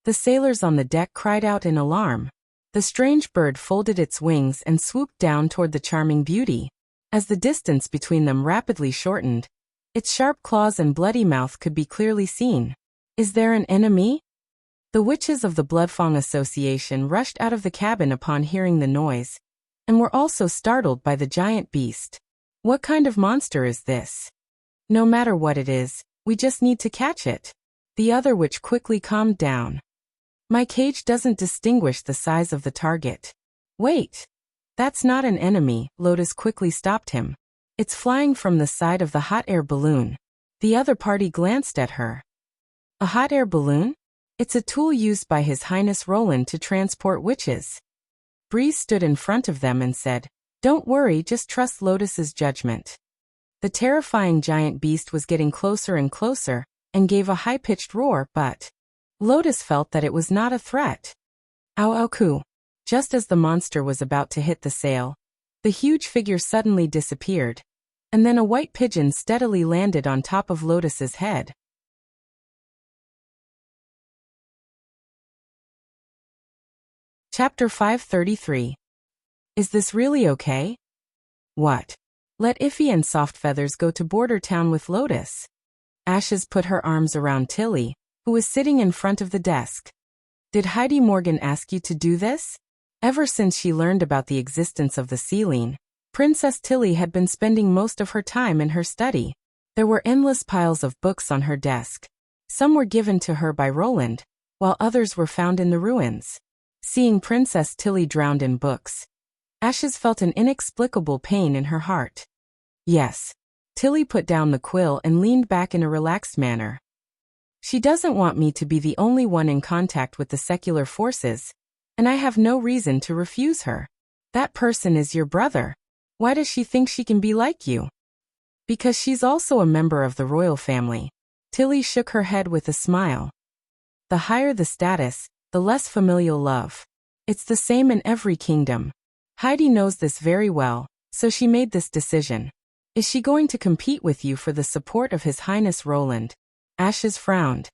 The sailors on the deck cried out in alarm. The strange bird folded its wings and swooped down toward the Charming Beauty. As the distance between them rapidly shortened, its sharp claws and bloody mouth could be clearly seen. Is there an enemy? The witches of the Bloodfang Association rushed out of the cabin upon hearing the noise, and were also startled by the giant beast. What kind of monster is this? No matter what it is, we just need to catch it. The other witch quickly calmed down. My cage doesn't distinguish the size of the target. Wait! That's not an enemy, Lotus quickly stopped him. It's flying from the side of the hot air balloon. The other party glanced at her. A hot air balloon? It's a tool used by His Highness Roland to transport witches. Breeze stood in front of them and said, "Don't worry, just trust Lotus's judgment." The terrifying giant beast was getting closer and closer, and gave a high-pitched roar, but Lotus felt that it was not a threat. Ow ow coo. Just as the monster was about to hit the sail, the huge figure suddenly disappeared, and then a white pigeon steadily landed on top of Lotus's head. Chapter 533. Is this really okay? What? Let Iffy and Softfeathers go to Border Town with Lotus. Ashes put her arms around Tilly, who was sitting in front of the desk. Did Heidi Morgan ask you to do this? Ever since she learned about the existence of the Celine, Princess Tilly had been spending most of her time in her study. There were endless piles of books on her desk. Some were given to her by Roland, while others were found in the ruins. Seeing Princess Tilly drowned in books, Ashes felt an inexplicable pain in her heart. Yes. Tilly put down the quill and leaned back in a relaxed manner. She doesn't want me to be the only one in contact with the secular forces, and I have no reason to refuse her. That person is your brother. Why does she think she can be like you? Because she's also a member of the royal family. Tilly shook her head with a smile. The higher the status, the less familial love. It's the same in every kingdom. Heidi knows this very well, so she made this decision. Is she going to compete with you for the support of His Highness Roland? Ashes frowned.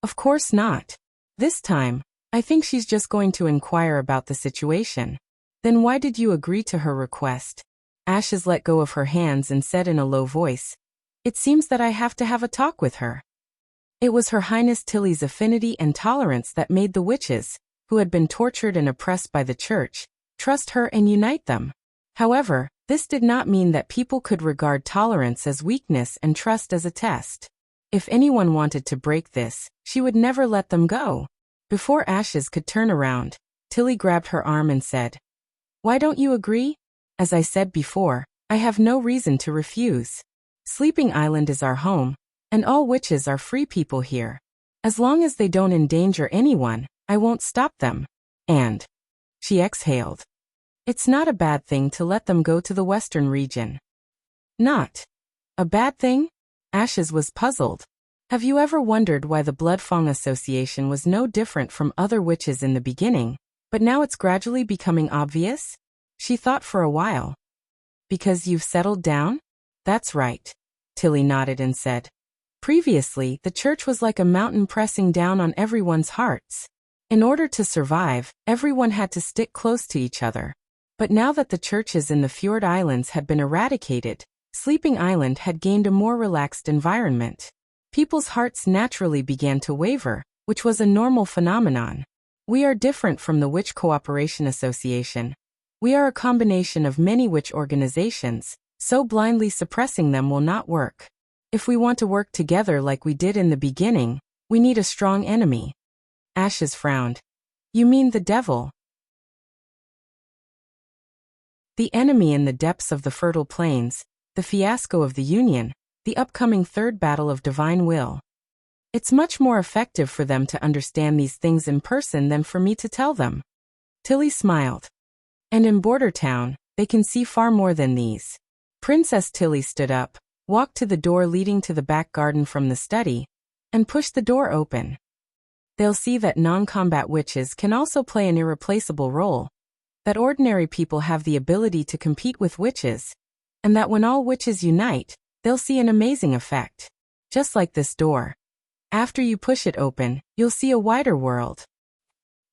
Of course not. This time, I think she's just going to inquire about the situation. Then why did you agree to her request? Ashes let go of her hands and said in a low voice, "It seems that I have to have a talk with her." It was Her Highness Tilly's affinity and tolerance that made the witches, who had been tortured and oppressed by the church, trust her and unite them. However, this did not mean that people could regard tolerance as weakness and trust as a test. If anyone wanted to break this, she would never let them go. Before Ashes could turn around, Tilly grabbed her arm and said, "Why don't you agree? As I said before, I have no reason to refuse. Sleeping Island is our home, and all witches are free people here. As long as they don't endanger anyone, I won't stop them. And..." She exhaled. "It's not a bad thing to let them go to the western region." Not a bad thing? Ashes was puzzled. Have you ever wondered why the Bloodfang Association was no different from other witches in the beginning, but now it's gradually becoming obvious? She thought for a while. Because you've settled down? That's right. Tilly nodded and said. Previously, the church was like a mountain pressing down on everyone's hearts. In order to survive, everyone had to stick close to each other. But now that the churches in the Fjord Islands had been eradicated, Sleeping Island had gained a more relaxed environment. People's hearts naturally began to waver, which was a normal phenomenon. We are different from the Witch Cooperation Association. We are a combination of many witch organizations, so blindly suppressing them will not work. If we want to work together like we did in the beginning, we need a strong enemy. Ashes frowned. You mean the devil? The enemy in the depths of the fertile plains, the fiasco of the Union, the upcoming third battle of divine will. It's much more effective for them to understand these things in person than for me to tell them. Tilly smiled. And in Border Town, they can see far more than these. Princess Tilly stood up, walked to the door leading to the back garden from the study, and pushed the door open. They'll see that non-combat witches can also play an irreplaceable role, that ordinary people have the ability to compete with witches, and that when all witches unite, they'll see an amazing effect. Just like this door. After you push it open, you'll see a wider world.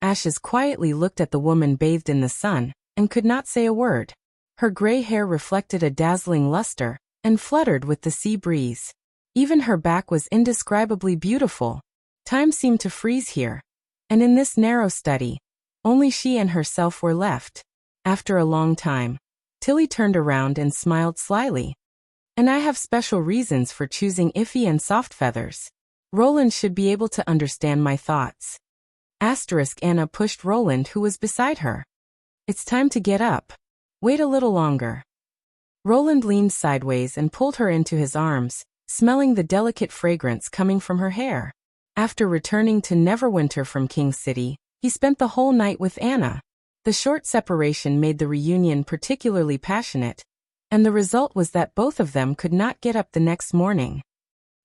Ashes quietly looked at the woman bathed in the sun, and could not say a word. Her gray hair reflected a dazzling luster, and fluttered with the sea breeze. Even her back was indescribably beautiful. Time seemed to freeze here. And in this narrow study, only she and herself were left. After a long time, Tilly turned around and smiled slyly. And I have special reasons for choosing Iffy and Soft Feathers. Roland should be able to understand my thoughts. Anna pushed Roland, who was beside her. It's time to get up. Wait a little longer. Roland leaned sideways and pulled her into his arms, smelling the delicate fragrance coming from her hair. After returning to Neverwinter from King City, he spent the whole night with Anna. The short separation made the reunion particularly passionate, and the result was that both of them could not get up the next morning.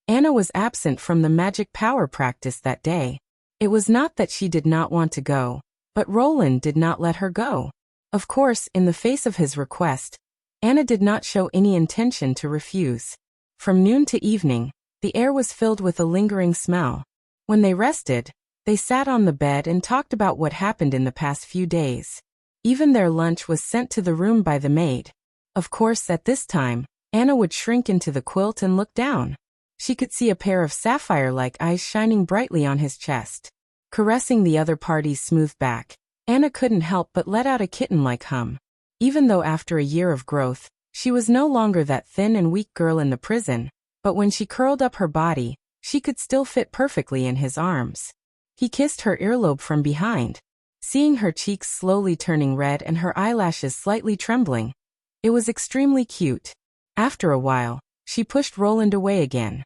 Anna was absent from the magic power practice that day. It was not that she did not want to go, but Roland did not let her go. Of course, in the face of his request, Anna did not show any intention to refuse. From noon to evening, the air was filled with a lingering smell. When they rested, they sat on the bed and talked about what happened in the past few days. Even their lunch was sent to the room by the maid. Of course, at this time, Anna would shrink into the quilt and look down. She could see a pair of sapphire-like eyes shining brightly on his chest. Caressing the other party's smooth back, Anna couldn't help but let out a kitten-like hum. Even though after a year of growth, she was no longer that thin and weak girl in the prison, but when she curled up her body, she could still fit perfectly in his arms. He kissed her earlobe from behind. Seeing her cheeks slowly turning red and her eyelashes slightly trembling, it was extremely cute. After a while, she pushed Roland away again.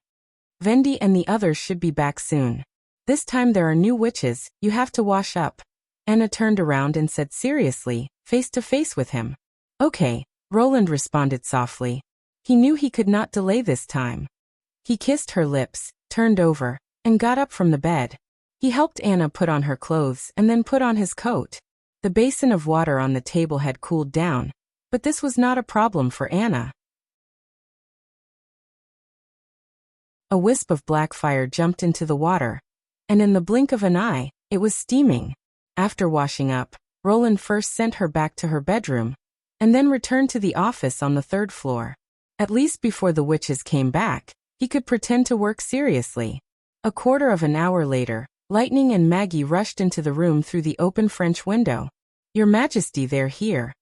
Vendi and the others should be back soon. This time there are new witches, you have to wash up. Anna turned around and said seriously, face to face with him. Okay, Roland responded softly. He knew he could not delay this time. He kissed her lips, turned over, and got up from the bed. He helped Anna put on her clothes and then put on his coat. The basin of water on the table had cooled down, but this was not a problem for Anna. A wisp of black fire jumped into the water, and in the blink of an eye, it was steaming. After washing up, Roland first sent her back to her bedroom, and then returned to the office on the 3rd floor. At least before the witches came back, he could pretend to work seriously. A quarter of an hour later, Lightning and Maggie rushed into the room through the open French window. Your Majesty, they're here.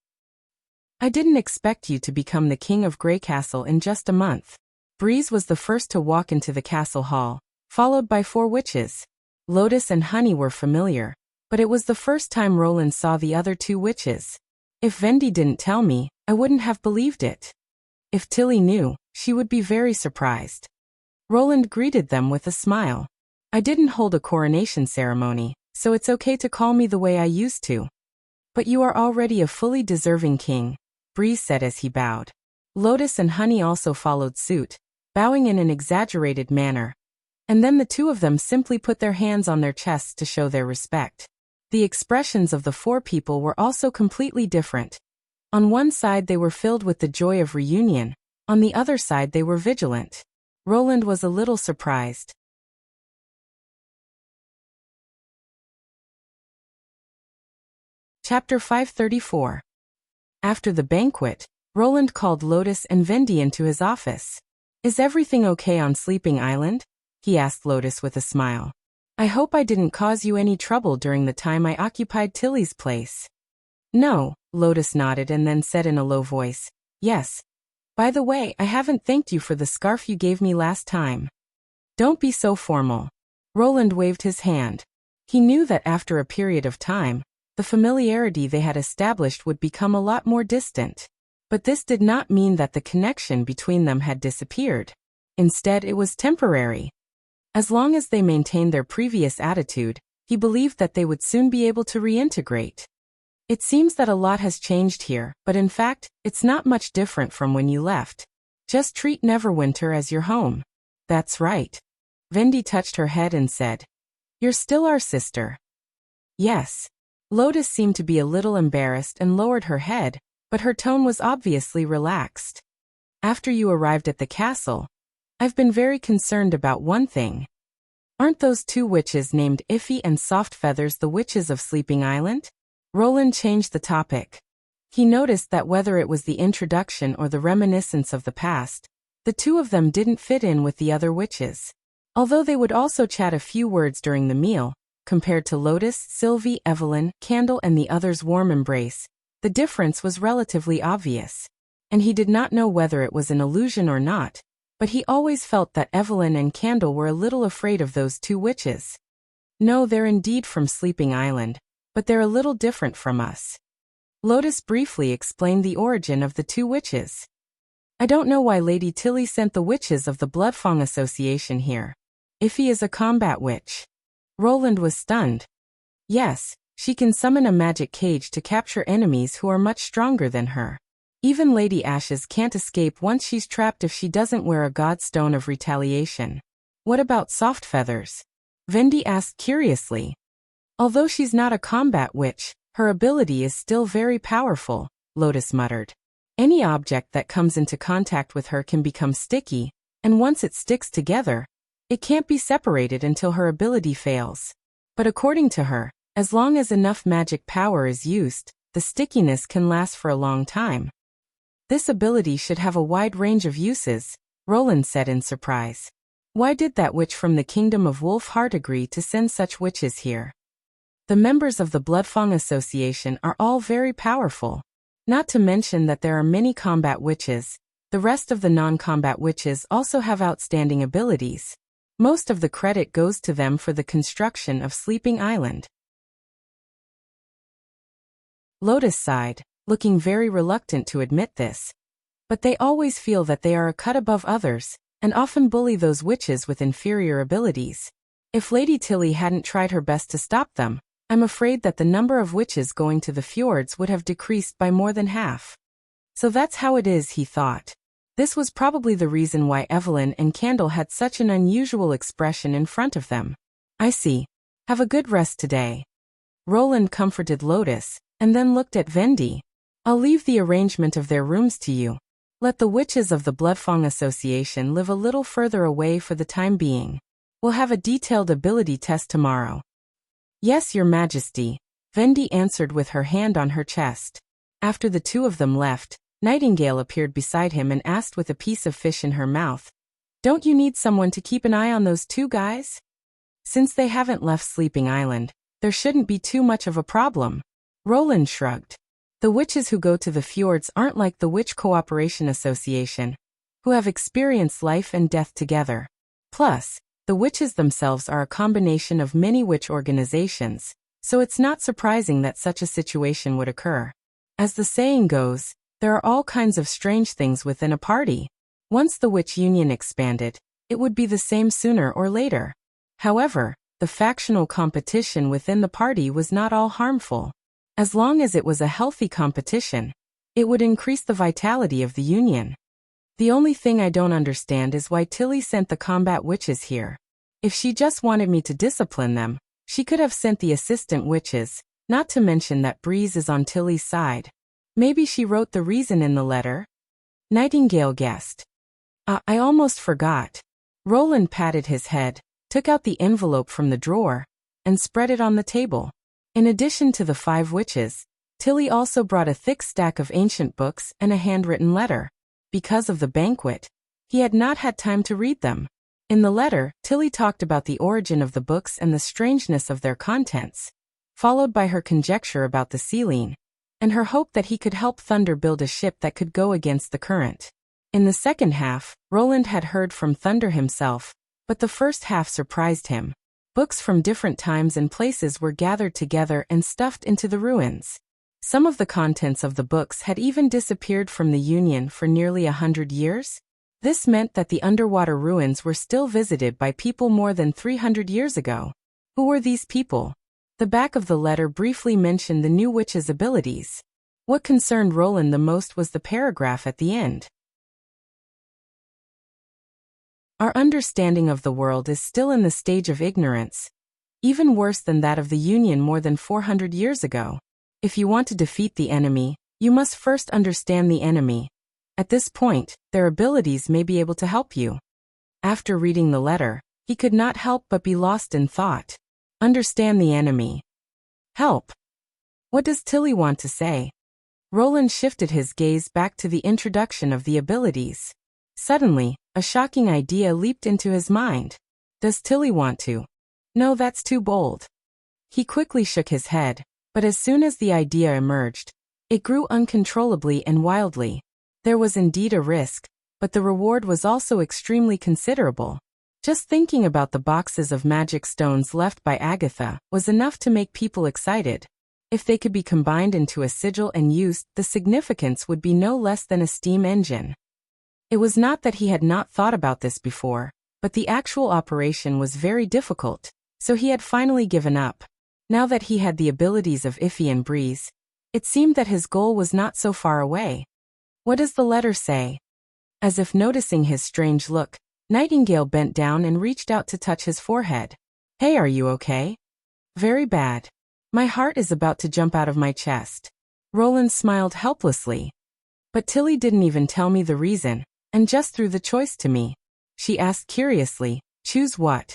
I didn't expect you to become the King of Grey Castle in just a month. Breeze was the first to walk into the castle hall, followed by 4 witches. Lotus and Honey were familiar, but it was the first time Roland saw the other 2 witches. If Vendi didn't tell me, I wouldn't have believed it. If Tilly knew, she would be very surprised. Roland greeted them with a smile. I didn't hold a coronation ceremony, so it's okay to call me the way I used to. But you are already a fully deserving king, Breeze said as he bowed. Lotus and Honey also followed suit, bowing in an exaggerated manner. And then the 2 of them simply put their hands on their chests to show their respect. The expressions of the 4 people were also completely different. On one side they were filled with the joy of reunion, on the other side they were vigilant. Roland was a little surprised. Chapter 534. After the banquet, Roland called Lotus and Vendi into his office. Is everything okay on Sleeping Island? He asked Lotus with a smile. I hope I didn't cause you any trouble during the time I occupied Tilly's place. No, Lotus nodded and then said in a low voice, yes. By the way, I haven't thanked you for the scarf you gave me last time. Don't be so formal. Roland waved his hand. He knew that after a period of time, the familiarity they had established would become a lot more distant. But this did not mean that the connection between them had disappeared. Instead, it was temporary. As long as they maintained their previous attitude, he believed that they would soon be able to reintegrate. It seems that a lot has changed here, but in fact, it's not much different from when you left. Just treat Neverwinter as your home. That's right. Vendi touched her head and said, You're still our sister. Yes. Lotus seemed to be a little embarrassed and lowered her head, but her tone was obviously relaxed. After you arrived at the castle, I've been very concerned about one thing. Aren't those 2 witches named Iffy and Soft Feathers the witches of Sleeping Island? Roland changed the topic. He noticed that whether it was the introduction or the reminiscence of the past, the 2 of them didn't fit in with the other witches. Although they would also chat a few words during the meal, compared to Lotus, Sylvie, Evelyn, Candle and the others' warm embrace, the difference was relatively obvious. And he did not know whether it was an illusion or not, but he always felt that Evelyn and Candle were a little afraid of those two witches. No, they're indeed from Sleeping Island, but they're a little different from us. Lotus briefly explained the origin of the two witches. I don't know why Lady Tilly sent the witches of the Bloodfang Association here. If he is a combat witch. Roland was stunned. Yes, she can summon a magic cage to capture enemies who are much stronger than her. Even Lady Ashes can't escape once she's trapped if she doesn't wear a godstone of retaliation. What about Soft Feathers? Vendi asked curiously. Although she's not a combat witch, her ability is still very powerful, Lotus muttered. Any object that comes into contact with her can become sticky, and once it sticks together, it can't be separated until her ability fails. But according to her, as long as enough magic power is used, the stickiness can last for a long time. This ability should have a wide range of uses, Roland said in surprise. Why did that witch from the kingdom of Wolfheart agree to send such witches here? The members of the Bloodfang Association are all very powerful. Not to mention that there are many combat witches. The rest of the non-combat witches also have outstanding abilities. Most of the credit goes to them for the construction of Sleeping Island. Lotus sighed, looking very reluctant to admit this. But they always feel that they are a cut above others, and often bully those witches with inferior abilities. If Lady Tilly hadn't tried her best to stop them, I'm afraid that the number of witches going to the fjords would have decreased by more than half. So that's how it is, he thought. This was probably the reason why Evelyn and Candle had such an unusual expression in front of them. I see. Have a good rest today. Roland comforted Lotus, and then looked at Vendi. I'll leave the arrangement of their rooms to you. Let the witches of the Bloodfang Association live a little further away for the time being. We'll have a detailed ability test tomorrow. Yes, Your Majesty, Vendi answered with her hand on her chest. After the two of them left, Nightingale appeared beside him and asked with a piece of fish in her mouth, "Don't you need someone to keep an eye on those two guys?" Since they haven't left Sleeping Island, there shouldn't be too much of a problem. Roland shrugged. The witches who go to the fjords aren't like the Witch Cooperation Association, who have experienced life and death together. Plus, the witches themselves are a combination of many witch organizations, so it's not surprising that such a situation would occur. As the saying goes, there are all kinds of strange things within a party. Once the witch union expanded, it would be the same sooner or later. However, the factional competition within the party was not all harmful. As long as it was a healthy competition, it would increase the vitality of the union. The only thing I don't understand is why Tilly sent the combat witches here. If she just wanted me to discipline them, she could have sent the assistant witches, not to mention that Breeze is on Tilly's side. Maybe she wrote the reason in the letter? Nightingale guessed. I almost forgot. Roland patted his head, took out the envelope from the drawer, and spread it on the table. In addition to the 5 witches, Tilly also brought a thick stack of ancient books and a handwritten letter. Because of the banquet, he had not had time to read them. In the letter, Tilly talked about the origin of the books and the strangeness of their contents, followed by her conjecture about the Selene, and her hope that he could help Thunder build a ship that could go against the current. In the second half, Roland had heard from Thunder himself, but the first half surprised him. Books from different times and places were gathered together and stuffed into the ruins. Some of the contents of the books had even disappeared from the Union for nearly 100 years. This meant that the underwater ruins were still visited by people more than 300 years ago. Who were these people? The back of the letter briefly mentioned the new witch's abilities. What concerned Roland the most was the paragraph at the end. Our understanding of the world is still in the stage of ignorance, even worse than that of the Union more than 400 years ago. If you want to defeat the enemy, you must first understand the enemy. At this point, their abilities may be able to help you. After reading the letter, he could not help but be lost in thought. Understand the enemy. Help. What does Tilly want to say? Roland shifted his gaze back to the introduction of the abilities. Suddenly, a shocking idea leaped into his mind. Does Tilly want to? No, that's too bold. He quickly shook his head, but as soon as the idea emerged, it grew uncontrollably and wildly. There was indeed a risk, but the reward was also extremely considerable. Just thinking about the boxes of magic stones left by Agatha was enough to make people excited. If they could be combined into a sigil and used, the significance would be no less than a steam engine. It was not that he had not thought about this before, but the actual operation was very difficult, so he had finally given up. Now that he had the abilities of Iffy and Breeze, it seemed that his goal was not so far away. What does the letter say? As if noticing his strange look, Nightingale bent down and reached out to touch his forehead. Hey, are you okay? Very bad. My heart is about to jump out of my chest. Roland smiled helplessly. But Tilly didn't even tell me the reason, and just threw the choice to me. She asked curiously, choose what?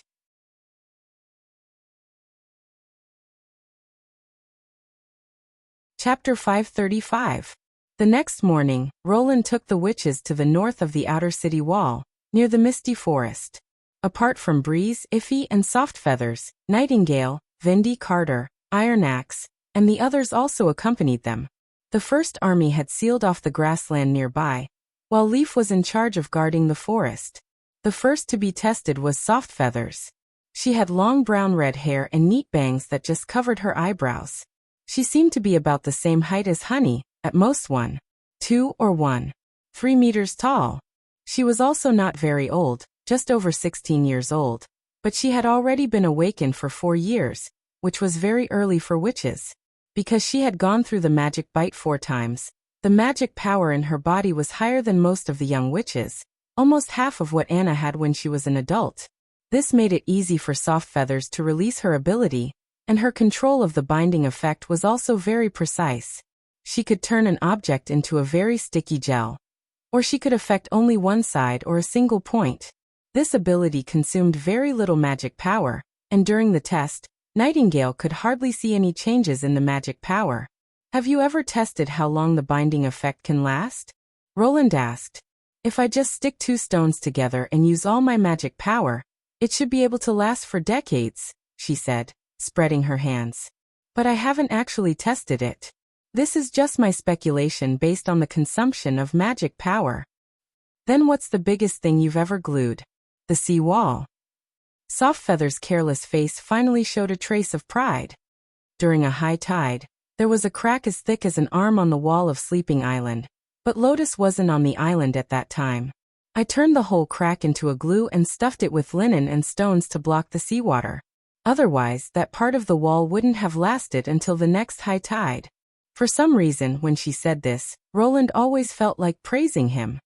Chapter 535. The next morning, Roland took the witches to the north of the outer city wall, near the misty forest. Apart from Breeze, Iffy, and Softfeathers, Nightingale, Vendy Carter, Ironaxe, and the others also accompanied them. The first army had sealed off the grassland nearby, while Leaf was in charge of guarding the forest. The first to be tested was Softfeathers. She had long brown red hair and neat bangs that just covered her eyebrows. She seemed to be about the same height as Honey, at most 1, 2 or 1, 3 meters tall. She was also not very old, just over 16 years old, but she had already been awakened for 4 years, which was very early for witches. Because she had gone through the magic bite 4 times, the magic power in her body was higher than most of the young witches, almost half of what Anna had when she was an adult. This made it easy for Softfeathers to release her ability, and her control of the binding effect was also very precise. She could turn an object into a very sticky gel, or she could affect only one side or a single point. This ability consumed very little magic power, and during the test, Nightingale could hardly see any changes in the magic power. Have you ever tested how long the binding effect can last? Roland asked. If I just stick 2 stones together and use all my magic power, it should be able to last for decades, she said, spreading her hands. But I haven't actually tested it. This is just my speculation based on the consumption of magic power. Then what's the biggest thing you've ever glued? The sea wall. Softfeather's careless face finally showed a trace of pride. During a high tide, there was a crack as thick as an arm on the wall of Sleeping Island, but Lotus wasn't on the island at that time. I turned the whole crack into a glue and stuffed it with linen and stones to block the seawater. Otherwise, that part of the wall wouldn't have lasted until the next high tide. For some reason, when she said this, Roland always felt like praising him.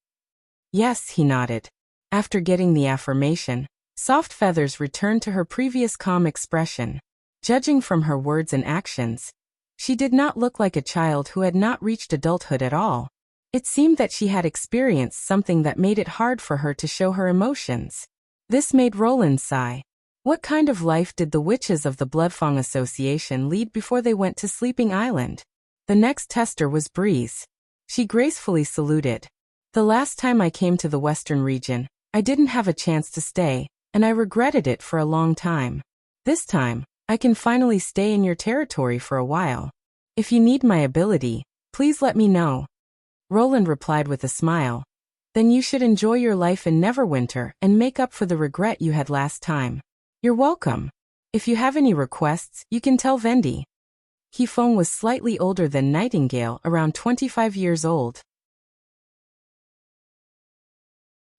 Yes, he nodded. After getting the affirmation, Softfeathers returned to her previous calm expression. Judging from her words and actions, she did not look like a child who had not reached adulthood at all. It seemed that she had experienced something that made it hard for her to show her emotions. This made Roland sigh. What kind of life did the witches of the Bloodfang Association lead before they went to Sleeping Island? The next tester was Breeze. She gracefully saluted. The last time I came to the Western region, I didn't have a chance to stay, and I regretted it for a long time. This time, I can finally stay in your territory for a while. If you need my ability, please let me know. Roland replied with a smile. Then you should enjoy your life in Neverwinter and make up for the regret you had last time. You're welcome. If you have any requests, you can tell Vendy. Hifeng was slightly older than Nightingale, around 25 years old.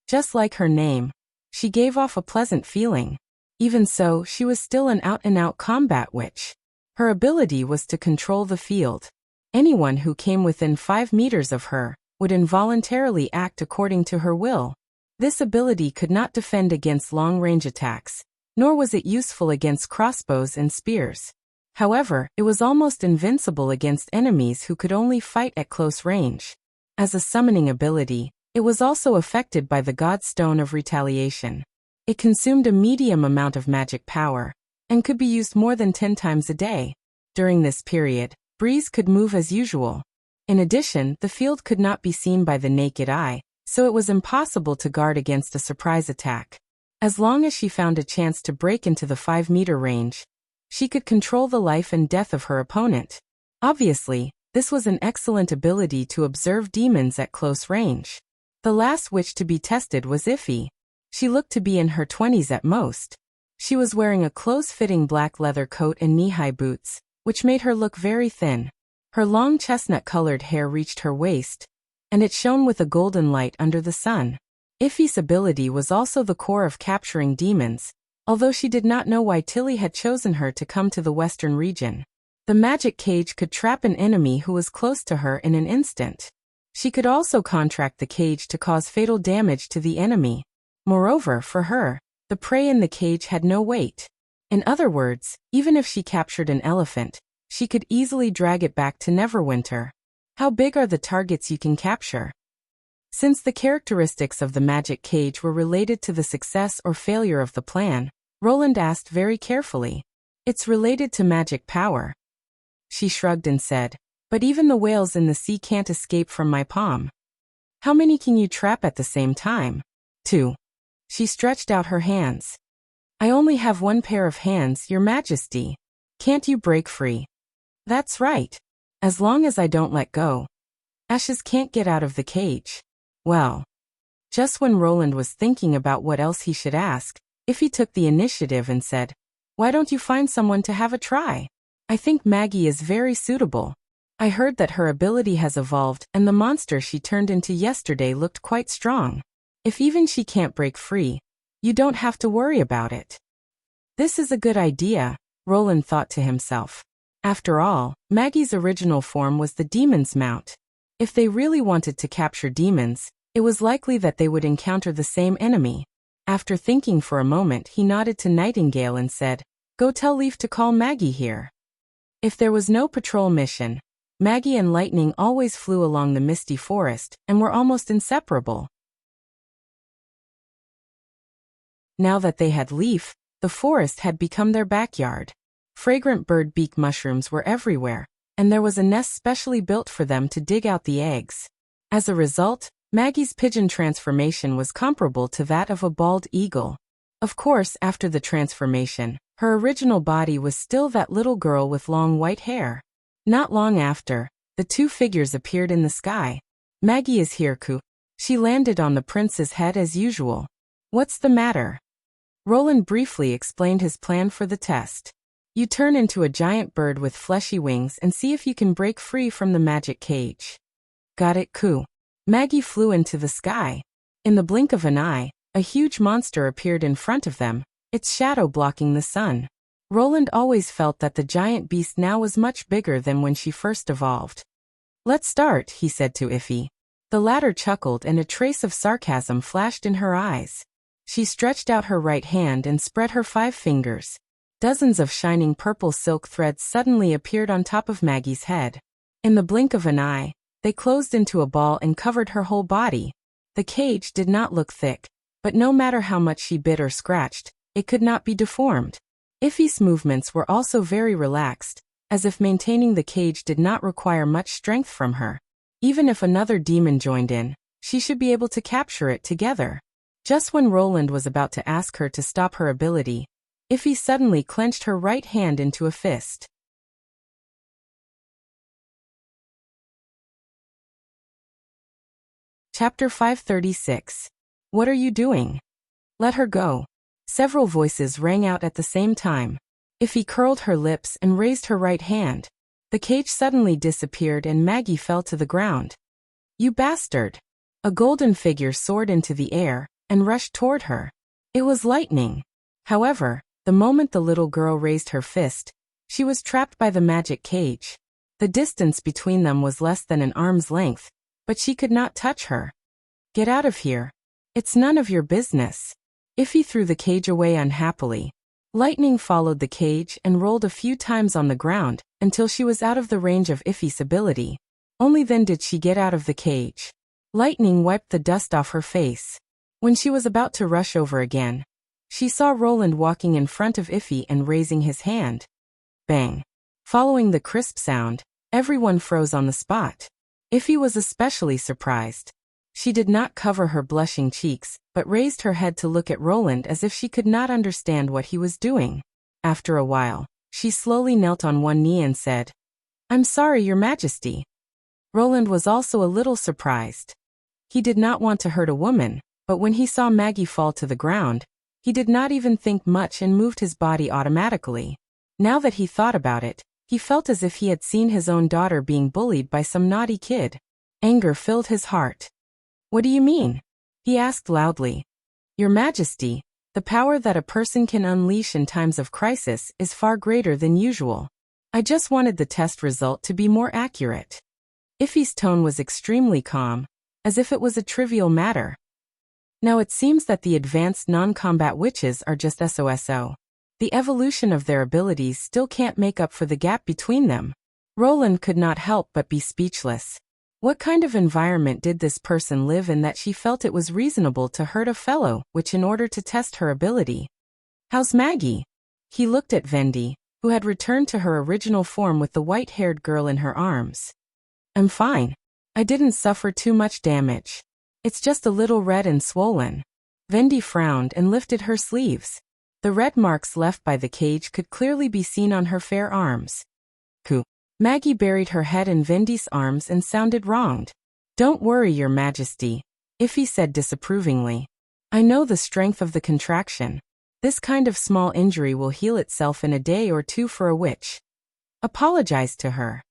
Just like her name, she gave off a pleasant feeling. Even so, she was still an out-and-out combat witch. Her ability was to control the field. Anyone who came within 5 meters of her would involuntarily act according to her will. This ability could not defend against long-range attacks, nor was it useful against crossbows and spears. However, it was almost invincible against enemies who could only fight at close range. As a summoning ability, it was also affected by the God Stone of Retaliation. It consumed a medium amount of magic power, and could be used more than 10 times a day. During this period, Breeze could move as usual. In addition, the field could not be seen by the naked eye, so it was impossible to guard against a surprise attack. As long as she found a chance to break into the 5-meter range, She could control the life and death of her opponent. Obviously, this was an excellent ability to observe demons at close range. The last witch to be tested was Iffy. She looked to be in her 20s at most. She was wearing a close-fitting black leather coat and knee-high boots, which made her look very thin. Her long chestnut-colored hair reached her waist, and it shone with a golden light under the sun. Iffy's ability was also the core of capturing demons, although she did not know why Tilly had chosen her to come to the western region. The magic cage could trap an enemy who was close to her in an instant. She could also contract the cage to cause fatal damage to the enemy. Moreover, for her, the prey in the cage had no weight. In other words, even if she captured an elephant, she could easily drag it back to Neverwinter. How big are the targets you can capture? Since the characteristics of the magic cage were related to the success or failure of the plan, Roland asked very carefully. It's related to magic power. She shrugged and said, but even the whales in the sea can't escape from my palm. How many can you trap at the same time? 2. She stretched out her hands. I only have one pair of hands, Your Majesty. Can't you break free? That's right. As long as I don't let go. Ashes can't get out of the cage. Well. Just when Roland was thinking about what else he should ask, Iffy took the initiative and said, why don't you find someone to have a try? I think Maggie is very suitable. I heard that her ability has evolved and the monster she turned into yesterday looked quite strong. If even she can't break free, you don't have to worry about it. This is a good idea, Roland thought to himself. After all, Maggie's original form was the demon's mount. If they really wanted to capture demons, it was likely that they would encounter the same enemy. After thinking for a moment, he nodded to Nightingale and said, go tell Leaf to call Maggie here. If there was no patrol mission, Maggie and Lightning always flew along the misty forest and were almost inseparable. Now that they had Leaf, the forest had become their backyard. Fragrant bird beak mushrooms were everywhere, and there was a nest specially built for them to dig out the eggs. As a result, Maggie's pigeon transformation was comparable to that of a bald eagle. Of course, after the transformation, her original body was still that little girl with long white hair. Not long after, the two figures appeared in the sky. Maggie is here, Ku. She landed on the prince's head as usual. What's the matter? Roland briefly explained his plan for the test. You turn into a giant bird with fleshy wings and see if you can break free from the magic cage. Got it, Ku. Maggie flew into the sky. In the blink of an eye, a huge monster appeared in front of them, its shadow blocking the sun. Roland always felt that the giant beast now was much bigger than when she first evolved. Let's start, he said to Iffy. The latter chuckled and a trace of sarcasm flashed in her eyes. She stretched out her right hand and spread her 5 fingers. Dozens of shining purple silk threads suddenly appeared on top of Maggie's head. In the blink of an eye, they closed into a ball and covered her whole body. The cage did not look thick, but no matter how much she bit or scratched, it could not be deformed. Iffy's movements were also very relaxed, as if maintaining the cage did not require much strength from her. Even if another demon joined in, she should be able to capture it together. Just when Roland was about to ask her to stop her ability, Iffy suddenly clenched her right hand into a fist. Chapter 536. What are you doing? Let her go. Several voices rang out at the same time. Iffy curled her lips and raised her right hand. The cage suddenly disappeared and Maggie fell to the ground. You bastard! A golden figure soared into the air and rushed toward her. It was Lightning. However, the moment the little girl raised her fist, she was trapped by the magic cage. The distance between them was less than an arm's length, but she could not touch her. Get out of here. It's none of your business. Iffy threw the cage away unhappily. Lightning followed the cage and rolled a few times on the ground until she was out of the range of Iffy's ability. Only then did she get out of the cage. Lightning wiped the dust off her face. When she was about to rush over again, she saw Roland walking in front of Iffy and raising his hand. Bang! Following the crisp sound, everyone froze on the spot. Iffy was especially surprised. She did not cover her blushing cheeks, but raised her head to look at Roland as if she could not understand what he was doing. After a while, She slowly knelt on one knee and said, "I'm sorry, Your Majesty." Roland was also a little surprised. He did not want to hurt a woman, but when he saw Maggie fall to the ground, he did not even think much and moved his body automatically. Now that he thought about it, he felt as if he had seen his own daughter being bullied by some naughty kid. Anger filled his heart. "What do you mean?" he asked loudly. "Your Majesty, the power that a person can unleash in times of crisis is far greater than usual. I just wanted the test result to be more accurate." Iffy's tone was extremely calm, as if it was a trivial matter. Now it seems that the advanced non-combat witches are just SOSO. The evolution of their abilities still can't make up for the gap between them. Roland could not help but be speechless. What kind of environment did this person live in that she felt it was reasonable to hurt a fellow witch in order to test her ability? "How's Maggie?" He looked at Vendi, who had returned to her original form with the white-haired girl in her arms. "I'm fine. I didn't suffer too much damage. It's just a little red and swollen." Vendi frowned and lifted her sleeves. The red marks left by the cage could clearly be seen on her fair arms. "Coo." Maggie buried her head in Vendi's arms and sounded wronged. "Don't worry, Your Majesty," Iffy said disapprovingly. "I know the strength of the contraction. This kind of small injury will heal itself in a day or two for a witch. Apologize to her."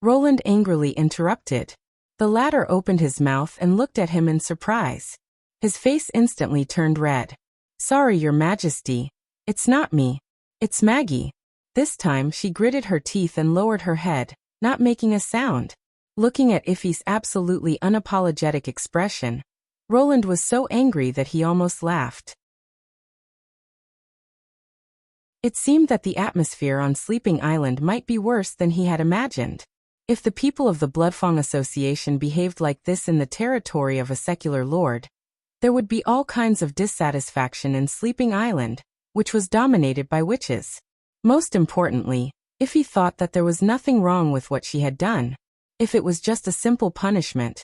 Roland angrily interrupted. The latter opened his mouth and looked at him in surprise. His face instantly turned red. "Sorry, Your Majesty. It's not me. It's Maggie." This time she gritted her teeth and lowered her head, not making a sound. Looking at Iffy's absolutely unapologetic expression, Roland was so angry that he almost laughed. It seemed that the atmosphere on Sleeping Island might be worse than he had imagined. If the people of the Bloodfang Association behaved like this in the territory of a secular lord, there would be all kinds of dissatisfaction in Sleeping Island, which was dominated by witches. Most importantly, Iffy thought that there was nothing wrong with what she had done. If it was just a simple punishment,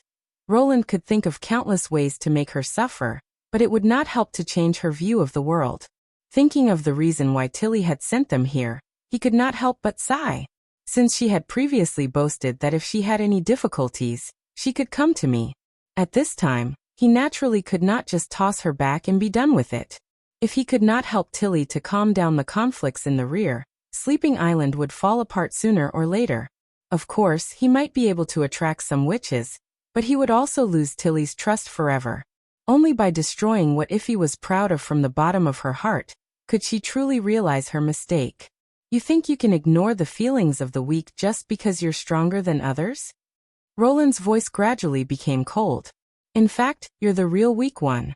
Roland could think of countless ways to make her suffer, but it would not help to change her view of the world. Thinking of the reason why Tilly had sent them here, he could not help but sigh. Since she had previously boasted that if she had any difficulties, she could come to me. At this time, he naturally could not just toss her back and be done with it. If he could not help Tilly to calm down the conflicts in the rear, Sleeping Island would fall apart sooner or later. Of course, he might be able to attract some witches, but he would also lose Tilly's trust forever. Only by destroying what Iffy was proud of from the bottom of her heart could she truly realize her mistake. "You think you can ignore the feelings of the weak just because you're stronger than others?" Roland's voice gradually became cold. "In fact, you're the real weak one."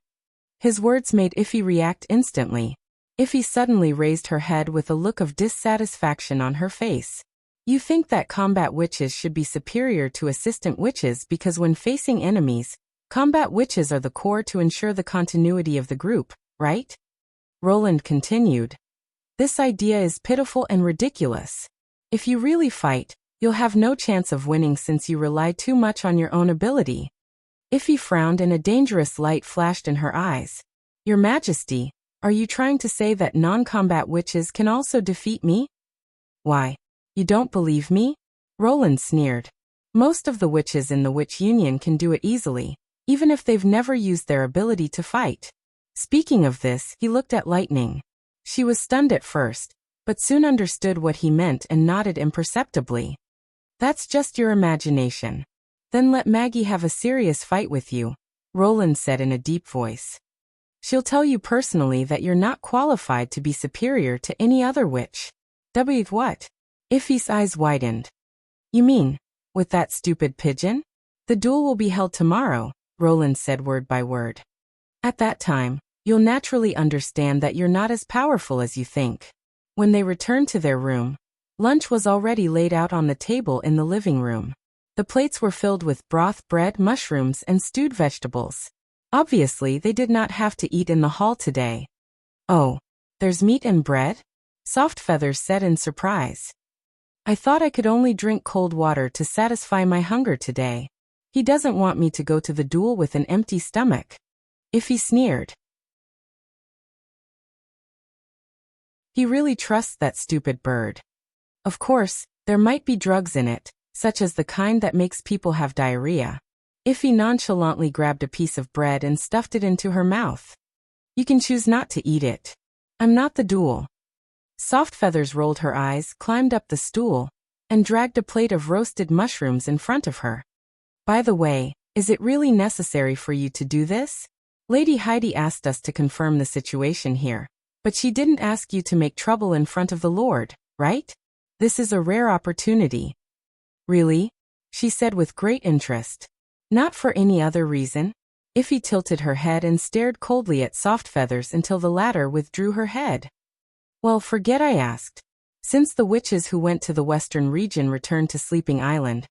His words made Iffy react instantly. Iffy suddenly raised her head with a look of dissatisfaction on her face. "You think that combat witches should be superior to assistant witches because when facing enemies, combat witches are the core to ensure the continuity of the group, right?" Roland continued. "This idea is pitiful and ridiculous. If you really fight, you'll have no chance of winning since you rely too much on your own ability." Iffy frowned and a dangerous light flashed in her eyes. "Your Majesty, are you trying to say that non-combat witches can also defeat me?" "Why, you don't believe me?" Roland sneered. "Most of the witches in the Witch Union can do it easily, even if they've never used their ability to fight." Speaking of this, he looked at Lightning. She was stunned at first, but soon understood what he meant and nodded imperceptibly. "That's just your imagination. Then let Maggie have a serious fight with you," Roland said in a deep voice. "She'll tell you personally that you're not qualified to be superior to any other witch." What? Iffy's eyes widened. "You mean, with that stupid pigeon?" "The duel will be held tomorrow," Roland said word by word. "At that time, you'll naturally understand that you're not as powerful as you think." When they returned to their room, lunch was already laid out on the table in the living room. The plates were filled with broth, bread, mushrooms, and stewed vegetables. Obviously, they did not have to eat in the hall today. "Oh, there's meat and bread?" Soft Feathers said in surprise. "I thought I could only drink cold water to satisfy my hunger today. He doesn't want me to go to the duel with an empty stomach." Iffy sneered. He really trusts that stupid bird. Of course, there might be drugs in it, such as the kind that makes people have diarrhea. Iffy nonchalantly grabbed a piece of bread and stuffed it into her mouth. You can choose not to eat it. I'm not the duel. Soft Feathers rolled her eyes, climbed up the stool, and dragged a plate of roasted mushrooms in front of her. By the way, is it really necessary for you to do this? Lady Heidi asked us to confirm the situation here, but she didn't ask you to make trouble in front of the Lord, right? This is a rare opportunity. Really? She said with great interest. Not for any other reason. Iffy tilted her head and stared coldly at Soft Feathers until the latter withdrew her head. Well, forget I asked. Since the witches who went to the western region returned to Sleeping Island,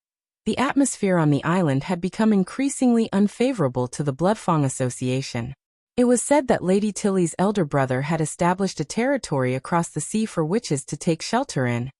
the atmosphere on the island had become increasingly unfavorable to the Bloodfang Association. It was said that Lady Tilly's elder brother had established a territory across the sea for witches to take shelter in,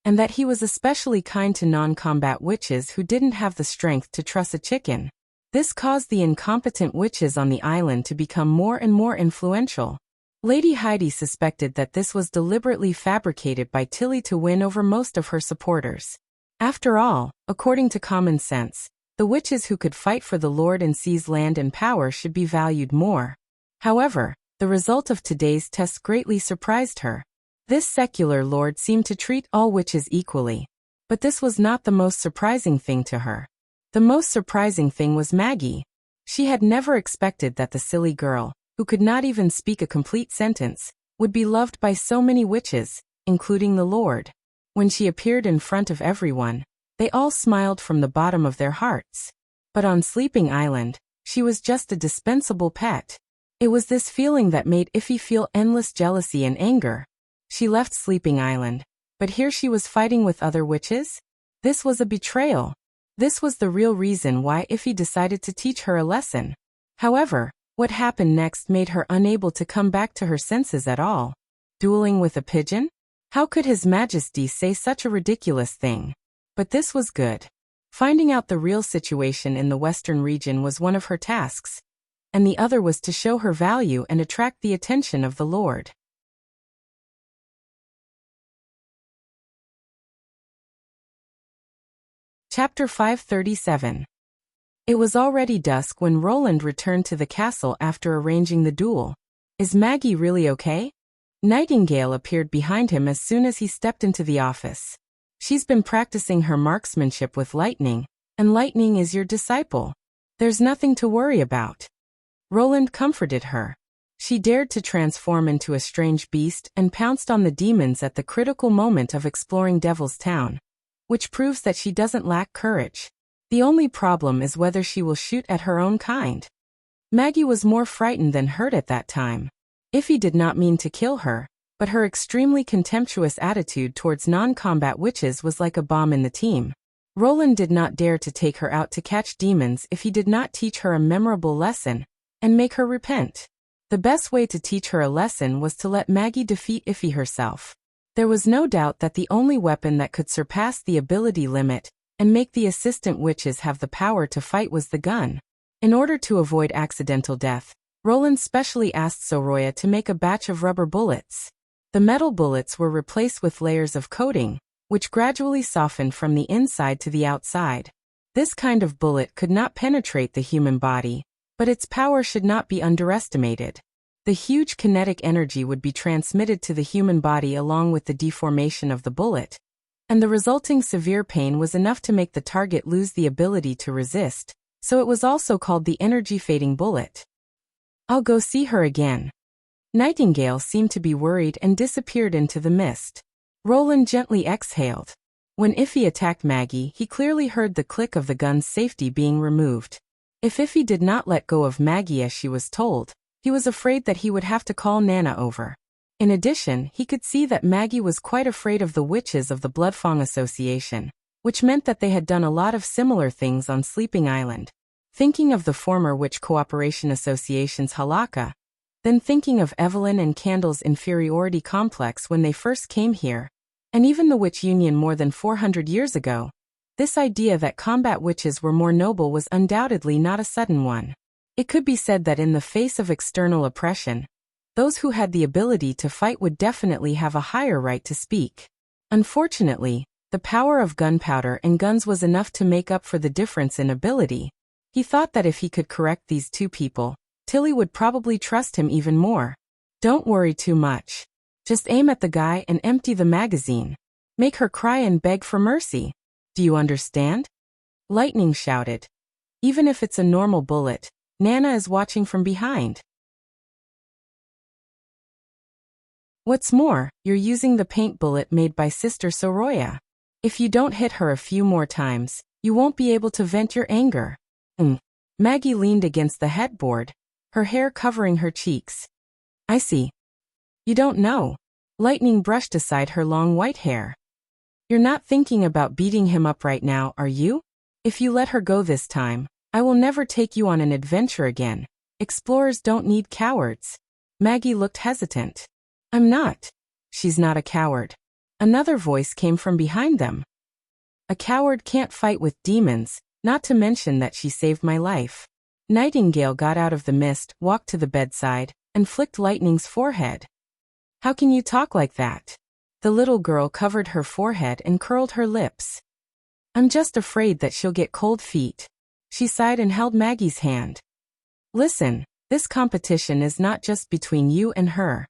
and that he was especially kind to non-combat witches who didn't have the strength to truss a chicken. This caused the incompetent witches on the island to become more and more influential. Lady Heidi suspected that this was deliberately fabricated by Tilly to win over most of her supporters. After all, according to common sense, the witches who could fight for the Lord and seize land and power should be valued more. However, the result of today's test greatly surprised her. This secular lord seemed to treat all witches equally. But this was not the most surprising thing to her. The most surprising thing was Maggie. She had never expected that the silly girl, who could not even speak a complete sentence, would be loved by so many witches, including the Lord. When she appeared in front of everyone, they all smiled from the bottom of their hearts. But on Sleeping Island, she was just a dispensable pet. It was this feeling that made Iffy feel endless jealousy and anger. She left Sleeping Island, but here she was fighting with other witches? This was a betrayal. This was the real reason why Iffy decided to teach her a lesson. However, what happened next made her unable to come back to her senses at all. Dueling with a pigeon? How could His Majesty say such a ridiculous thing? But this was good. Finding out the real situation in the western region was one of her tasks, and the other was to show her value and attract the attention of the Lord. Chapter 537. It was already dusk when Roland returned to the castle after arranging the duel. Is Maggie really okay? Nightingale appeared behind him as soon as he stepped into the office. She's been practicing her marksmanship with Lightning, and Lightning is your disciple. There's nothing to worry about. Roland comforted her. She dared to transform into a strange beast and pounced on the demons at the critical moment of exploring Devil's Town, which proves that she doesn't lack courage. The only problem is whether she will shoot at her own kind. Maggie was more frightened than hurt at that time. Iffy did not mean to kill her, but her extremely contemptuous attitude towards non-combat witches was like a bomb in the team. Roland did not dare to take her out to catch demons if he did not teach her a memorable lesson and make her repent. The best way to teach her a lesson was to let Maggie defeat Iffy herself. There was no doubt that the only weapon that could surpass the ability limit and make the assistant witches have the power to fight was the gun. In order to avoid accidental death, Roland specially asked Soroya to make a batch of rubber bullets. The metal bullets were replaced with layers of coating, which gradually softened from the inside to the outside. This kind of bullet could not penetrate the human body, but its power should not be underestimated. The huge kinetic energy would be transmitted to the human body along with the deformation of the bullet, and the resulting severe pain was enough to make the target lose the ability to resist, so it was also called the energy-fading bullet. I'll go see her again. Nightingale seemed to be worried and disappeared into the mist. Roland gently exhaled. When Iffy attacked Maggie, he clearly heard the click of the gun's safety being removed. If Iffy did not let go of Maggie as she was told, he was afraid that he would have to call Nana over. In addition, he could see that Maggie was quite afraid of the witches of the Bloodfang Association, which meant that they had done a lot of similar things on Sleeping Island. Thinking of the former Witch Cooperation Association's halakha, then thinking of Evelyn and Candle's inferiority complex when they first came here, and even the Witch Union more than 400 years ago, this idea that combat witches were more noble was undoubtedly not a sudden one. It could be said that in the face of external oppression, Those who had the ability to fight would definitely have a higher right to speak. Unfortunately, the power of gunpowder and guns was enough to make up for the difference in ability. He thought that if he could correct these two people, Tilly would probably trust him even more. Don't worry too much. Just aim at the guy and empty the magazine. Make her cry and beg for mercy. Do you understand? Lightning shouted. Even if it's a normal bullet, Nana is watching from behind. What's more, you're using the paint bullet made by Sister Soroya. If you don't hit her a few more times, you won't be able to vent your anger. Maggie leaned against the headboard, her hair covering her cheeks. I see. You don't know. Lightning brushed aside her long white hair. You're not thinking about beating him up right now, are you? If you let her go this time, I will never take you on an adventure again. Explorers don't need cowards. Maggie looked hesitant. I'm not. She's not a coward. Another voice came from behind them. A coward can't fight with demons, not to mention that she saved my life. Nightingale got out of the mist, walked to the bedside, and flicked Lightning's forehead. How can you talk like that? The little girl covered her forehead and curled her lips. I'm just afraid that she'll get cold feet. She sighed and held Maggie's hand. Listen, this competition is not just between you and her.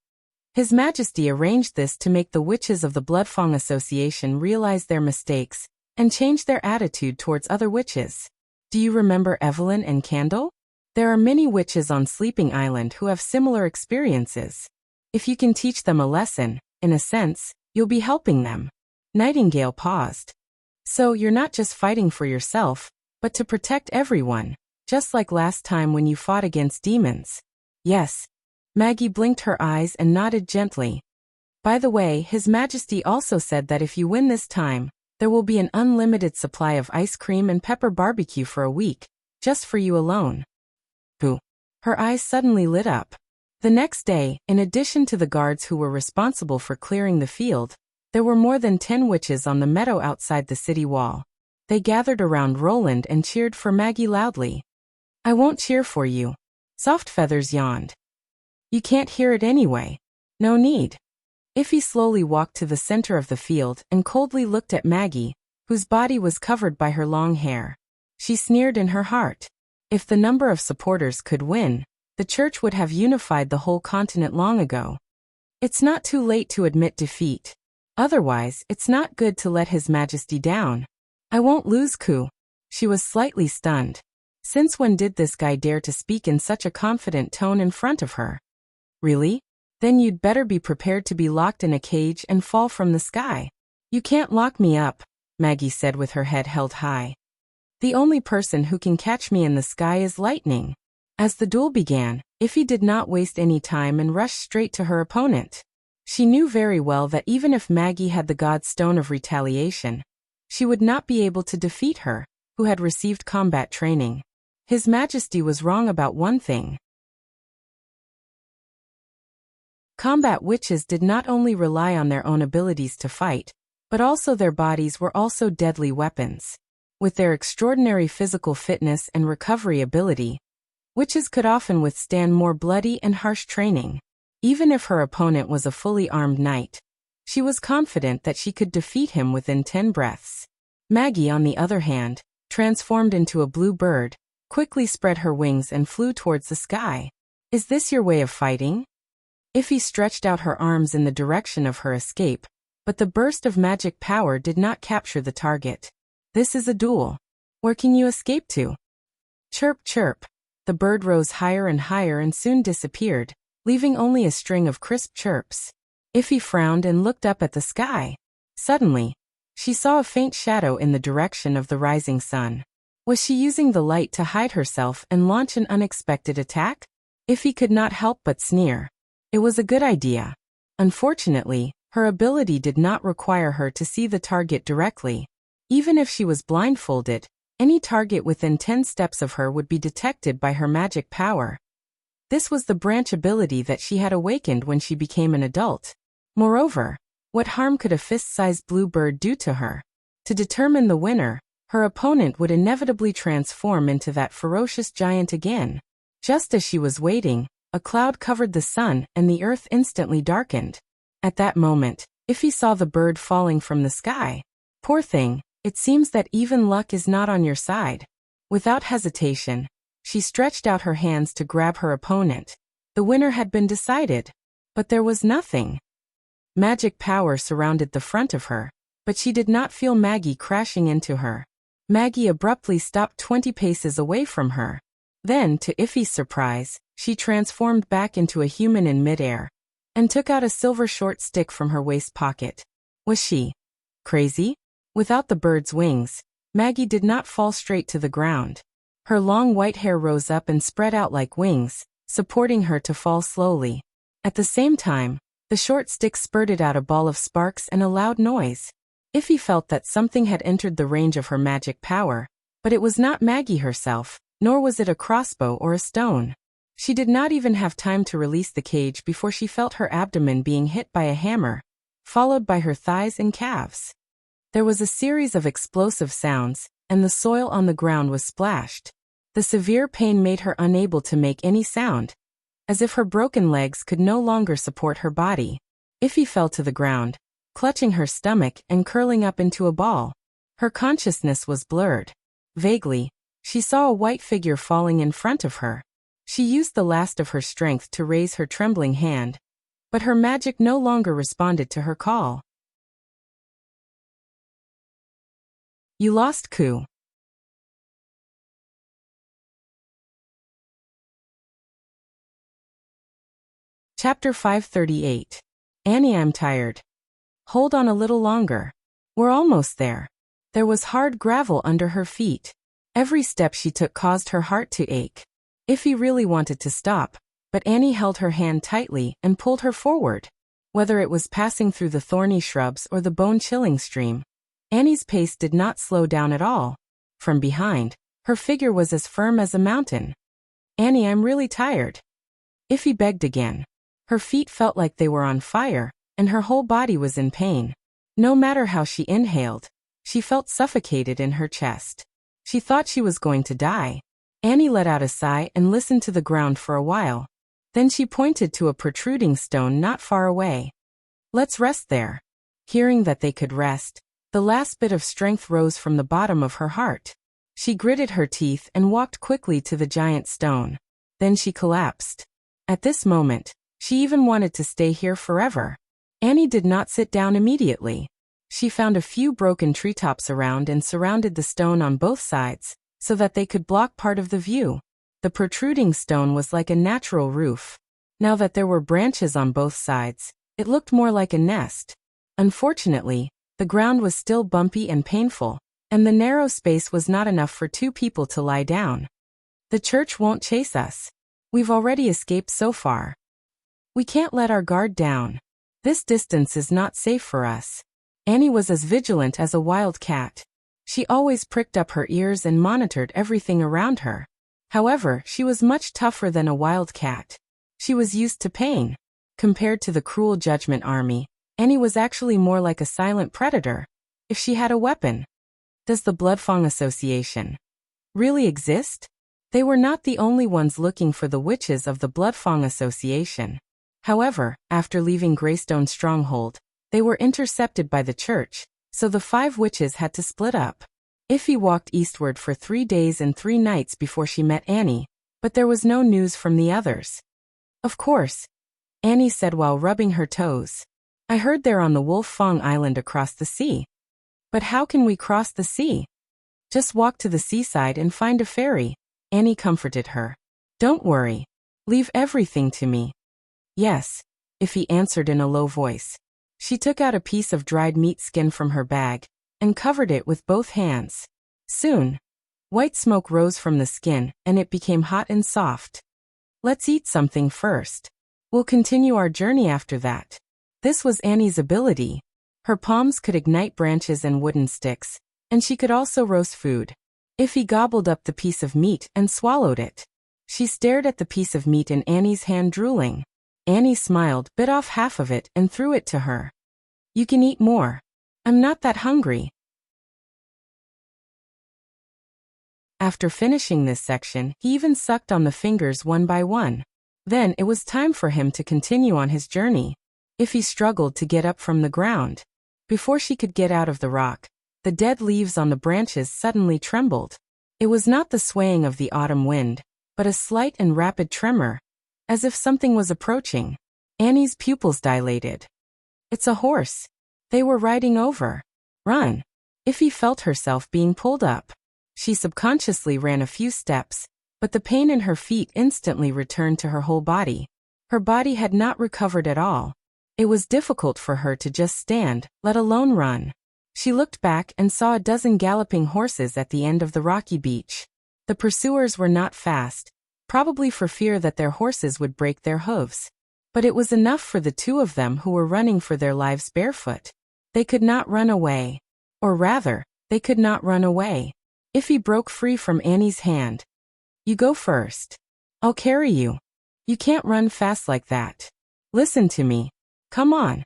His Majesty arranged this to make the witches of the Bloodfang Association realize their mistakes and change their attitude towards other witches. Do you remember Evelyn and Candle? There are many witches on Sleeping Island who have similar experiences. If you can teach them a lesson, in a sense, you'll be helping them. Nightingale paused. So you're not just fighting for yourself, but to protect everyone, just like last time when you fought against demons. Yes. Maggie blinked her eyes and nodded gently. By the way, His Majesty also said that if you win this time, there will be an unlimited supply of ice cream and pepper barbecue for a week, just for you alone. Boo. Her eyes suddenly lit up. The next day, in addition to the guards who were responsible for clearing the field, there were more than 10 witches on the meadow outside the city wall. They gathered around Roland and cheered for Maggie loudly. I won't cheer for you. Softfeathers yawned. You can't hear it anyway. No need. Iffy slowly walked to the center of the field and coldly looked at Maggie, whose body was covered by her long hair. She sneered in her heart. If the number of supporters could win, the church would have unified the whole continent long ago. It's not too late to admit defeat. Otherwise, it's not good to let His Majesty down. I won't lose, Ku. She was slightly stunned. Since when did this guy dare to speak in such a confident tone in front of her? Really? Then you'd better be prepared to be locked in a cage and fall from the sky. You can't lock me up, Maggie said with her head held high. The only person who can catch me in the sky is lightning. As the duel began, Iffy did not waste any time and rushed straight to her opponent. She knew very well that even if Maggie had the God's Stone of Retaliation, she would not be able to defeat her, who had received combat training. His Majesty was wrong about one thing. Combat witches did not only rely on their own abilities to fight, but also their bodies were also deadly weapons. With their extraordinary physical fitness and recovery ability, witches could often withstand more bloody and harsh training. Even if her opponent was a fully armed knight, she was confident that she could defeat him within 10 breaths. Maggie, on the other hand, transformed into a blue bird, quickly spread her wings and flew towards the sky. Is this your way of fighting? Iffy stretched out her arms in the direction of her escape, but the burst of magic power did not capture the target. This is a duel. Where can you escape to? Chirp, chirp. The bird rose higher and higher and soon disappeared, leaving only a string of crisp chirps. Iffy frowned and looked up at the sky. Suddenly, she saw a faint shadow in the direction of the rising sun. Was she using the light to hide herself and launch an unexpected attack? Iffy could not help but sneer. It was a good idea. Unfortunately, her ability did not require her to see the target directly. Even if she was blindfolded, any target within 10 steps of her would be detected by her magic power. This was the branch ability that she had awakened when she became an adult. Moreover, what harm could a fist-sized blue bird do to her? To determine the winner, her opponent would inevitably transform into that ferocious giant again. Just as she was waiting, a cloud covered the sun and the earth instantly darkened. At that moment, Iffy saw the bird falling from the sky. Poor thing, it seems that even luck is not on your side. Without hesitation, she stretched out her hands to grab her opponent. The winner had been decided. But there was nothing. Magic power surrounded the front of her, but she did not feel Maggie crashing into her. Maggie abruptly stopped 20 paces away from her. Then, to Iffy's surprise, she transformed back into a human in midair and took out a silver short stick from her waist pocket. Was she crazy? Without the bird's wings, Maggie did not fall straight to the ground. Her long white hair rose up and spread out like wings, supporting her to fall slowly. At the same time, the short stick spurted out a ball of sparks and a loud noise. Iffy felt that something had entered the range of her magic power, but it was not Maggie herself, nor was it a crossbow or a stone. She did not even have time to release the cage before she felt her abdomen being hit by a hammer, followed by her thighs and calves. There was a series of explosive sounds, and the soil on the ground was splashed. The severe pain made her unable to make any sound, as if her broken legs could no longer support her body. Iffy fell to the ground, clutching her stomach and curling up into a ball. Her consciousness was blurred. Vaguely, she saw a white figure falling in front of her. She used the last of her strength to raise her trembling hand, but her magic no longer responded to her call. You lost, Ku. Chapter 538. Annie, I'm tired. Hold on a little longer. We're almost there. There was hard gravel under her feet. Every step she took caused her heart to ache. Iffy really wanted to stop, but Annie held her hand tightly and pulled her forward. Whether it was passing through the thorny shrubs or the bone-chilling stream, Annie's pace did not slow down at all. From behind, her figure was as firm as a mountain. Annie, I'm really tired. Iffy begged again. Her feet felt like they were on fire, and her whole body was in pain. No matter how she inhaled, she felt suffocated in her chest. She thought she was going to die. Annie let out a sigh and listened to the ground for a while. Then she pointed to a protruding stone not far away. Let's rest there. Hearing that they could rest, the last bit of strength rose from the bottom of her heart. She gritted her teeth and walked quickly to the giant stone. Then she collapsed. At this moment, she even wanted to stay here forever. Annie did not sit down immediately. She found a few broken treetops around and surrounded the stone on both sides, so that they could block part of the view. The protruding stone was like a natural roof. Now that there were branches on both sides, it looked more like a nest. Unfortunately, the ground was still bumpy and painful, and the narrow space was not enough for two people to lie down. The church won't chase us. We've already escaped so far. We can't let our guard down. This distance is not safe for us. Annie was as vigilant as a wild cat. She always pricked up her ears and monitored everything around her. However, she was much tougher than a wild cat. She was used to pain. Compared to the cruel Judgment Army, Annie was actually more like a silent predator, if she had a weapon. Does the Bloodfang Association really exist? They were not the only ones looking for the witches of the Bloodfang Association. However, after leaving Greystone Stronghold, they were intercepted by the church, so the 5 witches had to split up. Iffy walked eastward for 3 days and 3 nights before she met Annie, but there was no news from the others. Of course, Annie said while rubbing her toes. I heard they're on the Wolf Fang Island across the sea. But how can we cross the sea? Just walk to the seaside and find a ferry, Annie comforted her. Don't worry. Leave everything to me. Yes, Iffy answered in a low voice. She took out a piece of dried meat skin from her bag and covered it with both hands. Soon, white smoke rose from the skin and it became hot and soft. Let's eat something first. We'll continue our journey after that. This was Annie's ability. Her palms could ignite branches and wooden sticks, and she could also roast food. Iffy gobbled up the piece of meat and swallowed it. She stared at the piece of meat in Annie's hand, drooling. Annie smiled, bit off half of it, and threw it to her. You can eat more. I'm not that hungry. After finishing this section, he even sucked on the fingers one by one. Then it was time for him to continue on his journey. Ify struggled to get up from the ground. Before she could get out of the rock, the dead leaves on the branches suddenly trembled. It was not the swaying of the autumn wind, but a slight and rapid tremor, as if something was approaching. Annie's pupils dilated. It's a horse. They were riding over. Run. Ify felt herself being pulled up. She subconsciously ran a few steps, but the pain in her feet instantly returned to her whole body. Her body had not recovered at all. It was difficult for her to just stand, let alone run. She looked back and saw a dozen galloping horses at the end of the rocky beach. The pursuers were not fast, probably for fear that their horses would break their hooves. But it was enough for the two of them who were running for their lives barefoot. They could not run away. Or rather, they could not run away. Ify broke free from Annie's hand. You go first. I'll carry you. You can't run fast like that. Listen to me. Come on.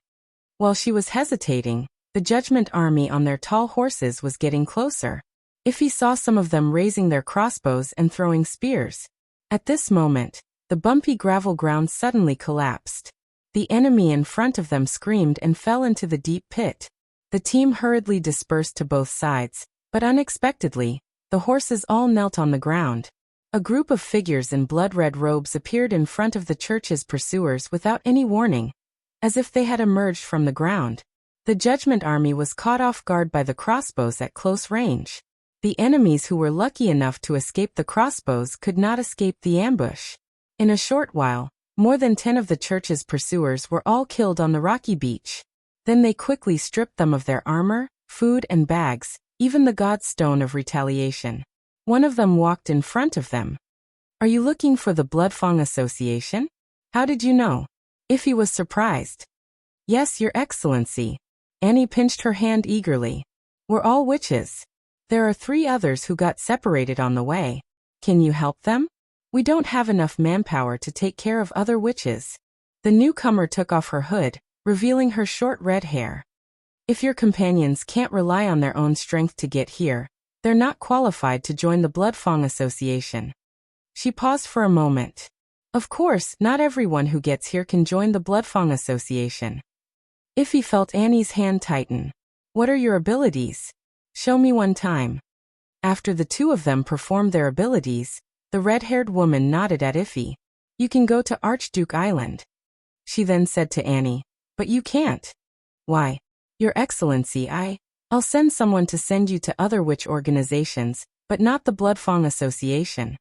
While she was hesitating, the Judgment Army on their tall horses was getting closer. Ify saw some of them raising their crossbows and throwing spears. At this moment, the bumpy gravel ground suddenly collapsed. The enemy in front of them screamed and fell into the deep pit. The team hurriedly dispersed to both sides, but unexpectedly, the horses all knelt on the ground. A group of figures in blood-red robes appeared in front of the church's pursuers without any warning, as if they had emerged from the ground. The Judgment Army was caught off guard by the crossbows at close range. The enemies who were lucky enough to escape the crossbows could not escape the ambush. In a short while, more than 10 of the church's pursuers were all killed on the rocky beach. Then they quickly stripped them of their armor, food and bags, even the god stone of retaliation. One of them walked in front of them. Are you looking for the Bloodfang Association? How did you know? Ify was surprised. Yes, Your Excellency. Annie pinched her hand eagerly. We're all witches. There are 3 others who got separated on the way. Can you help them? We don't have enough manpower to take care of other witches. The newcomer took off her hood, revealing her short red hair. If your companions can't rely on their own strength to get here, they're not qualified to join the Bloodfang Association. She paused for a moment. Of course, not everyone who gets here can join the Bloodfang Association. Ify felt Annie's hand tighten. What are your abilities? Show me one time. After the two of them performed their abilities, the red-haired woman nodded at Ify. You can go to Archduke Island. She then said to Annie, but you can't. Why? Your Excellency, I'll send someone to send you to other witch organizations, but not the Bloodfang Association.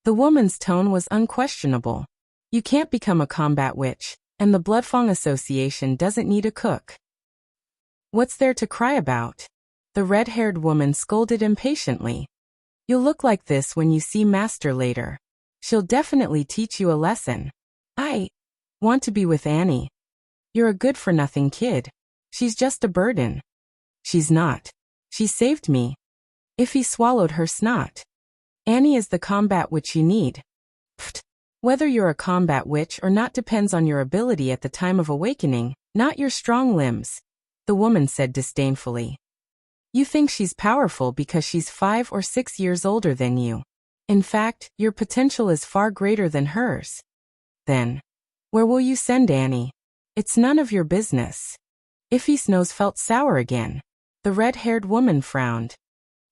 The woman's tone was unquestionable. You can't become a combat witch, and the Bloodfang Association doesn't need a cook. What's there to cry about? The red-haired woman scolded impatiently. You'll look like this when you see Master later. She'll definitely teach you a lesson. I want to be with Annie. You're a good-for-nothing kid. She's just a burden. She's not. She saved me. Ify swallowed her snot. Annie is the combat witch you need. Pfft. Whether you're a combat witch or not depends on your ability at the time of awakening, not your strong limbs, the woman said disdainfully. You think she's powerful because she's 5 or 6 years older than you. In fact, your potential is far greater than hers. Then, where will you send Annie? It's none of your business. Ify's nose felt sour again. The red-haired woman frowned.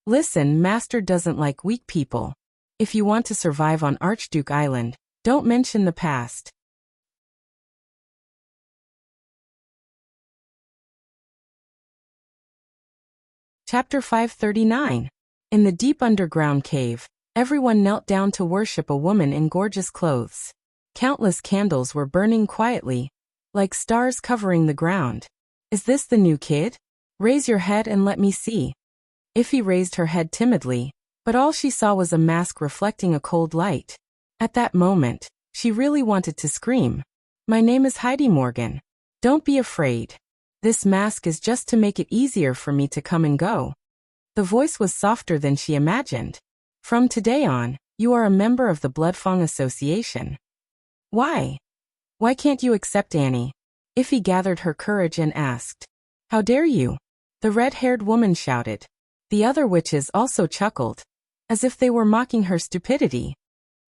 Listen, Master doesn't like weak people. If you want to survive on Archduke Island, don't mention the past. Chapter 539. In the deep underground cave, everyone knelt down to worship a woman in gorgeous clothes. Countless candles were burning quietly, like stars covering the ground. Is this the new kid? Raise your head and let me see. Ify raised her head timidly, but all she saw was a mask reflecting a cold light. At that moment, she really wanted to scream. My name is Heidi Morgan. Don't be afraid. This mask is just to make it easier for me to come and go. The voice was softer than she imagined. From today on, you are a member of the Bloodfang Association. Why? Why can't you accept Annie? Ify gathered her courage and asked. How dare you? The red-haired woman shouted. The other witches also chuckled. as if they were mocking her stupidity.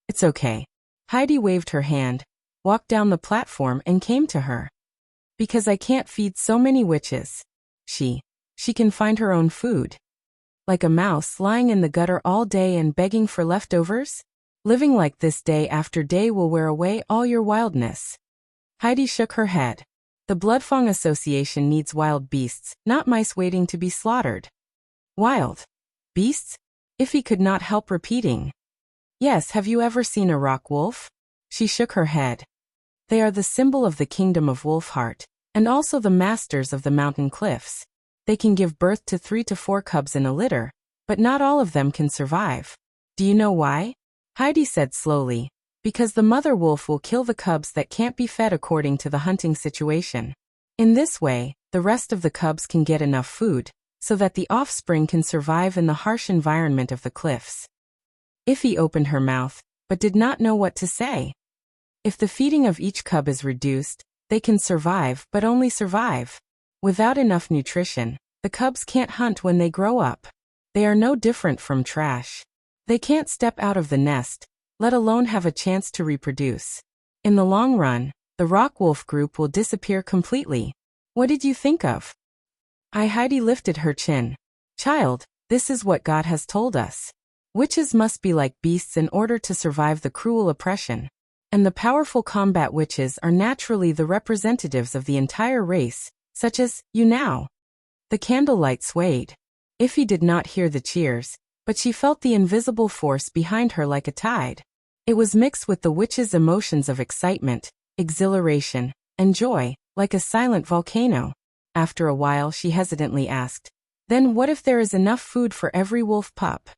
It's okay. Heidi waved her hand, walked down the platform and came to her. Because I can't feed so many witches. She can find her own food. Like a mouse lying in the gutter all day and begging for leftovers? Living like this day after day will wear away all your wildness. Heidi shook her head. The Bloodfang Association needs wild beasts, not mice waiting to be slaughtered. Wild beasts? Iffy could not help repeating. Yes, have you ever seen a rock wolf? She shook her head. They are the symbol of the kingdom of Wolfheart, and also the masters of the mountain cliffs. They can give birth to 3 to 4 cubs in a litter, but not all of them can survive. Do you know why? Heidi said slowly. Because the mother wolf will kill the cubs that can't be fed according to the hunting situation. In this way, the rest of the cubs can get enough food, so that the offspring can survive in the harsh environment of the cliffs. Iffy opened her mouth, but did not know what to say. If the feeding of each cub is reduced, they can survive but only survive. Without enough nutrition, the cubs can't hunt when they grow up. They are no different from trash. They can't step out of the nest, let alone have a chance to reproduce. In the long run, the rock wolf group will disappear completely. What did you think of? Heidi lifted her chin. Child, this is what God has told us. Witches must be like beasts in order to survive the cruel oppression. And the powerful combat witches are naturally the representatives of the entire race, such as you now. The candlelight swayed. Iffy did not hear the cheers, but she felt the invisible force behind her like a tide. It was mixed with the witch's emotions of excitement, exhilaration, and joy, like a silent volcano. After a while she hesitantly asked, "Then what if there is enough food for every wolf pup?"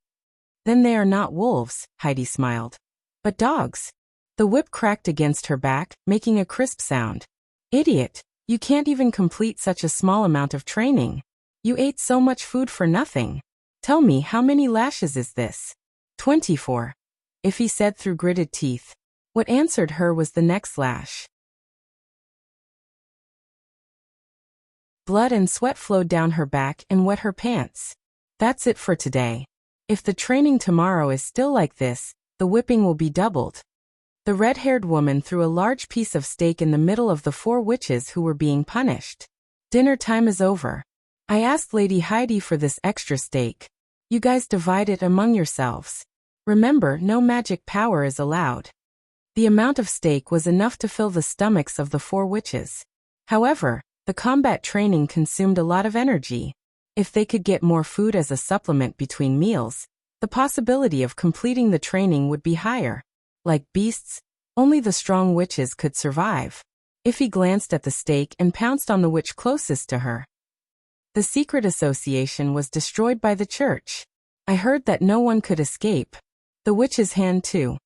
"Then they are not wolves," Heidi smiled. "But dogs." The whip cracked against her back, making a crisp sound. "Idiot, you can't even complete such a small amount of training. You ate so much food for nothing. Tell me, how many lashes is this?" 24. Iffy said through gritted teeth. What answered her was the next lash. Blood and sweat flowed down her back and wet her pants. That's it for today. If the training tomorrow is still like this, the whipping will be doubled. The red-haired woman threw a large piece of steak in the middle of the 4 witches who were being punished. Dinner time is over. I asked Lady Heidi for this extra steak. You guys divide it among yourselves. Remember, no magic power is allowed. The amount of steak was enough to fill the stomachs of the 4 witches. However, the combat training consumed a lot of energy. If they could get more food as a supplement between meals, the possibility of completing the training would be higher. Like beasts, only the strong witches could survive. Iffy glanced at the steak and pounced on the witch closest to her. The secret association was destroyed by the church. I heard that no one could escape. The witch's hand too.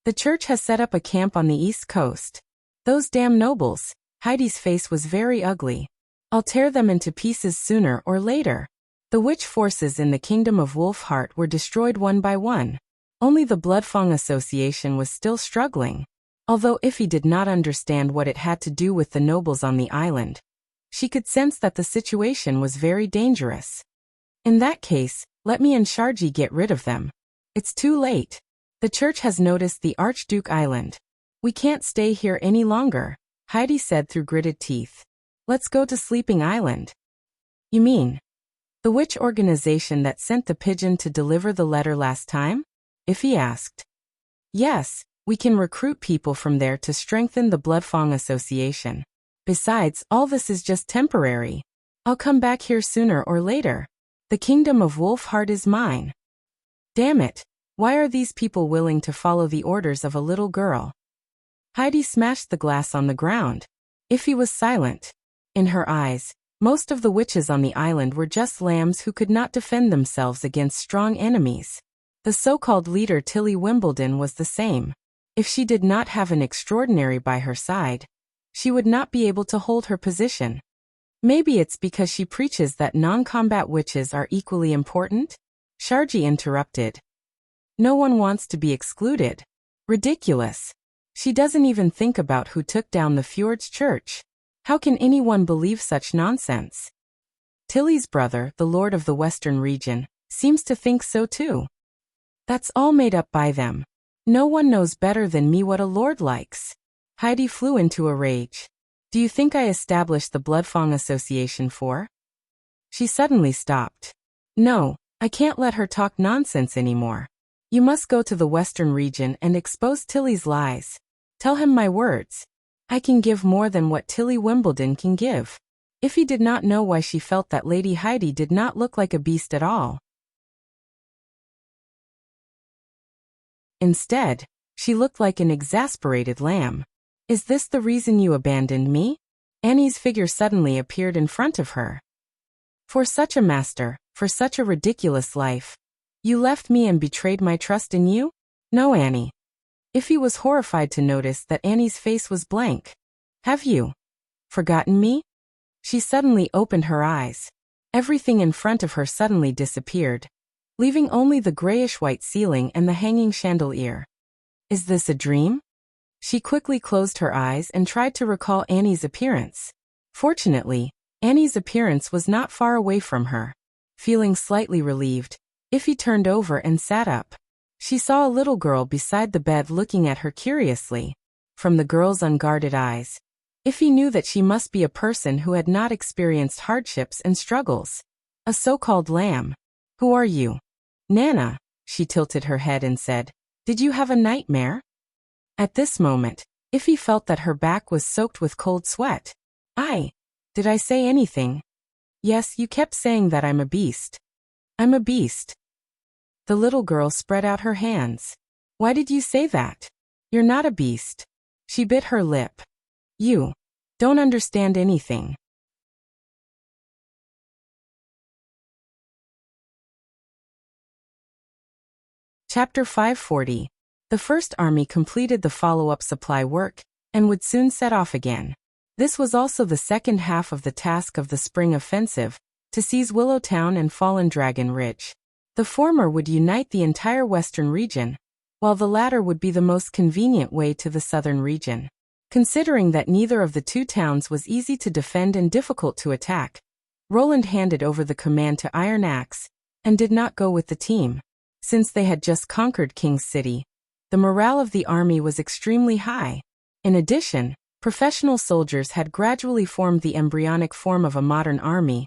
The church has set up a camp on the east coast. Those damn nobles. Heidi's face was very ugly. I'll tear them into pieces sooner or later. The witch forces in the kingdom of Wolfheart were destroyed one by one. Only the Bloodfang Association was still struggling. Although Iffy did not understand what it had to do with the nobles on the island, she could sense that the situation was very dangerous. In that case, let me and Sharji get rid of them. It's too late. The church has noticed the Archduke Island. We can't stay here any longer, Heidi said through gritted teeth. Let's go to Sleeping Island. You mean the witch organization that sent the pigeon to deliver the letter last time? Iffy asked. Yes, we can recruit people from there to strengthen the Bloodfang Association. Besides, all this is just temporary. I'll come back here sooner or later. The kingdom of Wolfheart is mine. Damn it, why are these people willing to follow the orders of a little girl? Heidi smashed the glass on the ground. Iffy was silent. In her eyes, most of the witches on the island were just lambs who could not defend themselves against strong enemies. The so-called leader Tilly Wimbledon was the same. If she did not have an extraordinary by her side, she would not be able to hold her position. Maybe it's because she preaches that non-combat witches are equally important? Sharji interrupted. No one wants to be excluded. Ridiculous. She doesn't even think about who took down the Fjord's church. How can anyone believe such nonsense? Tilly's brother, the Lord of the Western region, seems to think so too. That's all made up by them. No one knows better than me what a lord likes. Heidi flew into a rage. Do you think I established the Bloodfang Association for? She suddenly stopped. No, I can't let her talk nonsense anymore. You must go to the Western region and expose Tilly's lies. Tell him my words. I can give more than what Tilly Wimbledon can give. If he did not know why she felt that Lady Heidi did not look like a beast at all. Instead, she looked like an exasperated lamb. Is this the reason you abandoned me? Annie's figure suddenly appeared in front of her. For such a master, for such a ridiculous life. You left me and betrayed my trust in you? No, Annie. Ify was horrified to notice that Annie's face was blank. Have you forgotten me? She suddenly opened her eyes. Everything in front of her suddenly disappeared, leaving only the grayish-white ceiling and the hanging chandelier. Is this a dream? She quickly closed her eyes and tried to recall Annie's appearance. Fortunately, Annie's appearance was not far away from her. Feeling slightly relieved, Ify turned over and sat up. She saw a little girl beside the bed looking at her curiously. From the girl's unguarded eyes, Ify knew that she must be a person who had not experienced hardships and struggles. A so-called lamb. Who are you? Nana, she tilted her head and said, did you have a nightmare? At this moment, Ify felt that her back was soaked with cold sweat. Did I say anything? Yes, you kept saying that I'm a beast. I'm a beast. The little girl spread out her hands. Why did you say that? You're not a beast. She bit her lip. You don't understand anything. Chapter 540. The First Army completed the follow-up supply work, and would soon set off again. This was also the second half of the task of the spring offensive, to seize Willowtown and Fallen Dragon Ridge. The former would unite the entire western region, while the latter would be the most convenient way to the southern region. Considering that neither of the two towns was easy to defend and difficult to attack, Roland handed over the command to Iron Axe, and did not go with the team. Since they had just conquered King's City, the morale of the army was extremely high. In addition, professional soldiers had gradually formed the embryonic form of a modern army,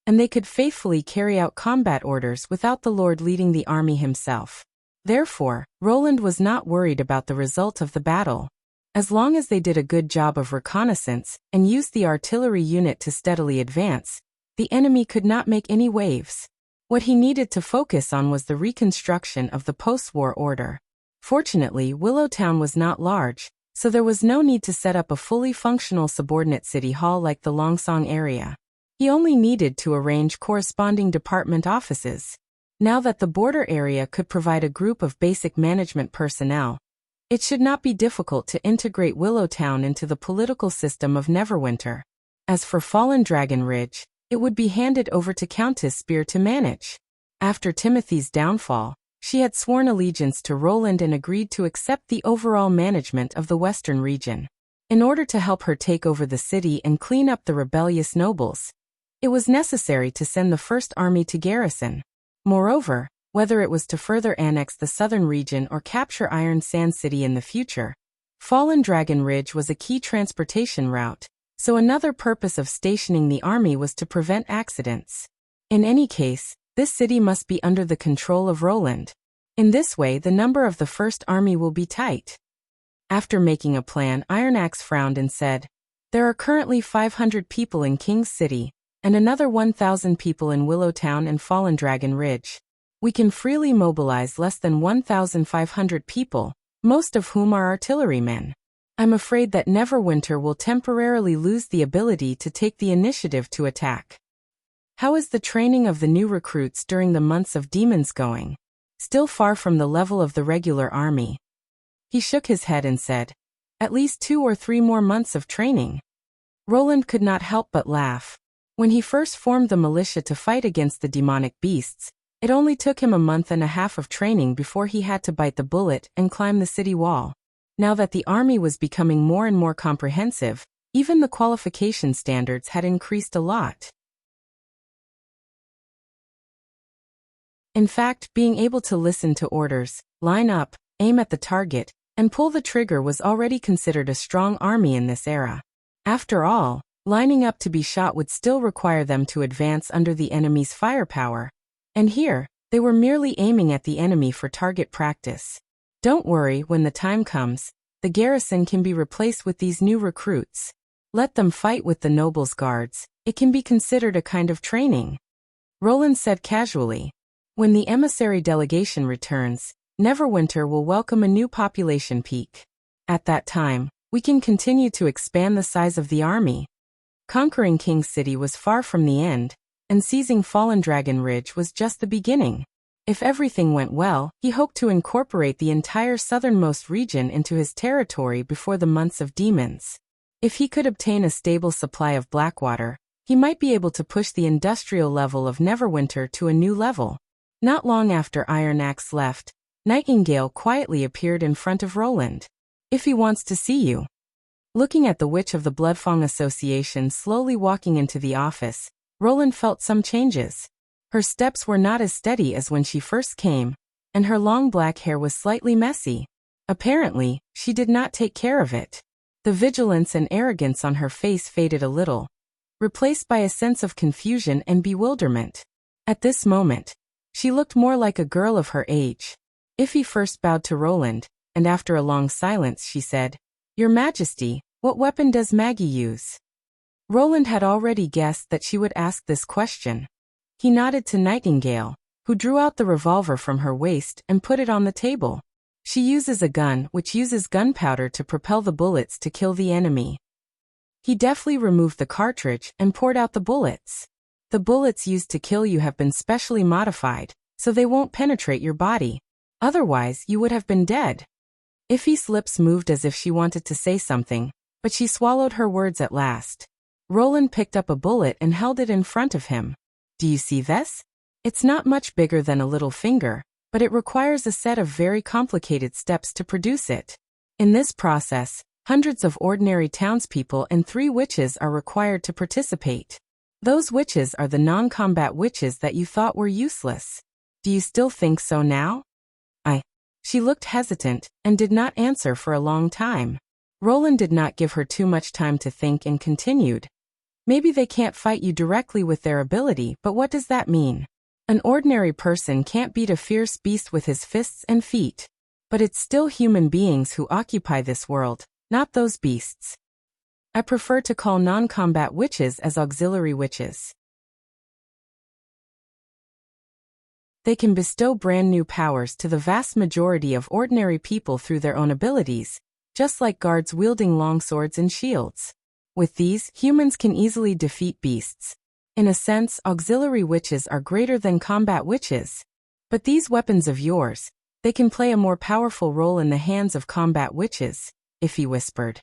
and they could faithfully carry out combat orders without the Lord leading the army himself. Therefore, Roland was not worried about the result of the battle. As long as they did a good job of reconnaissance and used the artillery unit to steadily advance, the enemy could not make any waves. What he needed to focus on was the reconstruction of the post-war order. Fortunately, Willowtown was not large, so there was no need to set up a fully functional subordinate city hall like the Longsong area. He only needed to arrange corresponding department offices. Now that the border area could provide a group of basic management personnel, it should not be difficult to integrate Willowtown into the political system of Neverwinter. As for Fallen Dragon Ridge, it would be handed over to Countess Spear to manage. After Timothy's downfall, she had sworn allegiance to Roland and agreed to accept the overall management of the western region. In order to help her take over the city and clean up the rebellious nobles, it was necessary to send the First Army to garrison. Moreover, whether it was to further annex the southern region or capture Iron Sand City in the future, Fallen Dragon Ridge was a key transportation route, so another purpose of stationing the army was to prevent accidents. In any case, this city must be under the control of Roland. In this way, the number of the First Army will be tight. After making a plan, Iron Axe frowned and said, there are currently 500 people in King's City, and another 1,000 people in Willowtown and Fallen Dragon Ridge. We can freely mobilize less than 1,500 people, most of whom are artillerymen. I'm afraid that Neverwinter will temporarily lose the ability to take the initiative to attack. How is the training of the new recruits during the months of demons going? Still far from the level of the regular army. He shook his head and said, at least 2 or 3 more months of training. Roland could not help but laugh. When he first formed the militia to fight against the demonic beasts, it only took him a month and a half of training before he had to bite the bullet and climb the city wall. Now that the army was becoming more and more comprehensive, even the qualification standards had increased a lot. In fact, being able to listen to orders, line up, aim at the target, and pull the trigger was already considered a strong army in this era. After all, lining up to be shot would still require them to advance under the enemy's firepower. And here, they were merely aiming at the enemy for target practice. Don't worry, when the time comes, the garrison can be replaced with these new recruits. Let them fight with the nobles' guards. It can be considered a kind of training. Roland said casually. When the emissary delegation returns, Neverwinter will welcome a new population peak. At that time, we can continue to expand the size of the army. Conquering King City was far from the end, and seizing Fallen Dragon Ridge was just the beginning. If everything went well, he hoped to incorporate the entire southernmost region into his territory before the months of demons. If he could obtain a stable supply of Blackwater, he might be able to push the industrial level of Neverwinter to a new level. Not long after Iron Axe left, Nightingale quietly appeared in front of Roland. If he wants to see you. Looking at the Witch of the Bloodfang Association slowly walking into the office, Roland felt some changes. Her steps were not as steady as when she first came, and her long black hair was slightly messy. Apparently, she did not take care of it. The vigilance and arrogance on her face faded a little, replaced by a sense of confusion and bewilderment. At this moment, she looked more like a girl of her age. Iffy first bowed to Roland, and after a long silence she said, "Your Majesty, what weapon does Maggie use?" Roland had already guessed that she would ask this question. He nodded to Nightingale, who drew out the revolver from her waist and put it on the table. She uses a gun which uses gunpowder to propel the bullets to kill the enemy. He deftly removed the cartridge and poured out the bullets. The bullets used to kill you have been specially modified, so they won't penetrate your body. Otherwise, you would have been dead. Iffy's lips moved as if she wanted to say something, but she swallowed her words at last. Roland picked up a bullet and held it in front of him. Do you see this? It's not much bigger than a little finger, but it requires a set of very complicated steps to produce it. In this process, hundreds of ordinary townspeople and 3 witches are required to participate. Those witches are the non-combat witches that you thought were useless. Do you still think so now? She looked hesitant and did not answer for a long time. Roland did not give her too much time to think and continued. Maybe they can't fight you directly with their ability, but what does that mean? An ordinary person can't beat a fierce beast with his fists and feet. But it's still human beings who occupy this world, not those beasts. I prefer to call non-combat witches as auxiliary witches. They can bestow brand new powers to the vast majority of ordinary people through their own abilities, just like guards wielding longswords and shields. With these, humans can easily defeat beasts. In a sense, auxiliary witches are greater than combat witches. But these weapons of yours, they can play a more powerful role in the hands of combat witches, Iffy whispered.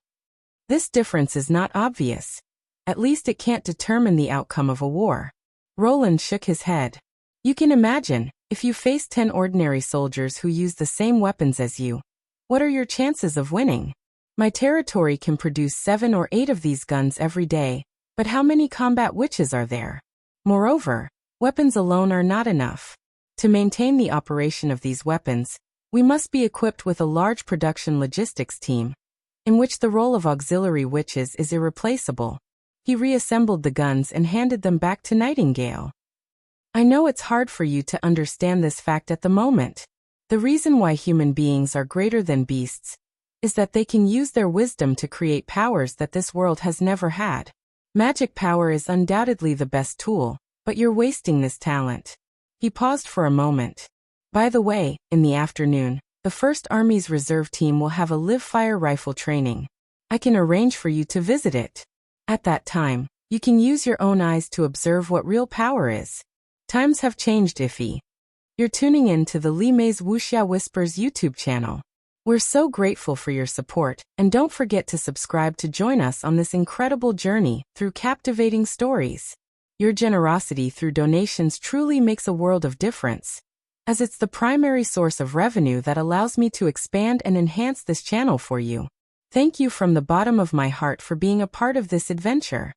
This difference is not obvious. At least it can't determine the outcome of a war. Roland shook his head. You can imagine, if you face 10 ordinary soldiers who use the same weapons as you, what are your chances of winning? My territory can produce 7 or 8 of these guns every day, but how many combat witches are there? Moreover, weapons alone are not enough. To maintain the operation of these weapons, we must be equipped with a large production logistics team, in which the role of auxiliary witches is irreplaceable. He reassembled the guns and handed them back to Nightingale. I know it's hard for you to understand this fact at the moment. The reason why human beings are greater than beasts is that they can use their wisdom to create powers that this world has never had. Magic power is undoubtedly the best tool, but you're wasting this talent. He paused for a moment. By the way, in the afternoon, the 1st Army's reserve team will have a live-fire rifle training. I can arrange for you to visit it. At that time, you can use your own eyes to observe what real power is. Times have changed, Iffy. You're tuning in to the Li Mei's Wuxia Whispers YouTube channel. We're so grateful for your support, and don't forget to subscribe to join us on this incredible journey through captivating stories. Your generosity through donations truly makes a world of difference, as it's the primary source of revenue that allows me to expand and enhance this channel for you. Thank you from the bottom of my heart for being a part of this adventure.